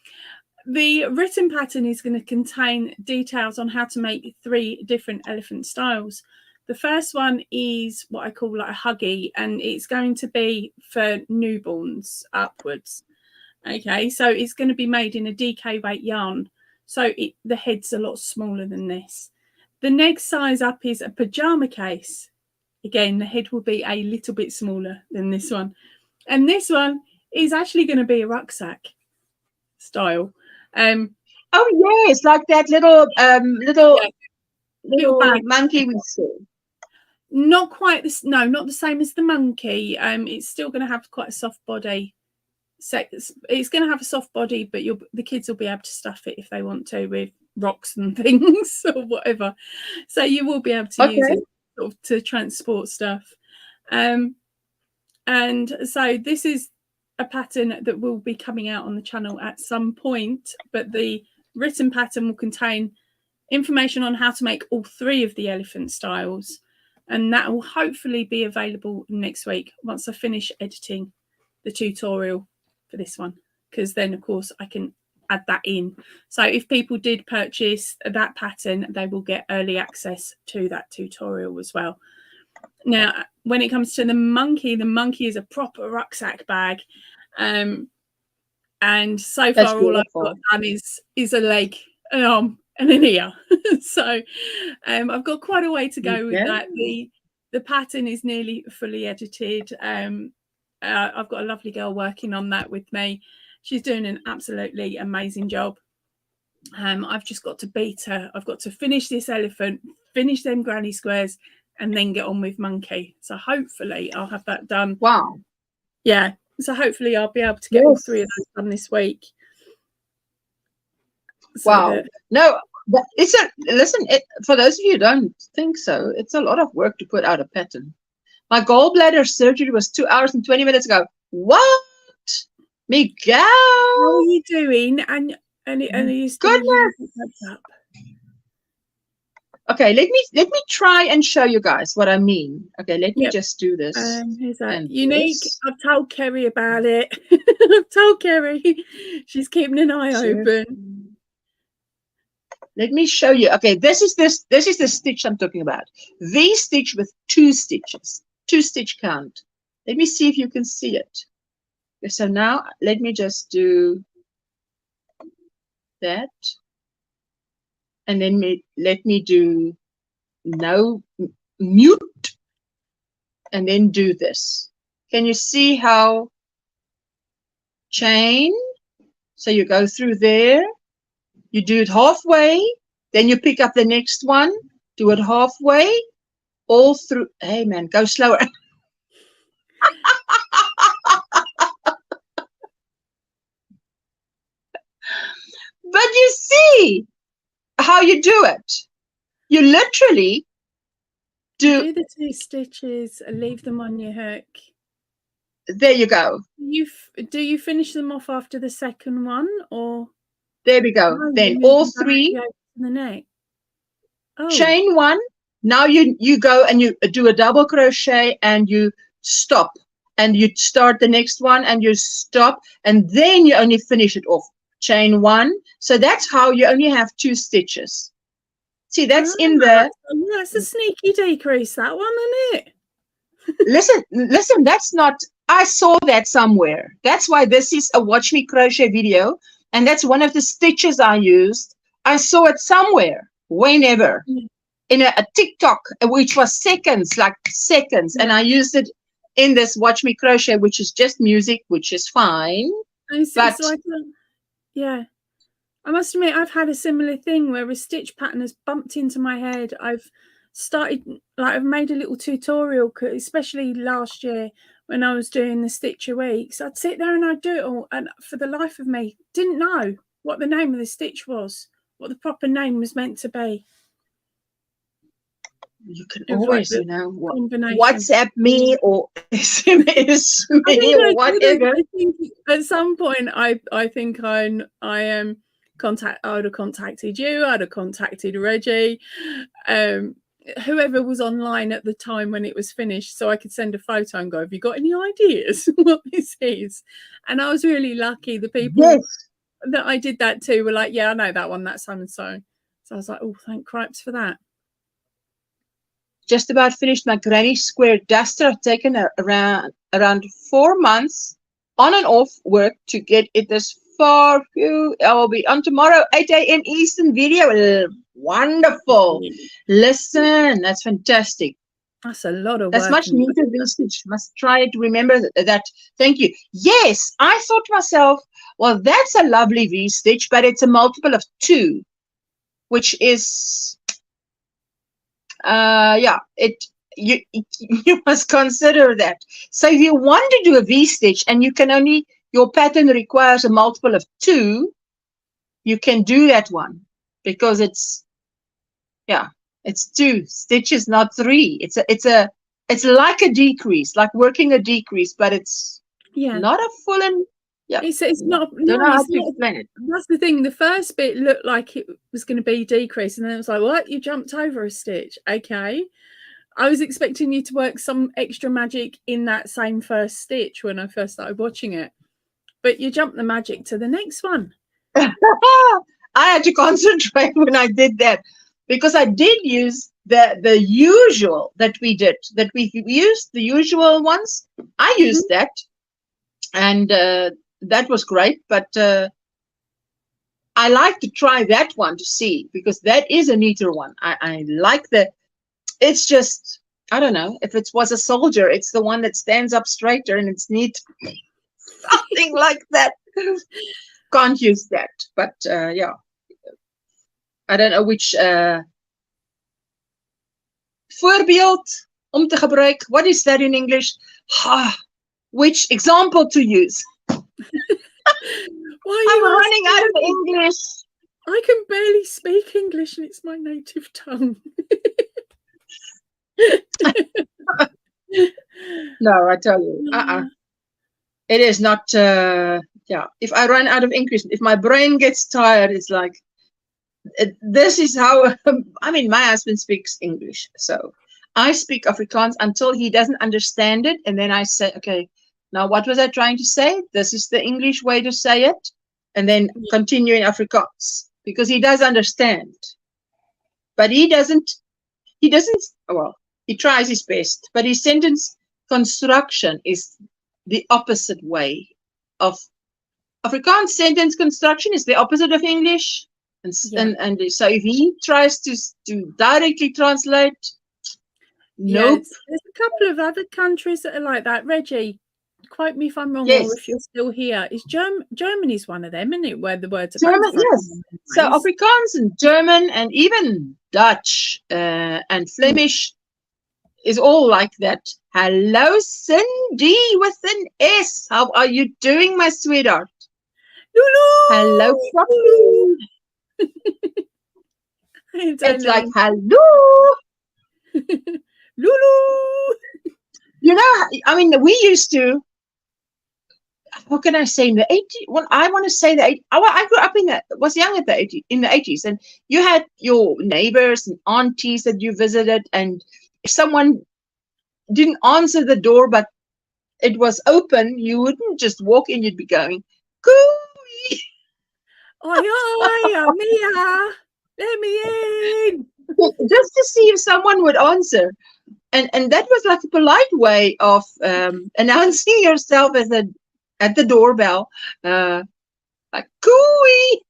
The written pattern is going to contain details on how to make 3 different elephant styles. The first one is what I call like a huggy, and it's going to be for newborns upwards. Okay, so it's going to be made in a DK weight yarn, so the head's a lot smaller than this. The next size up is a pajama case. Again, the head will be a little bit smaller than this one, and this one is actually going to be a rucksack style. Oh yes, like that little little monkey we saw. Not quite this. No, not the same as the monkey. It's still going to have quite a soft body. So it's going to have a soft body, but the kids will be able to stuff it if they want to with rocks and things or whatever. So you will be able to use it sort of to transport stuff. And so this is a pattern that will be coming out on the channel at some point, but the written pattern will contain information on how to make all 3 of the elephant styles, and that will hopefully be available next week once I finish editing the tutorial for this one, because then of course I can add that in. So if people did purchase that pattern, they will get early access to that tutorial as well. Now when it comes to the monkey is a proper rucksack bag. And so That's far, all I've got done is a leg, an arm, and an ear. So I've got quite a way to go with that. The pattern is nearly fully edited. I've got a lovely girl working on that with me. She's doing an absolutely amazing job. I've just got to beat her. I've got to finish this elephant, finish them granny squares, and then get on with monkey. So hopefully I'll have that done. Wow. Yeah. So hopefully I'll be able to get all 3 of those done this week. So wow. No, but listen, for those of you who don't think so, it's a lot of work to put out a pattern. My gallbladder surgery was 2 hours and 20 minutes ago. What? Miguel? How are you doing? And you still up? Okay, let me try and show you guys what I mean. Okay, let me just do this. Who's that? Unique. This. I've told Kerry about it. I've told Kerry. She's keeping an eye open. Let me show you. Okay, this is the stitch I'm talking about. V stitch with 2 stitches, 2 stitch count. Let me see if you can see it. Okay, so now let me just do that. And then let me do no mute and then do this. Can you see how chain? So you go through there, you do it halfway, then you pick up the next one, do it halfway, all through. Hey man, go slower. But you see how you do it. You literally do the 2 stitches and leave them on your hook. There you go. Do you finish them off after the second one, or there we go? Then all 3 the neck. Chain 1. Now you go and you do a double crochet and you stop and you start the next one and you stop and then you only finish it off. Chain 1. So that's how you only have 2 stitches. See, that's in the. That's a sneaky decrease, that one, isn't it? Listen, that's not. I saw that somewhere. That's why this is a Watch Me Crochet video, and that's one of the stitches I used. I saw it somewhere, whenever, in a TikTok, which was seconds, and I used it in this Watch Me Crochet, which is just music, which is fine. But yeah, I must admit I've had a similar thing where a stitch pattern has bumped into my head. I've made a little tutorial, especially last year when I was doing the stitch a week. So I'd sit there and I'd do it all, and for the life of me, didn't know what the name of the stitch was, what the proper name was meant to be. You can always, WhatsApp me or SMS me or whatever. I think at some point, I think I would have contacted you. I'd have contacted Reggie, whoever was online at the time when it was finished, so I could send a photo and go, "Have you got any ideas what this is?" And I was really lucky. The people that I did that to were like, "Yeah, I know that one. That's so and so." So I was like, "Oh, thank cripes for that." Just about finished my Granny Square duster. I've taken around 4 months on and off work to get it this far. I will be on tomorrow, 8 a.m. Eastern video. Wonderful. Listen, that's fantastic. That's a lot of work. That's much needed research. Must try to remember that. Thank you. Yes, I thought to myself, well, that's a lovely V-stitch, but it's a multiple of 2, which is... you must consider that. So if you want to do a V-stitch and your pattern requires a multiple of 2, you can do that one because it's 2 stitches, not 3. It's like a decrease, like working a decrease, but it's not a full and it's not. Don't know how to explain it. That's the thing. The first bit looked like it was going to be decrease, and then it was like, "What? You jumped over a stitch?" Okay. I was expecting you to work some extra magic in that same first stitch when I first started watching it, but you jumped the magic to the next one. I had to concentrate when I did that because I did use the usual that we did. That we used the usual ones. I used that, and that was great, but I like to try that one to see, because that is a neater one. I like it's just, I don't know, if it was a soldier, it's the one that stands up straighter and it's neat. Something like that. Can't use that, but yeah. I don't know which voorbeeld om te gebruik. What is that in English? Which example to use? I'm running out of English. I can barely speak English and it's my native tongue. No, I tell you, it is not. Yeah, if I run out of English, if my brain gets tired, it's like, this is how. I mean, my husband speaks English, so I speak Afrikaans until he doesn't understand it, and then I say, okay, now what was I trying to say? This is the English way to say it, and then continue in Afrikaans, because he does understand, but he doesn't. Well, he tries his best, but his sentence construction is the opposite way of Afrikaans. Sentence construction is the opposite of English, and so if he tries to directly translate, nope. There's a couple of other countries that are like that. Reggie, quote me if I'm wrong, yes. Or if you're still here. Is Germany's one of them, isn't it? Where the words are German, yes. So Afrikaans and German and even Dutch and Flemish is all like that. Hello, Cindy with an S. How are you doing, my sweetheart? Lulu. Hello, Lulu. It's like hello, Lulu. You know, I mean, we used to. What can I say? In the 80s, well, I want to say that I grew up was young in the 80s, and you had your neighbors and aunties that you visited, and if someone didn't answer the door but it was open, you wouldn't just walk in, you'd be going, "Cooey." Oi, Mia, let me in. Just to see if someone would answer. And that was like a polite way of announcing yourself at the doorbell, like, "Cooey,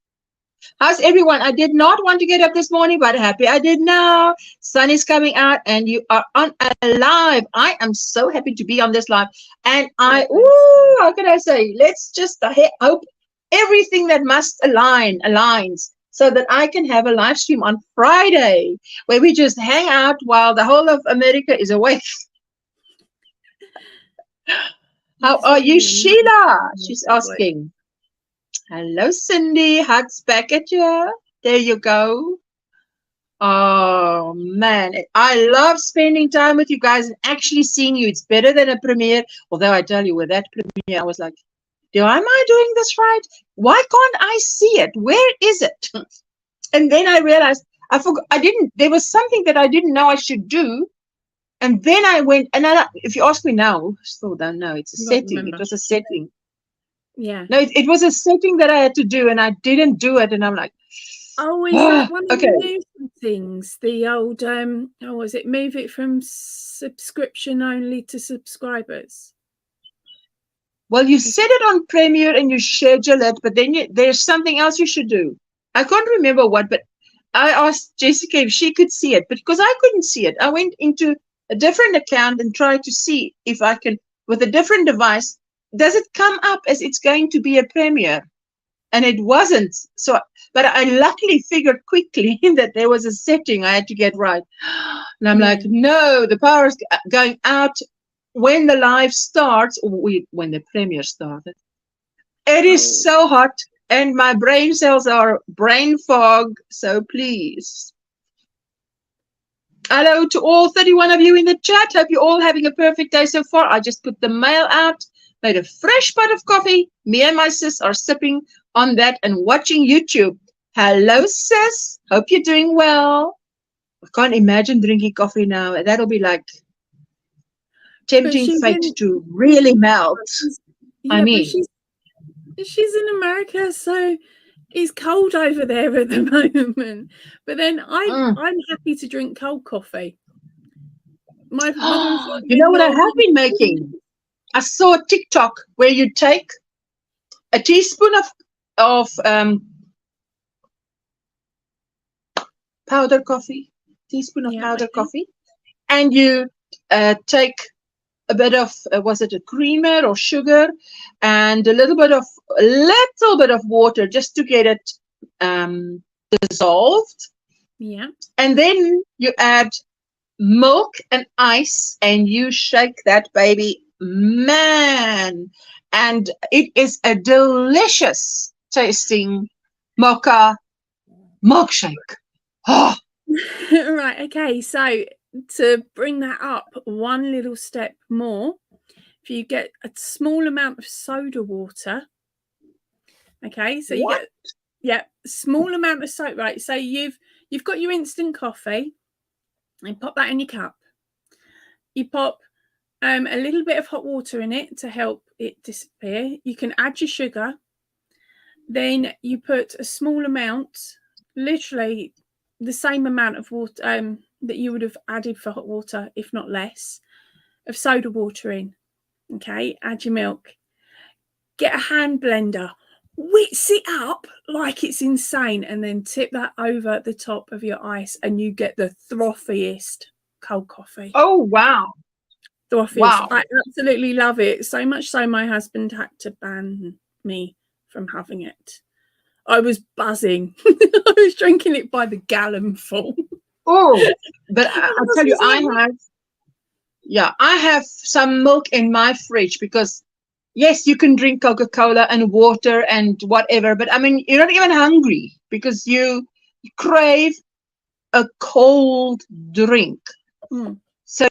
how's everyone? I did not want to get up this morning, but happy I did now. Sun is coming out and you are on live. I am so happy to be on this live. And how can I say? Let's just hope everything that must aligns, so that I can have a live stream on Friday where we just hang out while the whole of America is awake." How are you, Sheila? She's asking. Hello, Cindy. Hugs back at you. There you go. Oh, man. I love spending time with you guys and actually seeing you. It's better than a premiere. Although I tell you, with that premiere, I was like, am I doing this right? Why can't I see it? Where is it? And then I realized I forgot. There was something that I didn't know I should do. And then I went, and if you ask me now, I still don't know. It's a setting. Remember. It was a setting. Yeah. No, it was a setting that I had to do, and I didn't do it. And I'm like, oh, is that one of the new things? The old, was it move it from subscription only to subscribers? Well, you set it on Premiere and you schedule it, but then there's something else you should do. I can't remember what, but I asked Jessica if she could see it, but because I couldn't see it, I went into a different account and tried to see if I can, with a different device, does it come up as it's going to be a premiere? And it wasn't. So, but I luckily figured quickly that there was a setting I had to get right. And I'm like, no, the power is going out when the live starts, or when the premiere started. It is so hot, and my brain cells are brain fog. So please. Hello to all 31 of you in the chat. Hope you're all having a perfect day so far. I just put the mail out, made a fresh pot of coffee. Me and my sis are sipping on that and watching YouTube. Hello, sis. Hope you're doing well. I can't imagine drinking coffee now. That'll be like tempting fate to really melt. Yeah, I mean, she's in America, so it's cold over there at the moment. But then I'm happy to drink cold coffee. My you know what I have been making? I saw a TikTok where you take a teaspoon of powder coffee, powder coffee, and you take a bit of was it a creamer or sugar, and a little bit of water just to get it dissolved. Yeah. And then you add milk and ice, and you shake that baby, man, and it is a delicious tasting mocha milkshake. Oh. Right, okay, so to bring that up one little step more, if you get a small amount of soda water, okay, so you get small amount of soda, right? So you've got your instant coffee, and pop that in your cup. You pop a little bit of hot water in it to help it disappear. You can add your sugar. Then you put a small amount, literally the same amount of water that you would have added for hot water, if not less, of soda water in. Okay, add your milk. Get a hand blender, whiz it up like it's insane, and then tip that over the top of your ice, and you get the frothiest cold coffee. Oh, wow. Frothiest. Wow. I absolutely love it. So much so my husband had to ban me from having it. I was buzzing. I was drinking it by the gallon full. Oh, but I'll tell you, I have some milk in my fridge because, yes, you can drink Coca-Cola and water and whatever, but I mean, you're not even hungry because you crave a cold drink. So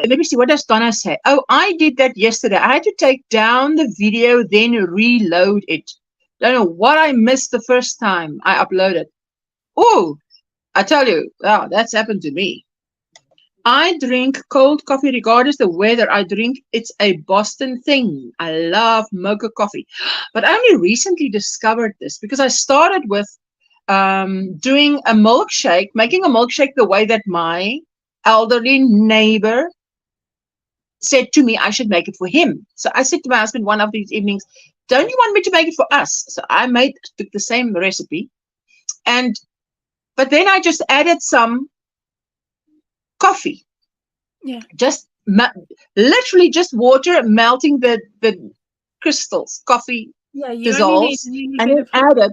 let me see, what does Donna say? Oh, I did that yesterday. I had to take down the video, then reload it. Don't know what I missed the first time I uploaded. Oh, I tell you, wow, that's happened to me. I drink cold coffee regardless the weather. It's a Boston thing. I love mocha coffee. But I only recently discovered this because I started with doing a milkshake, making a milkshake the way that my elderly neighbor said to me I should make it for him. So I said to my husband one of these evenings, don't you want me to make it for us? So I took the same recipe, but then I just added some coffee. Yeah. Just literally just water, melting the crystals, coffee dissolves, and then added.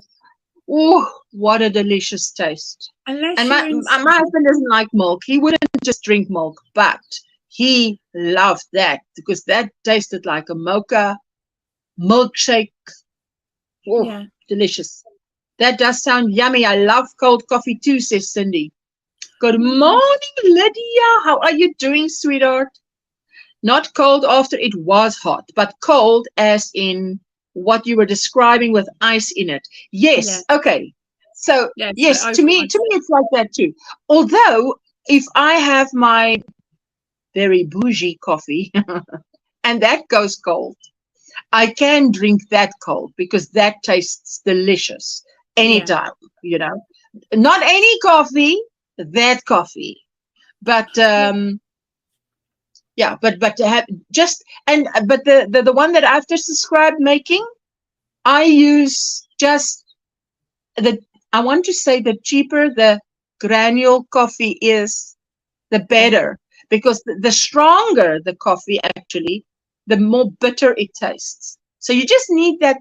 Oh, what a delicious taste. And my husband doesn't like milk. He wouldn't just drink milk, but he loved that because that tasted like a mocha milkshake. Oh, yeah. Delicious. That does sound yummy. I love cold coffee too, says Cindy. Good morning, Lydia. How are you doing, sweetheart? Not cold after it was hot, but cold as in what you were describing with ice in it. Yes. Yeah. Okay. So yes, to me it's like that too. Although if I have my very bougie coffee and that goes cold, I can drink that cold because that tastes delicious anytime, you know. Not any coffee, that coffee. But but to have the one that I've just described making, I use just I want to say the cheaper the granule coffee is, the better, because the stronger the coffee actually, the more bitter it tastes. So you just need that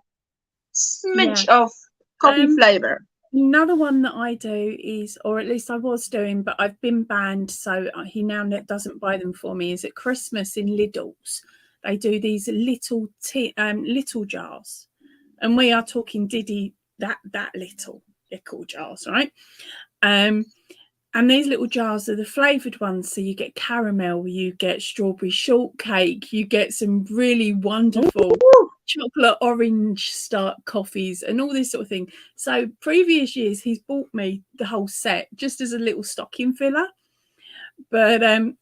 smidge of coffee flavor. Another one that I do is, or at least I was doing, but I've been banned, so he now doesn't buy them for me, is at Christmas in Lidl's. They do these little jars, and we are talking Diddy that little jars, right? And these little jars are the flavoured ones. So you get caramel, you get strawberry shortcake, you get some really wonderful chocolate orange start coffees and all this sort of thing. So previous years, he's bought me the whole set just as a little stocking filler. But I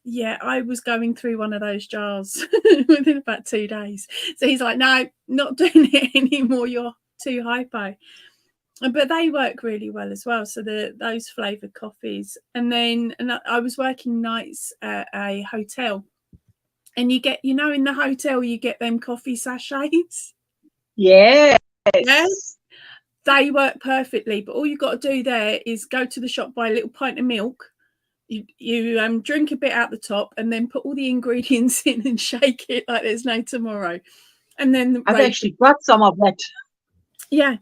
was going through one of those jars within about 2 days. So he's like, no, not doing it anymore. You're too hypo. But they work really well as well. So those flavoured coffees. And then I was working nights at a hotel. And you get, in the hotel, you get them coffee sachets. Yeah. Yes, they work perfectly. But all you've got to do there is go to the shop, buy a little pint of milk. You drink a bit out the top, and then put all the ingredients in and shake it like there's no tomorrow. And then I've actually got some of that. Yeah,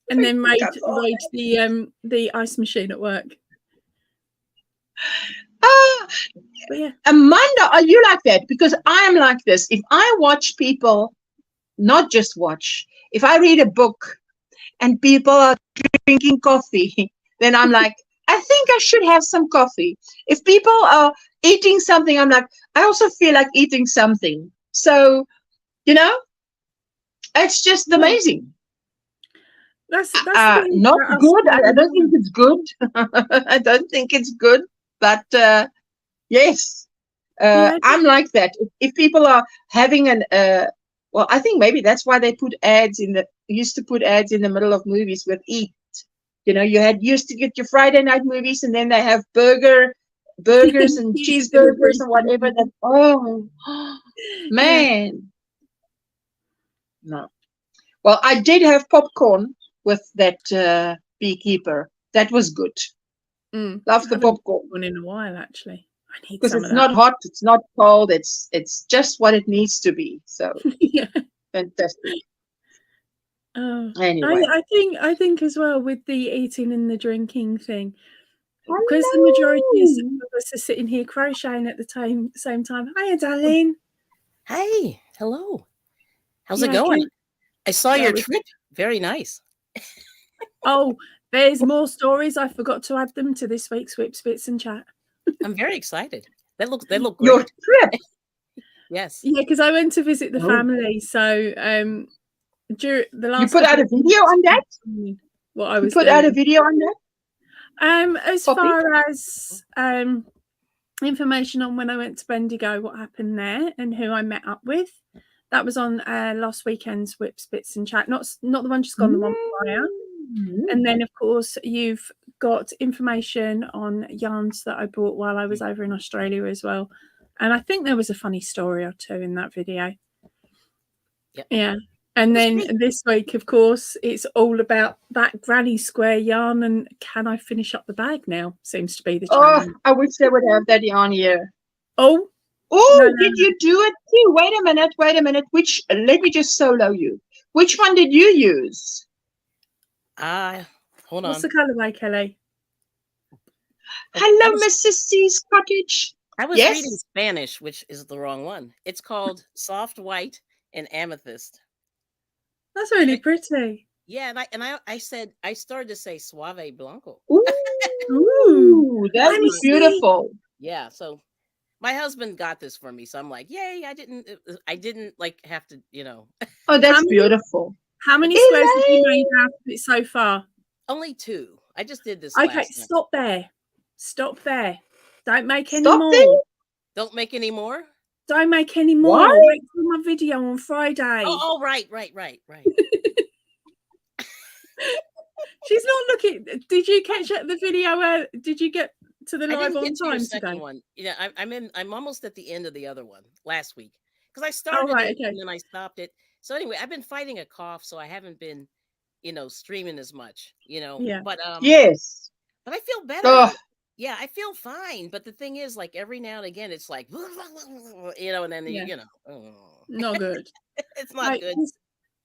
and then rage the ice machine at work. But yeah, Amanda, are you like that? Because I'm like this. If I watch people, not just watch, if I read a book and people are drinking coffee, then I'm like, I think I should have some coffee. If people are eating something, I'm like, I also feel like eating something. So, you know, it's just amazing. That's not good. I don't think it's good. I don't think it's good. But yes, I'm like that. If people are having well, I think maybe that's why they put ads used to put ads in the middle of movies with eat. You know, used to get your Friday night movies, and then they have burgers and cheeseburgers and whatever. That man, no. Well, I did have popcorn with that beekeeper. That was good. Love the popcorn. In a while, actually. Because it's not hot, it's not cold, it's just what it needs to be. So yeah, fantastic. Anyway, I think as well with the eating and the drinking thing, because the majority of us are sitting here crocheting at the same time. Hiya, darling. Hey, hello. How's it going? I saw your trip. Very nice. Oh, there's more stories. I forgot to add them to this week's Whip Spits and Chat. I'm very excited. They look great. Your trip. Yes. Yeah, because I went to visit the family. So during the last, you put out a video on that. What I was put out a video on that. As far as information on when I went to Bendigo, what happened there, and who I met up with. That was on last weekend's Whip Spits and Chat. Not the one just gone, the one prior. And then, of course, you've got information on yarns that I bought while I was over in Australia as well. And I think there was a funny story or two in that video. Yep. Yeah. And then this week, of course, it's all about that Granny Square yarn and can I finish up the bag now? Seems to be the challenge. I wish they would have that yarn here. Oh, did you do it too? Wait a minute. Let me just solo you. Which one did you use? Hold on. What's the colorway, Kelly? Hello, Mrs. C's Cottage. I was reading Spanish, which is the wrong one. It's called Soft White and Amethyst. That's really pretty. Yeah, and I started to say Suave Blanco. Ooh, that is beautiful. Yeah, so my husband got this for me, so I'm like, yay! I didn't like have to, you know. Oh, that's beautiful. How many squares have you made out of it so far? Only 2. I just did this. Okay, stop there. Stop there. Don't make any more. Don't make any more. Don't make any more. What? Wait for my video on Friday. Oh, right. She's not looking. Did you catch the video? Did you get to the live on time today? One. Yeah, I'm almost at the end of the other one last week because I started it and then I stopped it. So anyway, I've been fighting a cough, so I haven't been, streaming as much, Yeah. But yes. But I feel better. Yeah, I feel fine. But the thing is, like every now and again, it's like, and then not good. It's not good.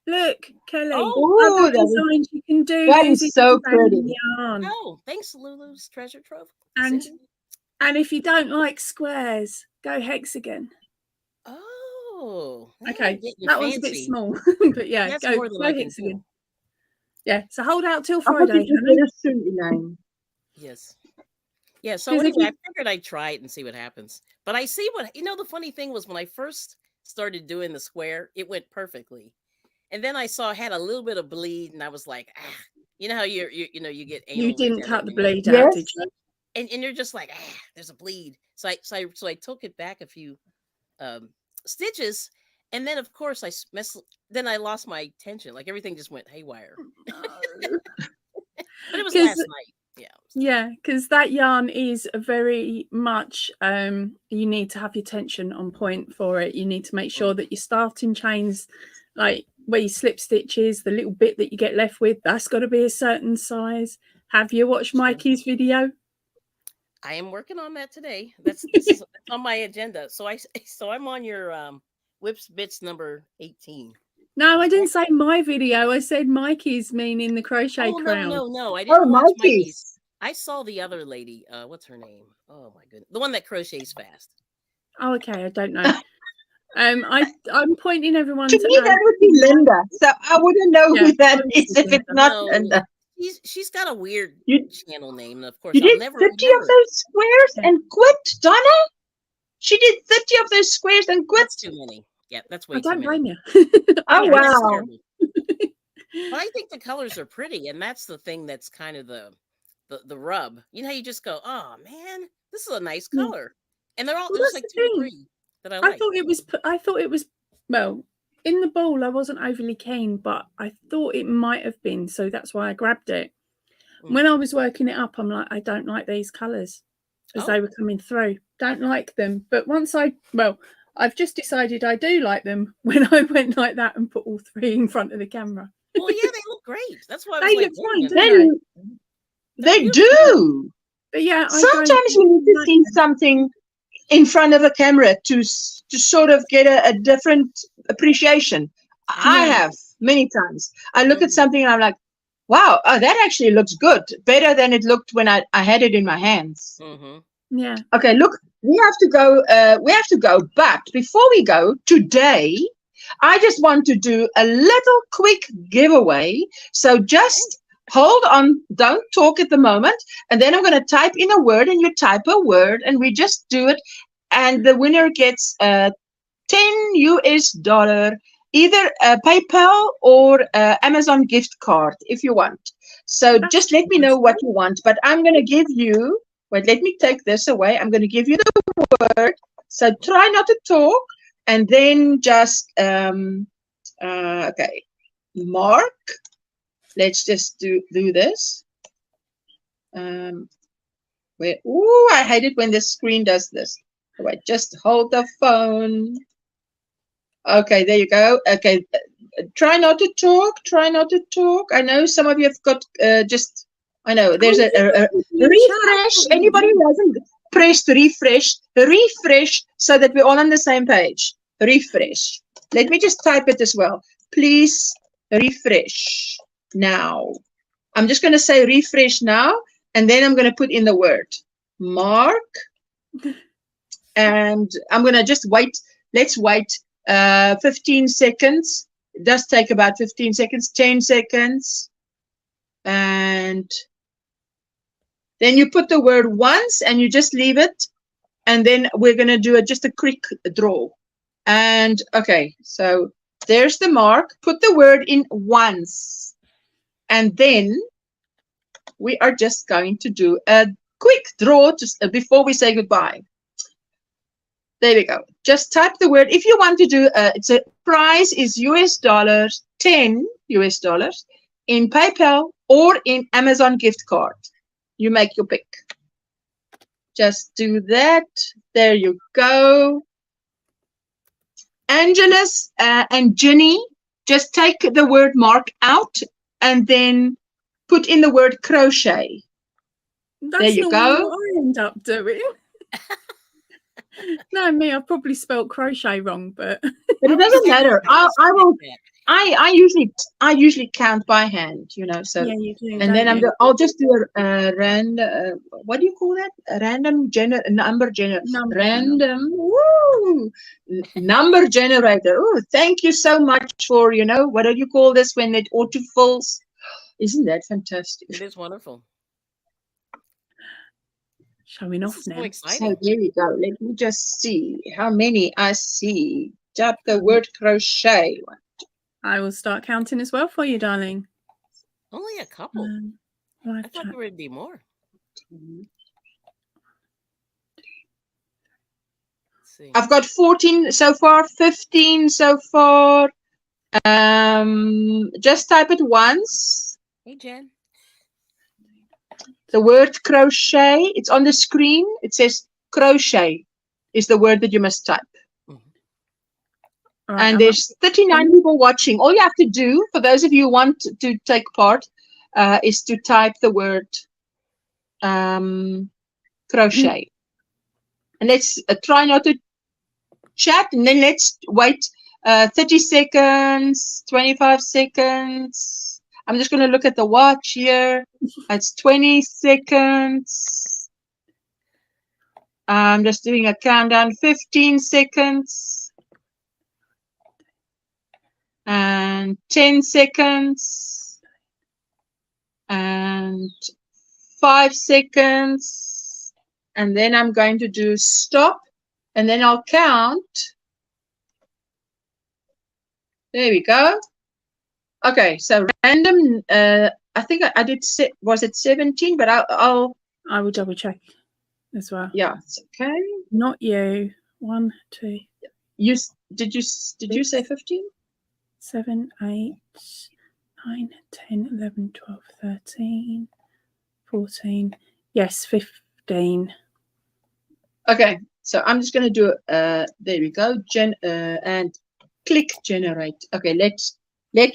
Look, Kelly. Oh, designs you can do. That is so pretty. Yarn. Oh, thanks, Lulu's treasure trove. And if you don't like squares, go hexagon. Oh, okay. That was a bit small, but yeah, that's go hexagon. Yeah, so hold out till Friday. Yes. Yeah, so anyway, I figured I'd try it and see what happens. But I see the funny thing was when I first started doing the square, it went perfectly. And then I had a little bit of bleed and I was like, you know how you get anal. You didn't cut the bleed out, did you? And you're just like, there's a bleed. So I took it back a few stitches, and then of course then I lost my tension. Like everything just went haywire. But it was last night. Yeah, because that yarn is very much you need to have your tension on point for it. You need to make sure that your starting chains, like where your slip stitches, the little bit that you get left with, that's got to be a certain size. Have you watched Mikey's video? I am working on that today. That's on my agenda. So I'm on your Whips Bits number 18. No, I didn't say my video. I said Mikey's, meaning the crochet crown. No. I didn't watch Mikey's. I saw the other lady. What's her name? Oh my goodness, the one that crochets fast. Oh, okay. I don't know. I'm pointing everyone to me. That would be Linda. So I wouldn't know who that is if it's not Linda. She's got a weird channel name, and of course you I'll did never 30 remember. of those squares and quit, Donna. She did 30 of those squares and quit. That's too many. Yeah, that's way I don't too many. blame you. Oh wow! But I think the colors are pretty, and that's the thing that's kind of the rub. You know how you just go, oh man, this is a nice color, and they're all there's like 2 or 3 that I like. I thought it was well. In the bowl, I wasn't overly keen, but I thought it might have been, so that's why I grabbed it. When I was working it up, I'm like, I don't like these colours as they were coming through. Don't like them. But once I've just decided I do like them when I went like that and put all 3 in front of the camera. Well, yeah, they look great. That's why I was they like, look fine, they do. But yeah, sometimes we need to see something in front of a camera to sort of get a different appreciation. I have many times. I look at something and I'm like, wow, that actually looks good. Better than it looked when I had it in my hands. Yeah. Okay, look, we have to go. But before we go, today, I just want to do a little quick giveaway. So just hold on, don't talk at the moment, and then I'm going to type in a word, and you type a word, and we just do it, and the winner gets $10 US, either a PayPal or Amazon gift card if you want. So just let me know what you want, but I'm going to give you, wait, let me take this away. I'm going to give you the word. So try not to talk, and then just, okay, mark. Let's just do this. Ooh, I hate it when the screen does this. Wait, just hold the phone. Okay, there you go. Okay, try not to talk. Try not to talk. I know some of you have got just. I know there's a refresh. Anybody who hasn't pressed refresh, refresh so that we're all on the same page. Refresh. Let me just type it as well. Please refresh now. I'm just going to say refresh now, and then I'm going to put in the word mark, and I'm going to just wait. Let's wait 15 seconds. It does take about 15 seconds, 10 seconds, and then you put the word once and you just leave it, and then we're going to do just a quick draw. And okay, so there's the mark. Put the word in once, and then we are just going to do a quick draw just before we say goodbye. There we go. Just type the word. If you want to do, it's a prize is US dollars, $10 US in PayPal or in Amazon gift card. You make your pick. Just do that. There you go. Angelus and Ginny, just take the word mark out and then put in the word crochet. There you go. What I end up doing. No, me, I've probably spelled crochet wrong, but it doesn't matter. I usually count by hand, you know. So yeah, you do, and then I'll just do a random. What do you call that? A random number generator. Number generator. Oh, thank you so much for, you know, what do you call this when it autofills? Isn't that fantastic? It is wonderful. Showing off now. So exciting. So there we go. Let me just see how many I see. Tap the word crochet. I will start counting as well for you, darling. Only a couple. I thought there would be more. Let's see. I've got 14 so far, 15 so far. Just type it once. Hey, Jen. The word crochet, it's on the screen. It says crochet is the word that you must type. Right, and there's 39 people watching. All you have to do, for those of you who want to take part, is to type the word crochet. And let's try not to chat, and then let's wait 30 seconds, 25 seconds. I'm just going to look at the watch here. It's 20 seconds. I'm just doing a countdown, 15 seconds. And 10 seconds. And 5 seconds. And then I'm going to do stop. And then I'll count. There we go. Okay, so random. I think I did. Was it 17? But I will double check as well. Yeah, it's okay. Not you. 1, 2. Did you say 15? 7, 8, 9, 10, 11, 12, 13, 14. Yes, 15. Okay, so I'm just going to do. There we go. And click generate. Okay, let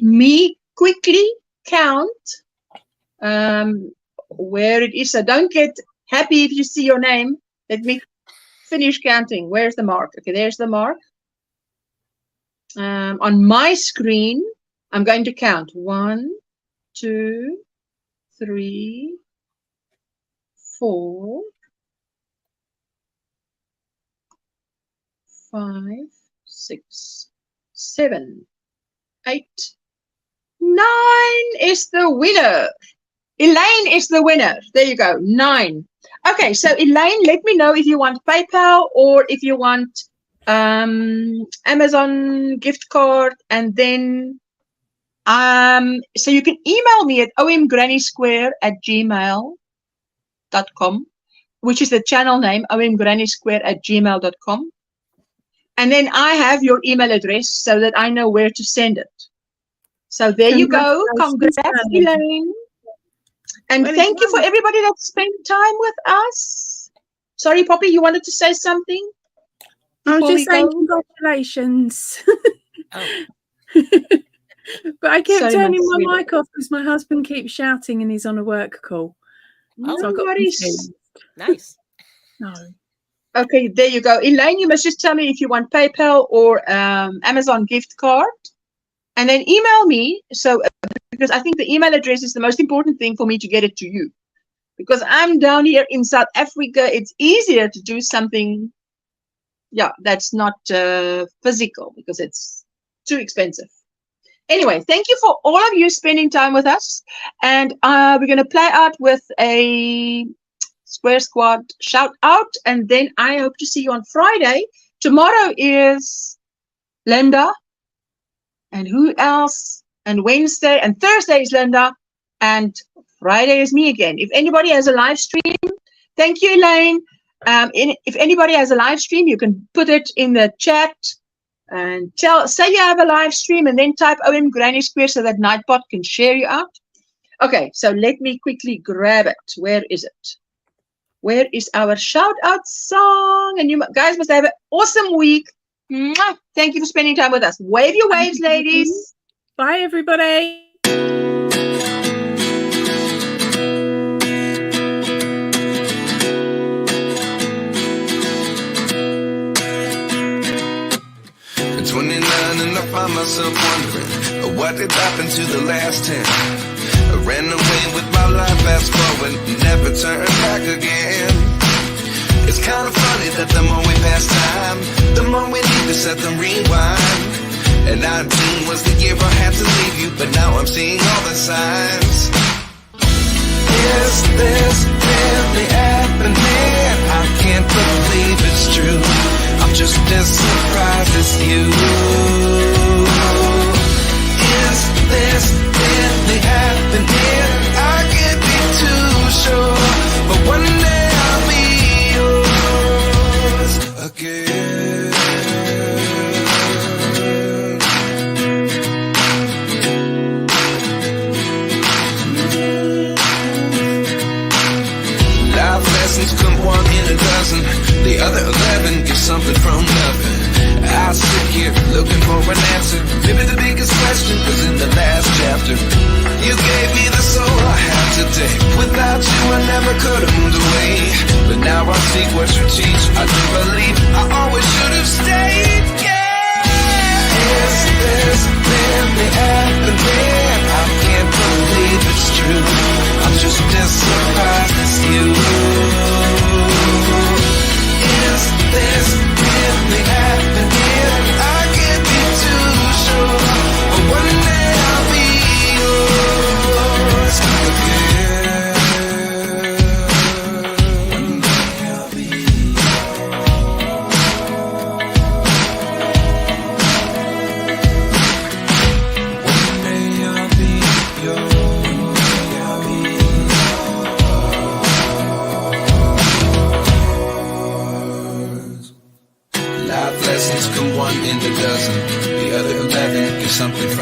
me quickly count where it is. So don't get happy if you see your name. Let me finish counting. Where's the mark? Okay, there's the mark. On my screen, I'm going to count 1, 2, 3, 4, 5, 6, 7, 8, 9 is the winner. Elaine is the winner. There you go, 9. Okay, so Elaine, let me know if you want PayPal or if you want Amazon gift card, and then so you can email me at omgrannySquare@gmail.com, which is the channel name, omgrannySquare@gmail.com. And then I have your email address so that I know where to send it. So there you go. Congrats, Elaine. And thank you for everybody that spent time with us. Sorry, Poppy, you wanted to say something? I was just saying congratulations. But I kept turning my mic off because my husband keeps shouting and he's on a work call. Oh, so I got confused. Nice. No. Okay, there you go. Elaine, you must just tell me if you want PayPal or Amazon gift card. And then email me. So because I think the email address is the most important thing for me to get it to you. Because I'm down here in South Africa, it's easier to do something, yeah, that's not physical because it's too expensive. Anyway, thank you for all of you spending time with us. And we're going to play out with a Square Squad shout out. And then I hope to see you on Friday. Tomorrow is Linda. And who else? And Wednesday and Thursday is Linda. And Friday is me again. If anybody has a live stream, thank you, Elaine. If anybody has a live stream, you can put it in the chat and say you have a live stream and then type OMGrannySquare so that Nightbot can share you out. Okay, so let me quickly grab it. Where is it? Where is our shout out song? And you guys must have an awesome week. Mwah! Thank you for spending time with us. Wave your waves, ladies. Bye, everybody. At 29 and I find myself wondering what did happen to the last 10. I ran away with my life, fast forward, never turn back again. It's kind of funny that the more we pass time, the more we need to set the rewind. And 19 was the year I had to leave you, but now I'm seeing all the signs. Is this really happening? I can't believe it's true. I'm just as surprised as you. Is this really happening? I can't be too sure, but one day I'll be yours again. Life lessons come 1 in a dozen. The other 11 get something from nothing. I sit here looking for an day. Without you I never could have moved away, but now I seek what you teach. I do believe I always should have stayed. Yeah, is this really happening? I can't believe it's true. I'm just as surprised as you. Is this really happening? I can't be too sure, but one day I'll be yours again. One day I'll be lessons come one in a dozen. The other 11 get something from